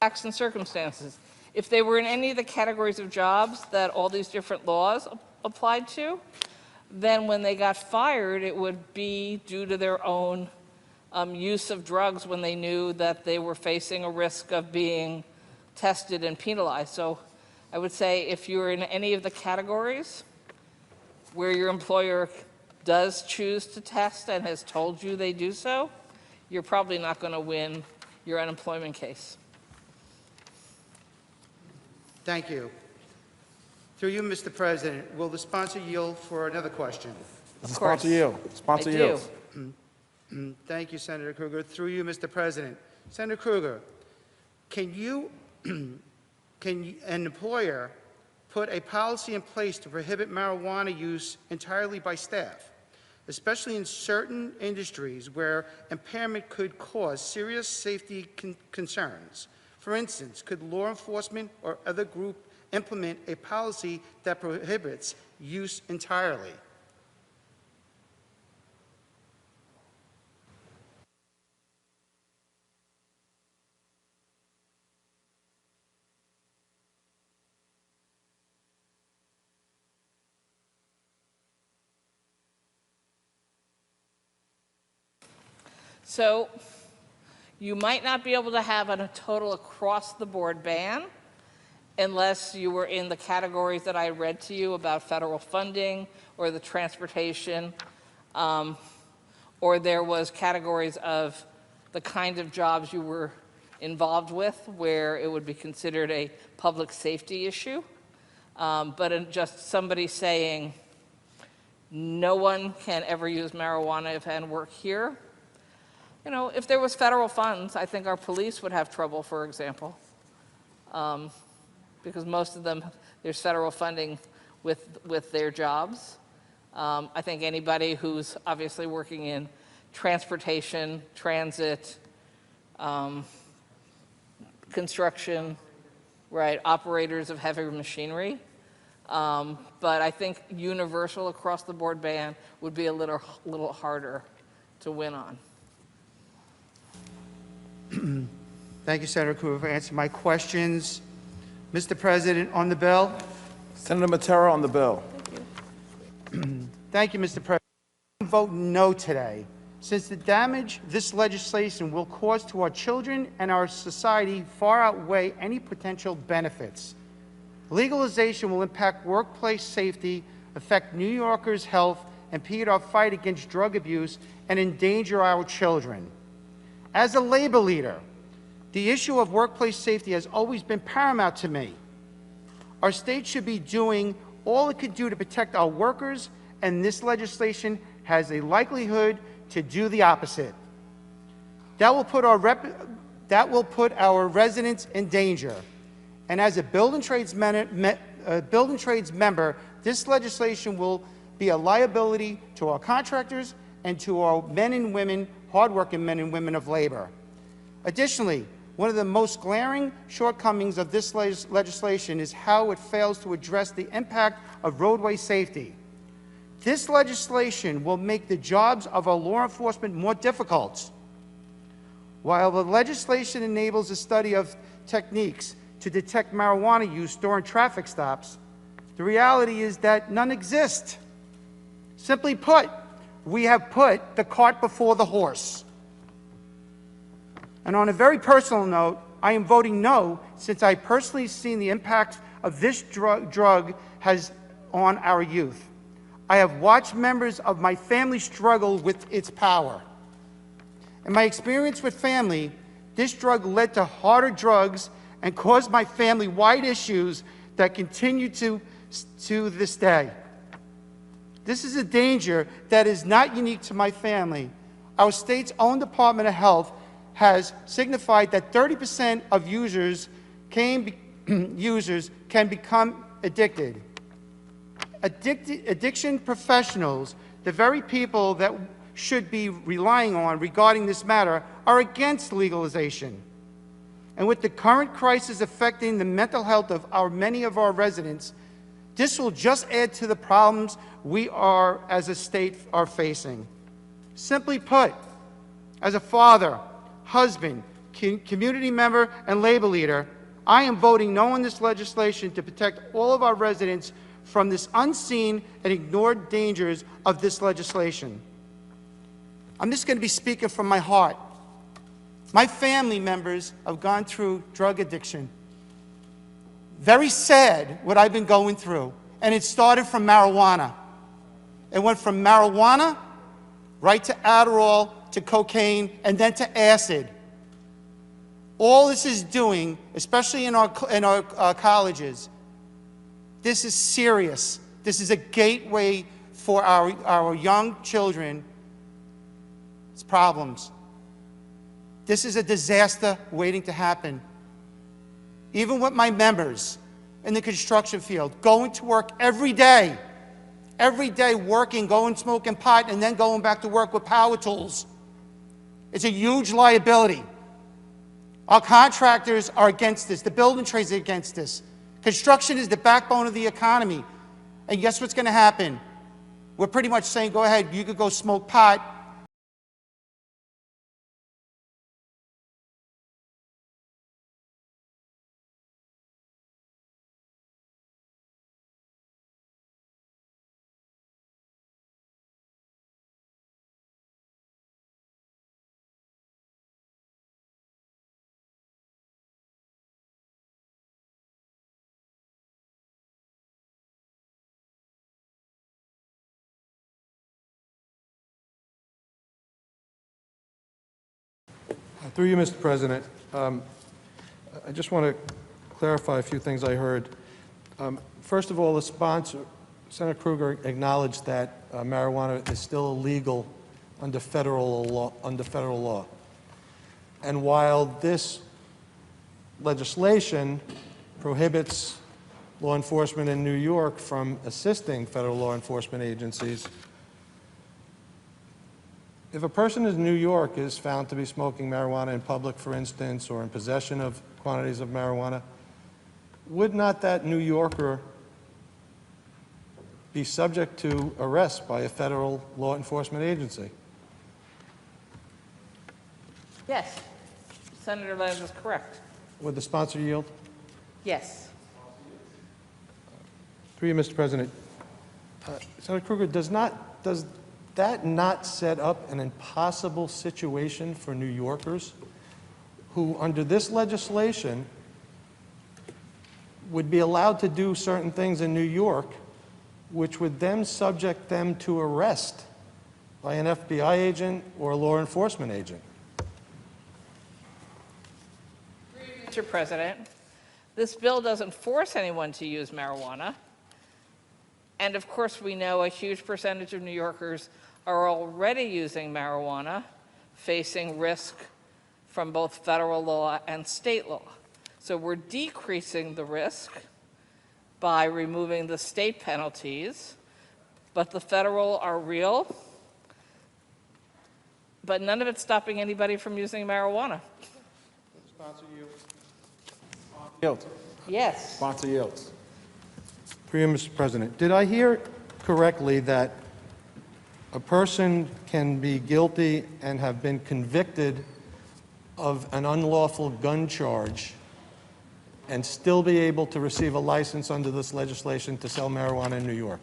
Facts and circumstances. If they were in any of the categories of jobs that all these different laws applied to, then when they got fired, it would be due to their own use of drugs when they knew that they were facing a risk of being tested and penalized. So I would say if you're in any of the categories where your employer does choose to test and has told you they do so, you're probably not going to win your unemployment case. Thank you. Through you, Mr. President, will the sponsor yield for another question? Sponsor yield. Sponsor yields. Thank you, Senator Kruger. Through you, Mr. President. Senator Kruger, can you, an employer put a policy in place to prohibit marijuana use entirely by staff, especially in certain industries where impairment could cause serious safety concerns? For instance, could law enforcement or other group implement a policy that prohibits use entirely? So you might not be able to have a total across-the-board ban unless you were in the categories that I read to you about federal funding or the transportation, or there was categories of the kind of jobs you were involved with where it would be considered a public safety issue. But in just somebody saying no one can ever use marijuana and work here, you know, if there was federal funds, I think our police would have trouble, for example, because most of them, there's federal funding with their jobs. I think anybody who's obviously working in transportation, transit, construction, right, operators of heavy machinery. But I think universal across-the-board ban would be a little harder to win on. Thank you, Senator Kruger, for answering my questions. Mr. President, on the bill. Senator Matera on the bill. Thank you, Mr. President. I vote no today, since the damage this legislation will cause to our children and our society far outweigh any potential benefits. Legalization will impact workplace safety, affect New Yorkers' health, impede our fight against drug abuse, and endanger our children. As a labor leader, the issue of workplace safety has always been paramount to me. Our state should be doing all it could do to protect our workers, and this legislation has a likelihood to do the opposite. That will put our residents in danger. And as a building trades member, this legislation will be a liability to our contractors and to our men and women, hardworking men and women of labor. Additionally, one of the most glaring shortcomings of this legislation is how it fails to address the impact of roadway safety. This legislation will make the jobs of our law enforcement more difficult. While the legislation enables the study of techniques to detect marijuana use during traffic stops, the reality is that none exist. Simply put, we have put the cart before the horse. And on a very personal note, I am voting no, since I personally seen the impact of this drug has on our youth. I have watched members of my family struggle with its power. In my experience with family, this drug led to harder drugs and caused my family wide issues that continue to this day. This is a danger that is not unique to my family. Our state's own Department of Health has signified that 30% of users can become addicted. Addiction professionals, the very people that should be relying on regarding this matter, are against legalization. And with the current crisis affecting the mental health of many of our residents, this will just add to the problems we are, as a state, are facing. Simply put, as a father, husband, community member, and labor leader, I am voting no on this legislation to protect all of our residents from this unseen and ignored dangers of this legislation. I'm just going to be speaking from my heart. My family members have gone through drug addiction. Very sad what I've been going through, and it started from marijuana. It went from marijuana right to Adderall, to cocaine, and then to acid. All this is doing, especially in our colleges, this is serious. This is a gateway for our young children's problems. This is a disaster waiting to happen. Even with my members in the construction field, going to work every day working, going smoking pot, and then going back to work with power tools. It's a huge liability. Our contractors are against this. The building trades are against this. Construction is the backbone of the economy. And guess what's going to happen? We're pretty much saying, go ahead, you could go smoke pot. Through you, Mr. President, I just want to clarify a few things I heard. First of all, the sponsor, Senator Kruger, acknowledged that marijuana is still illegal under federal law. And while this legislation prohibits law enforcement in New York from assisting federal law enforcement agencies, if a person in New York is found to be smoking marijuana in public, for instance, or in possession of quantities of marijuana, would not that New Yorker be subject to arrest by a federal law enforcement agency? Yes. Senator Lanz is correct. Would the sponsor yield? Yes. Through you, Mr. President, Senator Kruger, does that not set up an impossible situation for New Yorkers who, under this legislation, would be allowed to do certain things in New York, which would then subject them to arrest by an FBI agent or a law enforcement agent? Mr. President, this bill doesn't force anyone to use marijuana. And of course, we know a huge percentage of New Yorkers are already using marijuana, facing risk from both federal law and state law. So we're decreasing the risk by removing the state penalties, but the federal are real, but none of it's stopping anybody from using marijuana. Sponsor Yield. Yes. Sponsor yields. Through you, Mr. President, did I hear correctly that a person can be guilty and have been convicted of an unlawful gun charge and still be able to receive a license under this legislation to sell marijuana in New York?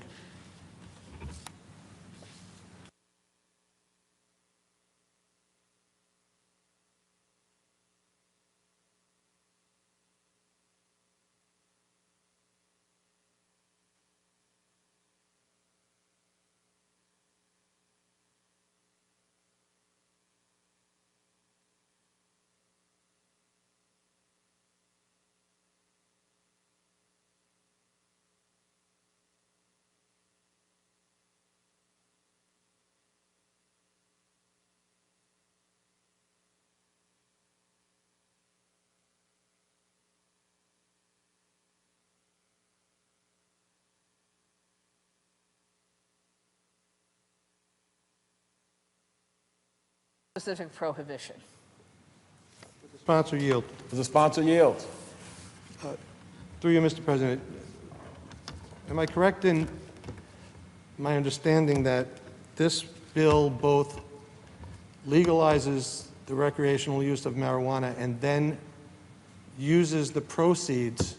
Specific prohibition. Sponsor yield. Does the sponsor yield? Through you, Mr. President, am I correct in my understanding that this bill both legalizes the recreational use of marijuana and then uses the proceeds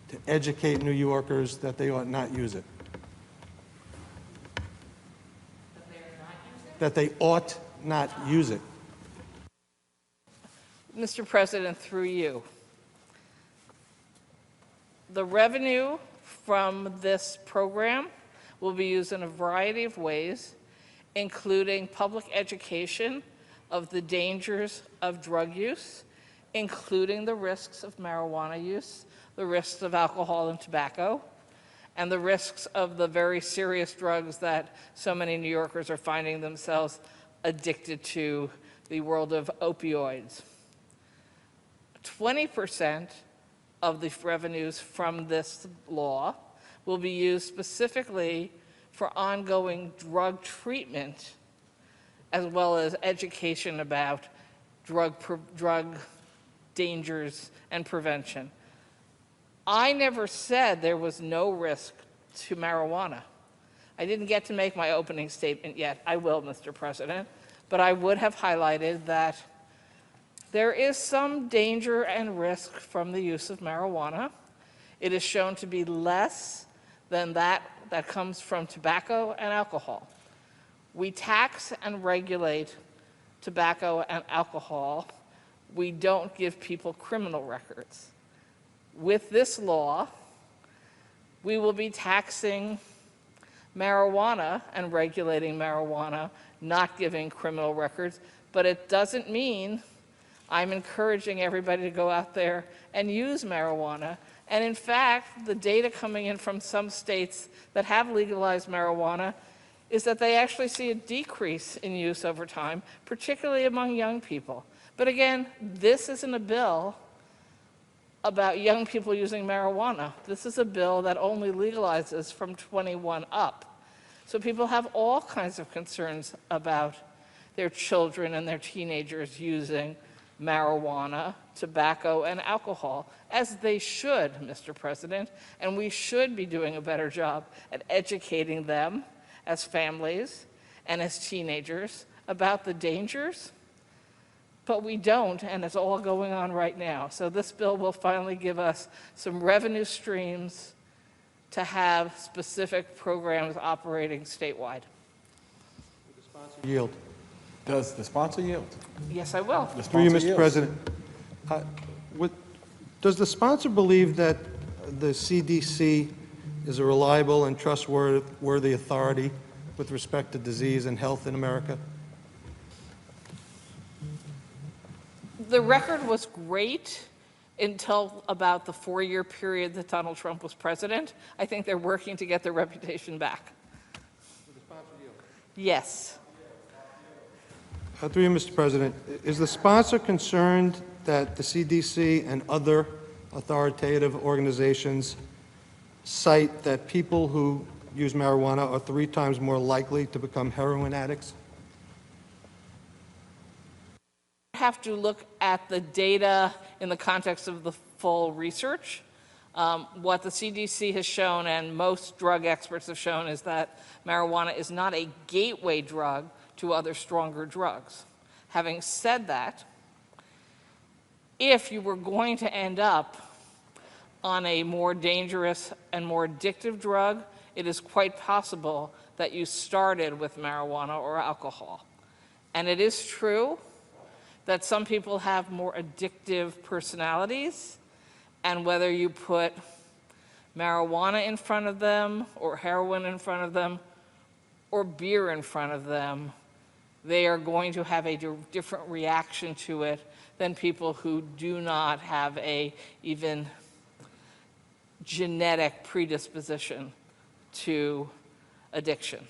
to educate New Yorkers that they ought not use it? That they ought not use it. Mr. President, through you, the revenue from this program will be used in a variety of ways, including public education of the dangers of drug use, including the risks of marijuana use, the risks of alcohol and tobacco, and the risks of the very serious drugs that so many New Yorkers are finding themselves addicted to, the world of opioids. 20% of the revenues from this law will be used specifically for ongoing drug treatment, as well as education about drug dangers and prevention. I never said there was no risk to marijuana. I didn't get to make my opening statement yet. I will, Mr. President. But I would have highlighted that there is some danger and risk from the use of marijuana. It is shown to be less than that comes from tobacco and alcohol. We tax and regulate tobacco and alcohol. We don't give people criminal records. With this law, we will be taxing marijuana and regulating marijuana, not giving criminal records, but it doesn't mean I'm encouraging everybody to go out there and use marijuana. And in fact, the data coming in from some states that have legalized marijuana is that they actually see a decrease in use over time, particularly among young people. But again, this isn't a bill about young people using marijuana. This is a bill that only legalizes from 21 up. So people have all kinds of concerns about their children and their teenagers using marijuana, tobacco, and alcohol, as they should, Mr. President, and we should be doing a better job at educating them as families and as teenagers about the dangers, but we don't, and it's all going on right now. So this bill will finally give us some revenue streams to have specific programs operating statewide. Yield. Does the sponsor yield? Yes, I will. Through you, Mr. President. Does the sponsor believe that the CDC is a reliable and trustworthy authority with respect to disease and health in America? The record was great until about the 4-year period that Donald Trump was president. I think they're working to get their reputation back. Yes. Through you, Mr. President, is the sponsor concerned that the CDC and other authoritative organizations cite that people who use marijuana are 3 times more likely to become heroin addicts? Have to look at the data in the context of the full research. What the CDC has shown, and most drug experts have shown, is that marijuana is not a gateway drug to other stronger drugs. Having said that, if you were going to end up on a more dangerous and more addictive drug, it is quite possible that you started with marijuana or alcohol. And it is true that some people have more addictive personalities, and whether you put marijuana in front of them, or heroin in front of them, or beer in front of them, they are going to have a different reaction to it than people who do not have a even genetic predisposition to addiction.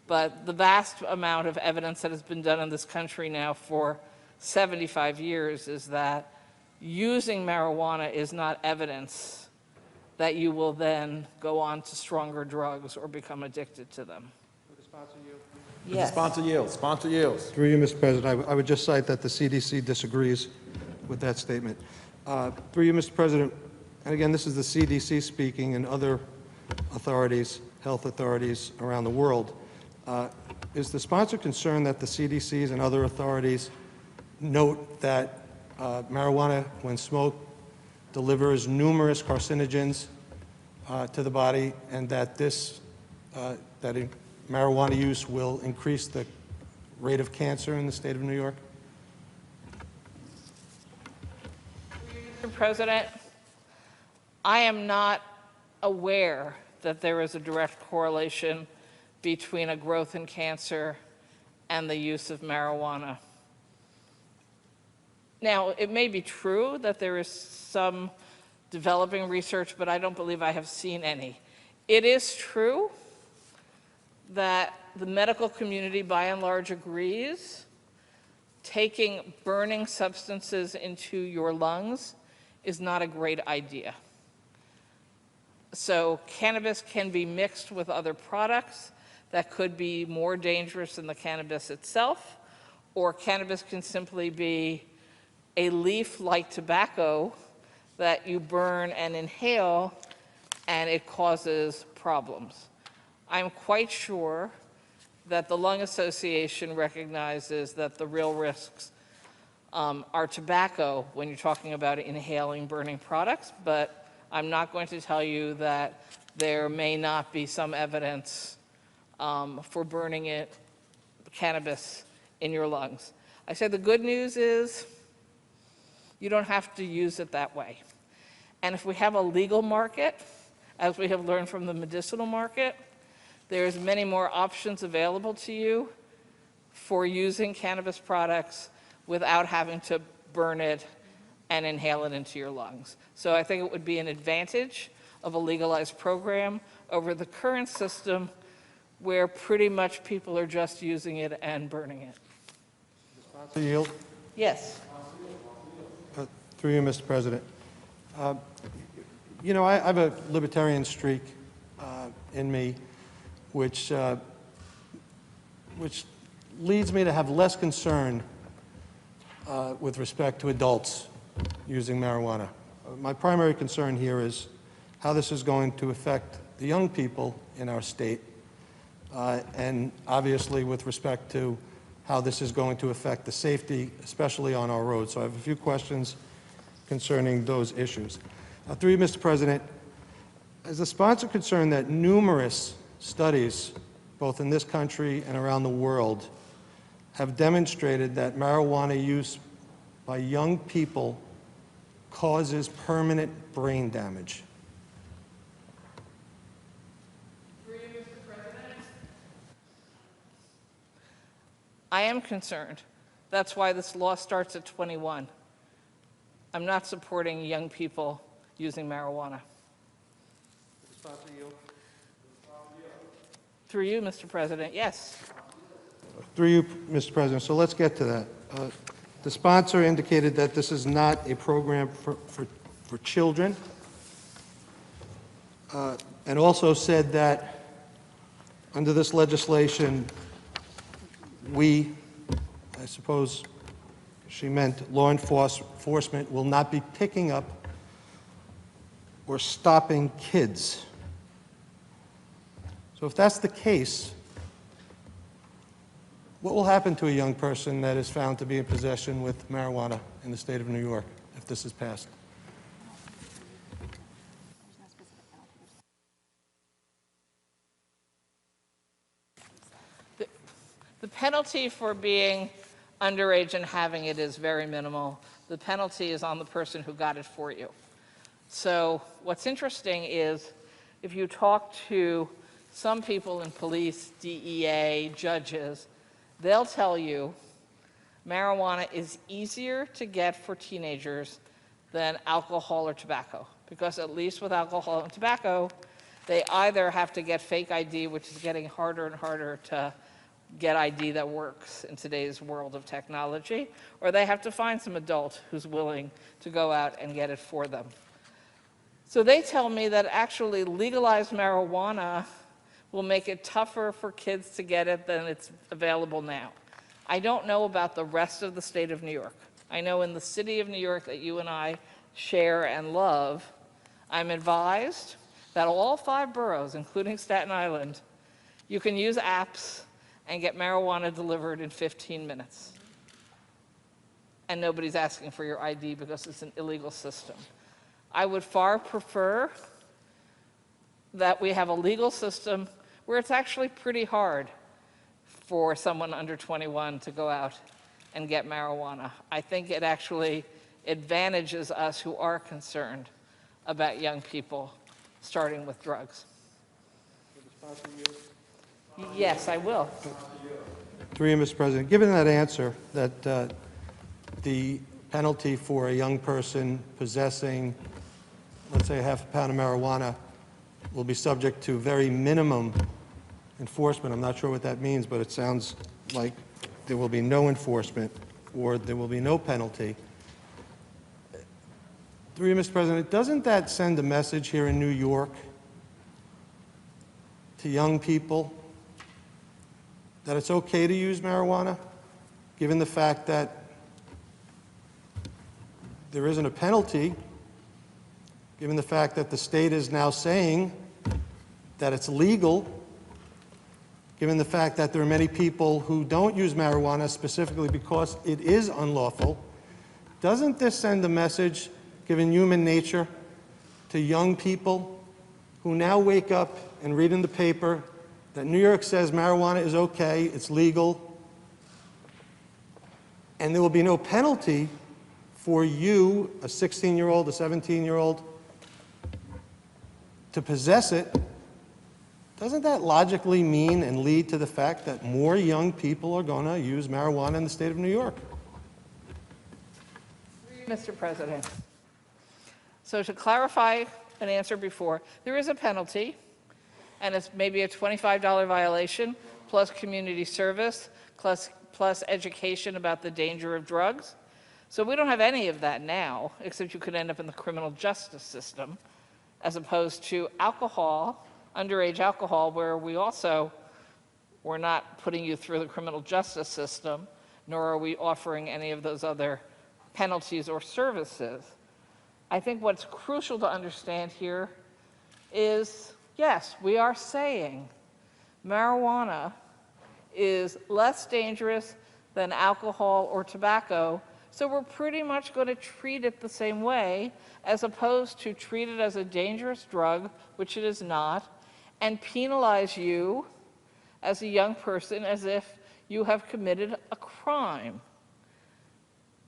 But the vast amount of evidence that has been done in this country now for 75 years is that using marijuana is not evidence that you will then go on to stronger drugs or become addicted to them. Yes. Sponsor yields. Sponsor yields. Through you, Mr. President, I would just cite that the CDC disagrees with that statement. Through you, Mr. President, and again, this is the CDC speaking and other authorities, health authorities around the world. Is the sponsor concerned that the CDCs and other authorities note that marijuana, when smoked, delivers numerous carcinogens to the body, and that marijuana use will increase the rate of cancer in the state of New York? Mr. President, I am not aware that there is a direct correlation between a growth in cancer and the use of marijuana. Now, it may be true that there is some developing research, but I don't believe I have seen any. It is true that the medical community by and large agrees taking burning substances into your lungs is not a great idea. So cannabis can be mixed with other products that could be more dangerous than the cannabis itself, or cannabis can simply be a leaf like tobacco that you burn and inhale, and it causes problems. I'm quite sure that the Lung Association recognizes that the real risks are tobacco when you're talking about inhaling burning products, but I'm not going to tell you that there may not be some evidence for burning cannabis in your lungs. I said the good news is you don't have to use it that way. And if we have a legal market, as we have learned from the medicinal market, there's many more options available to you for using cannabis products without having to burn it and inhale it into your lungs. So I think it would be an advantage of a legalized program over the current system where pretty much people are just using it and burning it. To yield. Yes. Through you, Mr. President. You know, I have a libertarian streak in me, which leads me to have less concern with respect to adults using marijuana. My primary concern here is how this is going to affect the young people in our state, and obviously with respect to how this is going to affect the safety, especially on our roads. So I have a few questions concerning those issues. Through you, Mr. President, is the sponsor concerned that numerous studies, both in this country and around the world, have demonstrated that marijuana use by young people causes permanent brain damage? I am concerned. That's why this law starts at 21. I'm not supporting young people using marijuana. Through you, Mr. President, yes. Through you, Mr. President, so let's get to that. The sponsor indicated that this is not a program for children, and also said that under this legislation, I suppose she meant law enforcement, will not be picking up or stopping kids. So if that's the case, what will happen to a young person that is found to be in possession with marijuana in the state of New York if this is passed? The penalty for being underage and having it is very minimal. The penalty is on the person who got it for you. So what's interesting is if you talk to some people in police, DEA, judges, they'll tell you marijuana is easier to get for teenagers than alcohol or tobacco. Because at least with alcohol and tobacco, they either have to get fake ID, which is getting harder and harder to get ID that works in today's world of technology, or they have to find some adult who's willing to go out and get it for them. So they tell me that actually legalized marijuana will make it tougher for kids to get it than it's available now. I don't know about the rest of the state of New York. I know in the city of New York that you and I share and love, I'm advised that all 5 boroughs, including Staten Island, you can use apps and get marijuana delivered in 15 minutes. And nobody's asking for your ID because it's an illegal system. I would far prefer that we have a legal system where it's actually pretty hard for someone under 21 to go out and get marijuana. I think it actually advantages us who are concerned about young people starting with drugs. Yes, I will. Through you, Mr. President, given that answer, that the penalty for a young person possessing, let's say, half a pound of marijuana will be subject to very minimum enforcement. I'm not sure what that means, but it sounds like there will be no enforcement or there will be no penalty. Through you, Mr. President, doesn't that send a message here in New York to young people that it's okay to use marijuana, given the fact that there isn't a penalty, given the fact that the state is now saying that it's legal, given the fact that there are many people who don't use marijuana specifically because it is unlawful? Doesn't this send a message, given human nature, to young people who now wake up and read in the paper that New York says marijuana is okay, it's legal, and there will be no penalty for you, a 16-year-old, a 17-year-old, to possess it? Doesn't that logically mean and lead to the fact that more young people are going to use marijuana in the state of New York? Mr. President. So to clarify an answer before, there is a penalty, and it's maybe a $25 violation, plus community service, plus education about the danger of drugs. So we don't have any of that now, except you could end up in the criminal justice system, as opposed to alcohol, underage alcohol, where we're not putting you through the criminal justice system, nor are we offering any of those other penalties or services. I think what's crucial to understand here is, yes, we are saying marijuana is less dangerous than alcohol or tobacco, so we're pretty much going to treat it the same way, as opposed to treat it as a dangerous drug, which it is not, and penalize you as a young person as if you have committed a crime.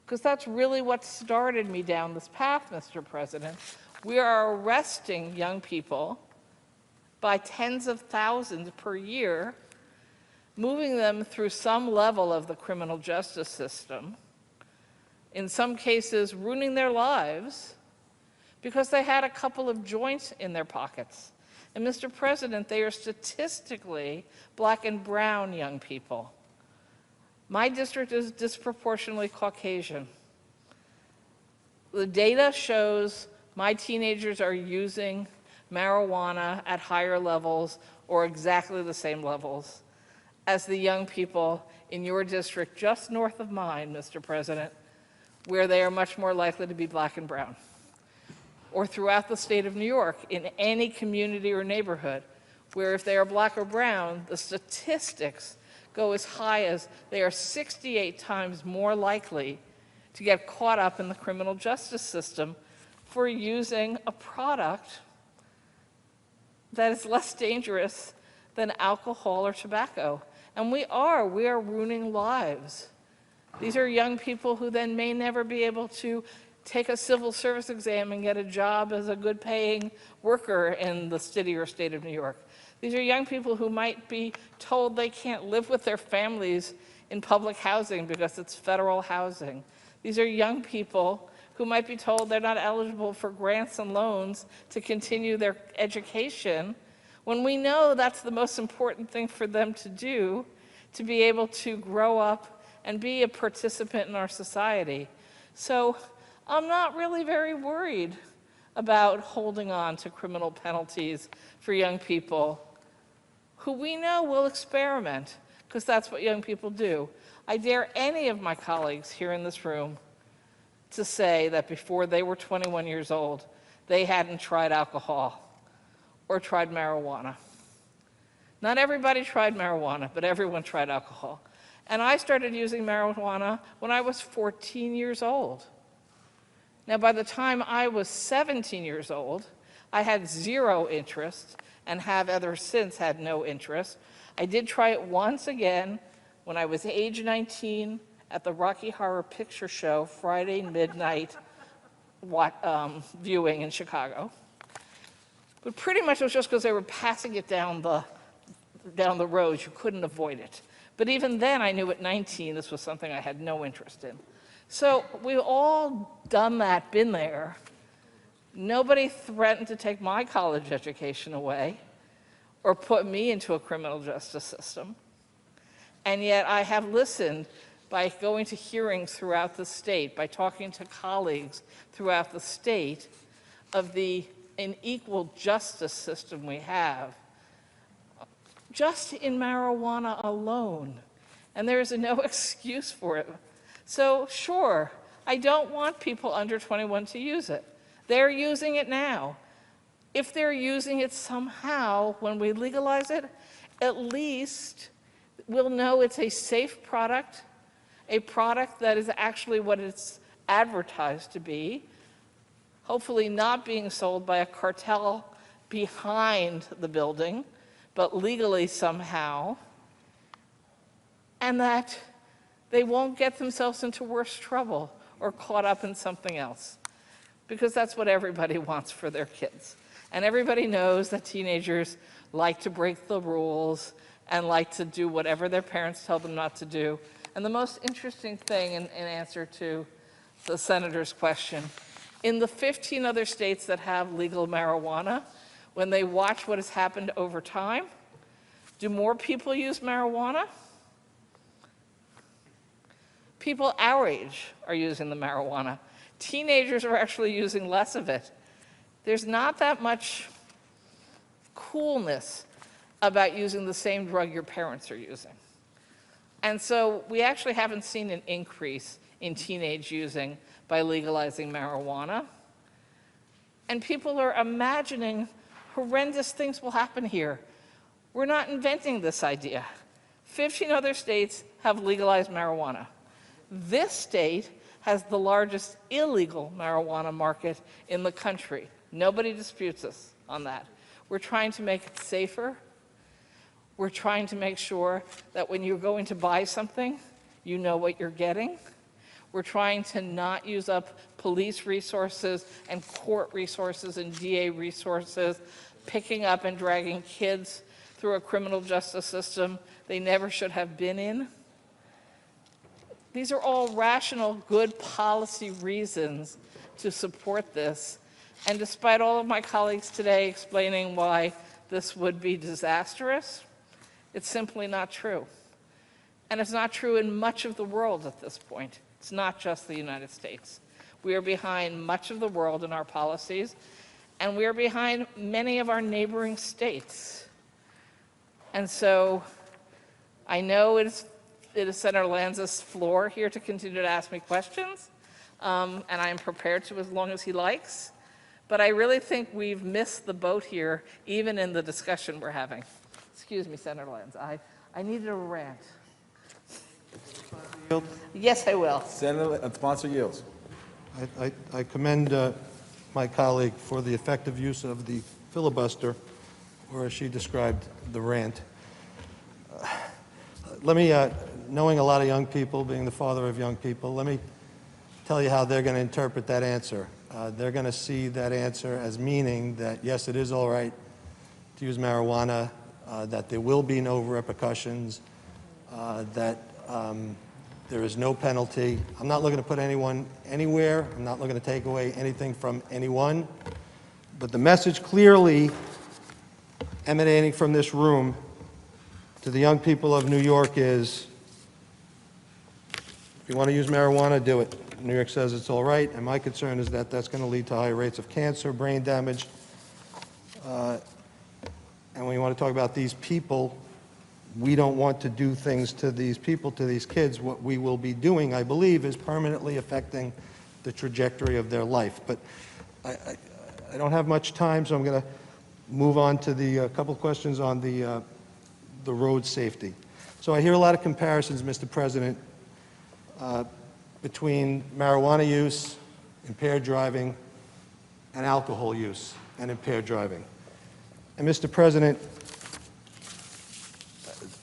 Because that's really what started me down this path, Mr. President. We are arresting young people by tens of thousands per year, moving them through some level of the criminal justice system, in some cases ruining their lives because they had a couple of joints in their pockets. And Mr. President, they are statistically black and brown young people. My district is disproportionately Caucasian. The data shows my teenagers are using marijuana at higher levels or exactly the same levels as the young people in your district just north of mine, Mr. President, where they are much more likely to be black and brown. Or throughout the state of New York, in any community or neighborhood, where if they are black or brown, the statistics go as high as they are 68 times more likely to get caught up in the criminal justice system for using a product that is less dangerous than alcohol or tobacco. And we are ruining lives. These are young people who then may never be able to take a civil service exam and get a job as a good paying worker in the city or state of New York. These are young people who might be told they can't live with their families in public housing because it's federal housing. These are young people who might be told they're not eligible for grants and loans to continue their education, when we know that's the most important thing for them to do, to be able to grow up and be a participant in our society. So I'm not really very worried about holding on to criminal penalties for young people who we know will experiment, because that's what young people do. I dare any of my colleagues here in this room to say that before they were 21 years old, they hadn't tried alcohol or tried marijuana. Not everybody tried marijuana, but everyone tried alcohol. And I started using marijuana when I was 14 years old. Now, by the time I was 17 years old, I had zero interest and have ever since had no interest. I did try it once again when I was age 19 at the Rocky Horror Picture Show Friday midnight viewing in Chicago. But pretty much it was just because they were passing it down the road. You couldn't avoid it. But even then, I knew at 19 this was something I had no interest in. So we've all done that, been there. Nobody threatened to take my college education away or put me into a criminal justice system. And yet I have listened by going to hearings throughout the state, by talking to colleagues throughout the state of the unequal justice system we have, just in marijuana alone. And there is no excuse for it. So sure, I don't want people under 21 to use it. They're using it now. If they're using it somehow, when we legalize it, at least we'll know it's a safe product, a product that is actually what it's advertised to be, hopefully not being sold by a cartel behind the building, but legally somehow, and that they won't get themselves into worse trouble or caught up in something else, because that's what everybody wants for their kids. And everybody knows that teenagers like to break the rules and like to do whatever their parents tell them not to do. And the most interesting thing in answer to the senator's question, in the 15 other states that have legal marijuana, when they watch what has happened over time, do more people use marijuana? People our age are using the marijuana. Teenagers are actually using less of it. There's not that much coolness about using the same drug your parents are using. And so we actually haven't seen an increase in teenage using by legalizing marijuana. And people are imagining horrendous things will happen here. We're not inventing this idea. 15 other states have legalized marijuana. This state has the largest illegal marijuana market in the country. Nobody disputes us on that. We're trying to make it safer. We're trying to make sure that when you're going to buy something, you know what you're getting. We're trying to not use up police resources and court resources and DA resources, picking up and dragging kids through a criminal justice system they never should have been in. These are all rational, good policy reasons to support this. And despite all of my colleagues today explaining why this would be disastrous, it's simply not true. And it's not true in much of the world at this point. It's not just the United States. We are behind much of the world in our policies, and we are behind many of our neighboring states. And so I know it is Senator Lanza's floor here to continue to ask me questions, and I am prepared to as long as he likes. But I really think we've missed the boat here, even in the discussion we're having. Excuse me, Senator Lanza. I needed a rant. Yes, I will. Senator, sponsor yields. I commend my colleague for the effective use of the filibuster, or as she described, the rant. Let me, knowing a lot of young people, being the father of young people, let me tell you how they're going to interpret that answer. They're going to see that answer as meaning that, yes, it is all right to use marijuana, that there will be no repercussions, that there is no penalty. I'm not looking to put anyone anywhere. I'm not looking to take away anything from anyone. But the message clearly emanating from this room to the young people of New York is, if you want to use marijuana, do it. New York says it's all right, and my concern is that that's going to lead to higher rates of cancer, brain damage. And when you want to talk about these people, we don't want to do things to these people, to these kids. What we will be doing, I believe, is permanently affecting the trajectory of their life. But I don't have much time, so I'm going to move on to the couple questions on the road safety. So I hear a lot of comparisons, Mr. President, between marijuana use, impaired driving, and alcohol use and impaired driving. And Mr. President,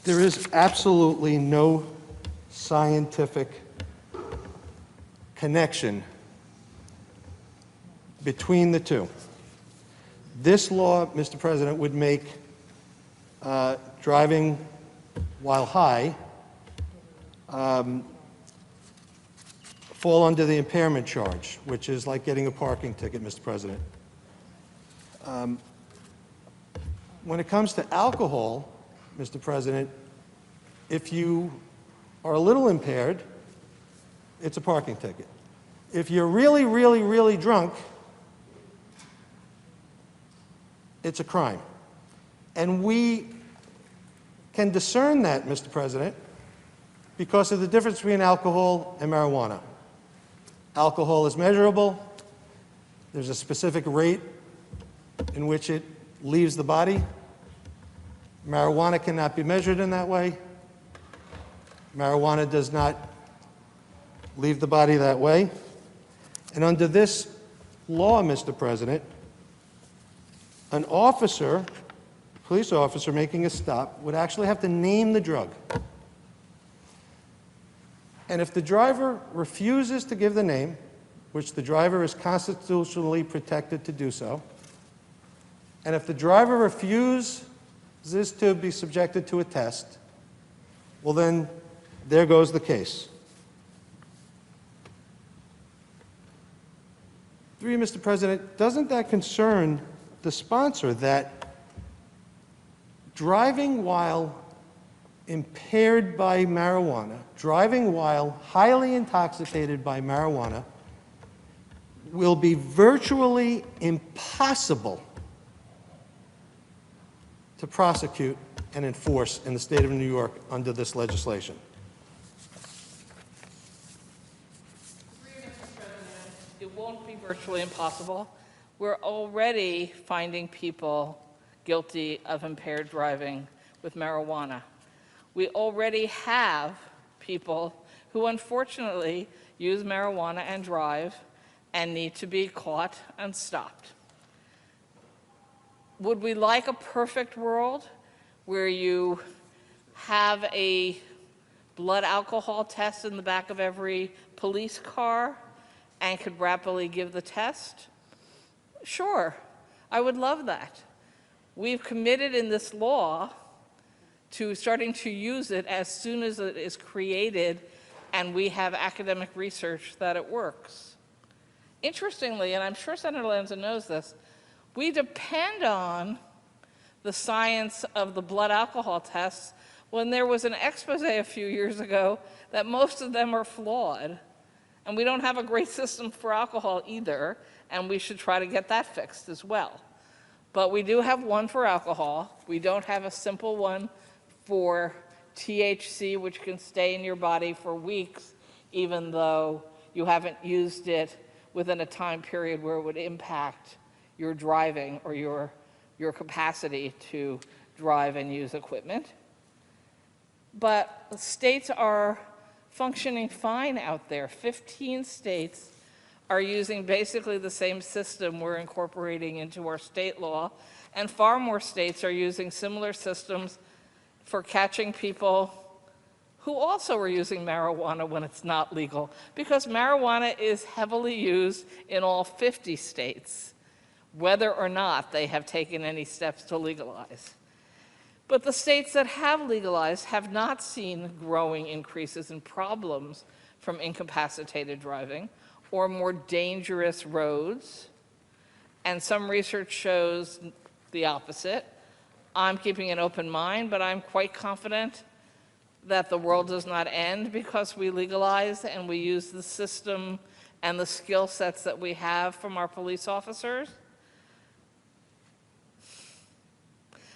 there is absolutely no scientific connection between the two. This law, Mr. President, would make driving while high fall under the impairment charge, which is like getting a parking ticket, Mr. President. When it comes to alcohol, Mr. President, if you are a little impaired, it's a parking ticket. If you're really, really, really drunk, it's a crime. And we can discern that, Mr. President, because of the difference between alcohol and marijuana. Alcohol is measurable. There's a specific rate in which it leaves the body. Marijuana cannot be measured in that way. Marijuana does not leave the body that way. And under this law, Mr. President, an officer, police officer making a stop, would actually have to name the drug. And if the driver refuses to give the name, which the driver is constitutionally protected to do so, and if the driver refuses to be subjected to a test, well then, there goes the case. Through you, Mr. President, doesn't that concern the sponsor that driving while impaired by marijuana, driving while highly intoxicated by marijuana, will be virtually impossible to prosecute and enforce in the state of New York under this legislation? It won't be virtually impossible. We're already finding people guilty of impaired driving with marijuana. We already have people who unfortunately use marijuana and drive and need to be caught and stopped. Would we like a perfect world where you have a blood alcohol test in the back of every police car and could rapidly give the test? Sure, I would love that. We've committed in this law to starting to use it as soon as it is created and we have academic research that it works. Interestingly, and I'm sure Senator Lanza knows this, we depend on the science of the blood alcohol tests when there was an expose a few years ago that most of them are flawed. And we don't have a great system for alcohol either, and we should try to get that fixed as well. But we do have one for alcohol. We don't have a simple one for THC, which can stay in your body for weeks, even though you haven't used it within a time period where it would impact your driving or your capacity to drive and use equipment. But states are functioning fine out there. 15 states are using basically the same system we're incorporating into our state law, and far more states are using similar systems for catching people who also are using marijuana when it's not legal, because marijuana is heavily used in all 50 states, whether or not they have taken any steps to legalize. But the states that have legalized have not seen growing increases in problems from incapacitated driving or more dangerous roads, and some research shows the opposite. I'm keeping an open mind, but I'm quite confident that the world does not end because we legalize and we use the system and the skill sets that we have from our police officers.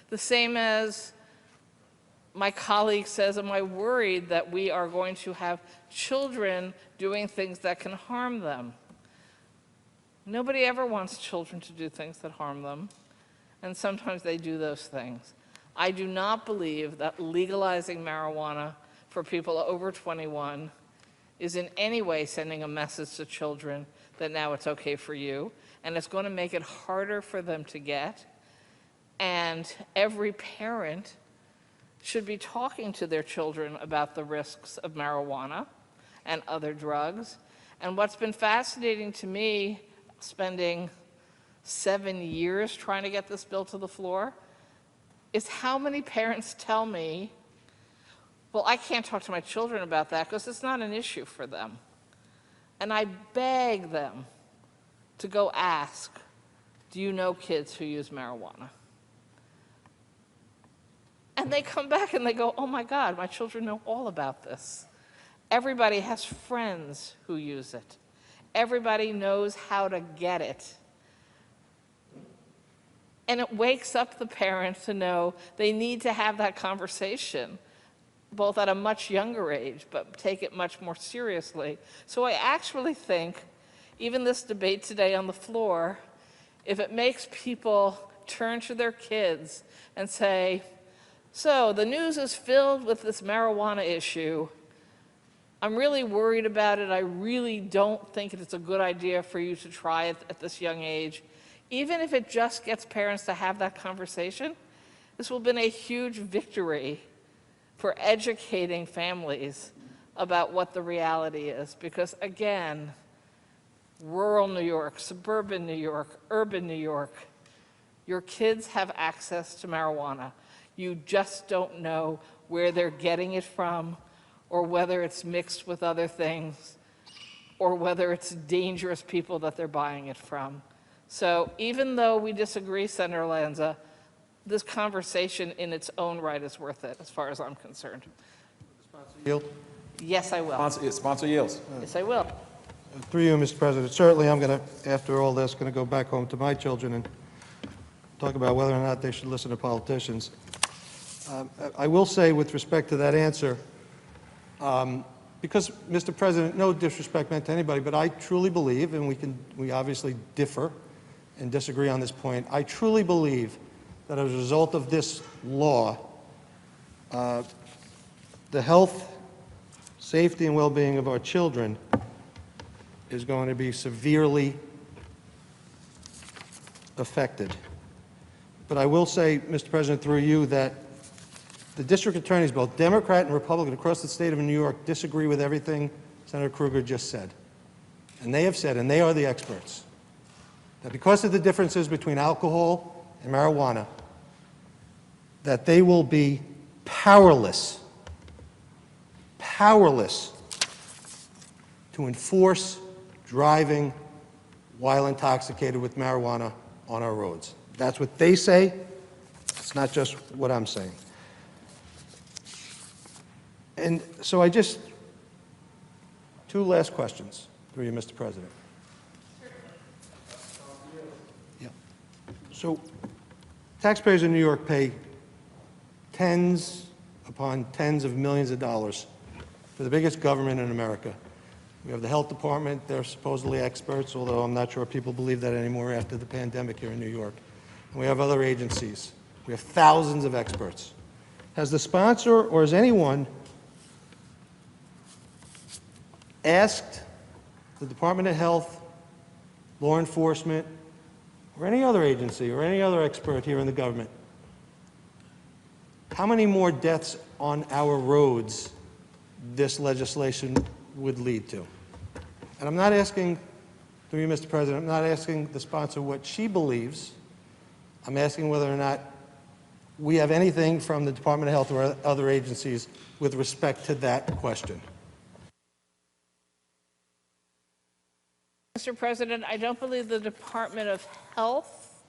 The same as my colleague says, am I worried that we are going to have children doing things that can harm them? Nobody ever wants children to do things that harm them, and sometimes they do those things. I do not believe that legalizing marijuana for people over 21 is in any way sending a message to children that now it's okay for you, and it's going to make it harder for them to get. And every parent should be talking to their children about the risks of marijuana and other drugs. And what's been fascinating to me, spending 7 years trying to get this bill to the floor, is how many parents tell me, well, I can't talk to my children about that because it's not an issue for them. And I beg them to go ask, do you know kids who use marijuana? And they come back and they go, oh my God, my children know all about this. Everybody has friends who use it. Everybody knows how to get it. And it wakes up the parents to know they need to have that conversation, both at a much younger age, but take it much more seriously. So I actually think, even this debate today on the floor, if it makes people turn to their kids and say, so the news is filled with this marijuana issue. I'm really worried about it. I really don't think it's a good idea for you to try it at this young age. Even if it just gets parents to have that conversation, this will have been a huge victory for educating families about what the reality is. Because again, rural New York, suburban New York, urban New York, your kids have access to marijuana. You just don't know where they're getting it from, or whether it's mixed with other things, or whether it's dangerous people that they're buying it from. So even though we disagree, Senator Lanza, this conversation in its own right is worth it, as far as I'm concerned. Yield? Yes, I will. Sponsor yields. Yes, I will. Through you, Mr. President, certainly I'm going to, after all this, going to go back home to my children and talk about whether or not they should listen to politicians. I will say with respect to that answer, because, Mr. President, no disrespect meant to anybody, but I truly believe, and we obviously differ and disagree on this point, I truly believe that as a result of this law, the health, safety, and well-being of our children is going to be severely affected. But I will say, Mr. President, through you, that the district attorneys, both Democrat and Republican across the state of New York, disagree with everything Senator Krueger just said. And they have said, and they are the experts, that because of the differences between alcohol and marijuana, that they will be powerless to enforce driving while intoxicated with marijuana on our roads. That's what they say. It's not just what I'm saying. And so two last questions through you, Mr. President. Yeah. So taxpayers in New York pay tens upon tens of millions of dollars for the biggest government in America. We have the health department. They're supposedly experts, although I'm not sure people believe that anymore after the pandemic here in New York. And we have other agencies. We have thousands of experts. Has the sponsor or has anyone asked the Department of Health, law enforcement, or any other agency or any other expert here in the government, how many more deaths on our roads this legislation would lead to? And I'm not asking, through you, Mr. President, I'm not asking the sponsor what she believes. I'm asking whether or not we have anything from the Department of Health or other agencies with respect to that question. Mr. President, I don't believe the Department of Health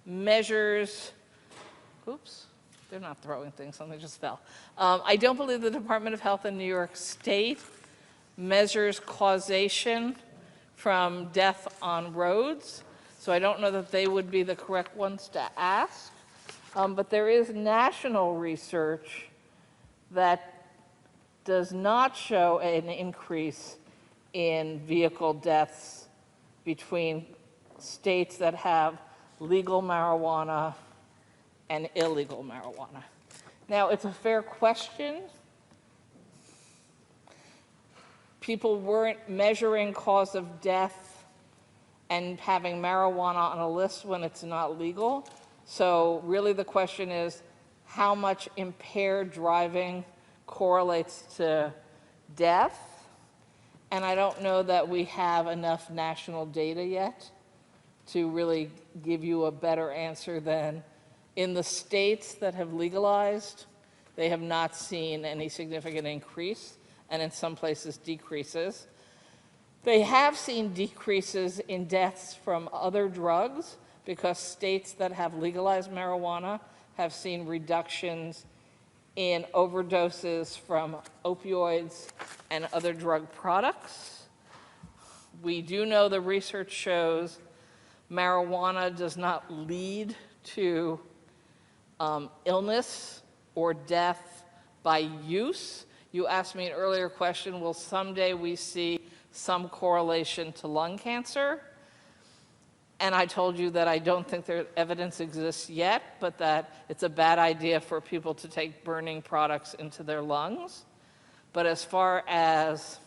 measures, oops, they're not throwing things, something just fell. I don't believe the Department of Health in New York State measures causation from death on roads, so I don't know that they would be the correct ones to ask. But there is national research that does not show an increase in vehicle deaths between states that have legal marijuana and illegal marijuana. Now, it's a fair question. People weren't measuring cause of death and having marijuana on a list when it's not legal. So really the question is, how much impaired driving correlates to death? And I don't know that we have enough national data yet to really give you a better answer than in the states that have legalized, they have not seen any significant increase, and in some places decreases. They have seen decreases in deaths from other drugs because states that have legalized marijuana have seen reductions in overdoses from opioids and other drug products. We do know the research shows marijuana does not lead to illness or death by use. You asked me an earlier question, will someday we see some correlation to lung cancer? And I told you that I don't think there evidence exists yet, but that it's a bad idea for people to take burning products into their lungs. But as far as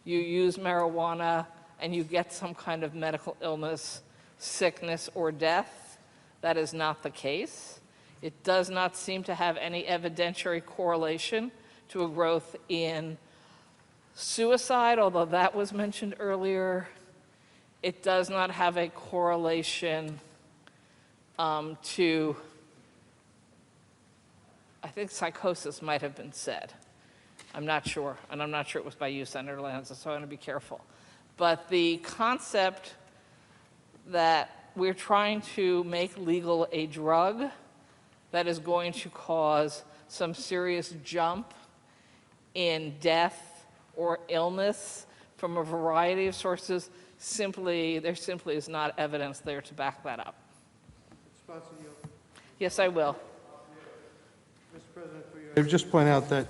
you use marijuana and you get some kind of medical illness, sickness, or death, that is not the case. It does not seem to have any evidentiary correlation to a growth in suicide, although that was mentioned earlier. It does not have a correlation to, I think psychosis might have been said. I'm not sure, and I'm not sure it was by you, Senator Lanza, so I want to be careful. But the concept that we're trying to make legal a drug that is going to cause some serious jump in death or illness from a variety of sources, there simply is not evidence there to back that up. Yes, I will. I would just point out that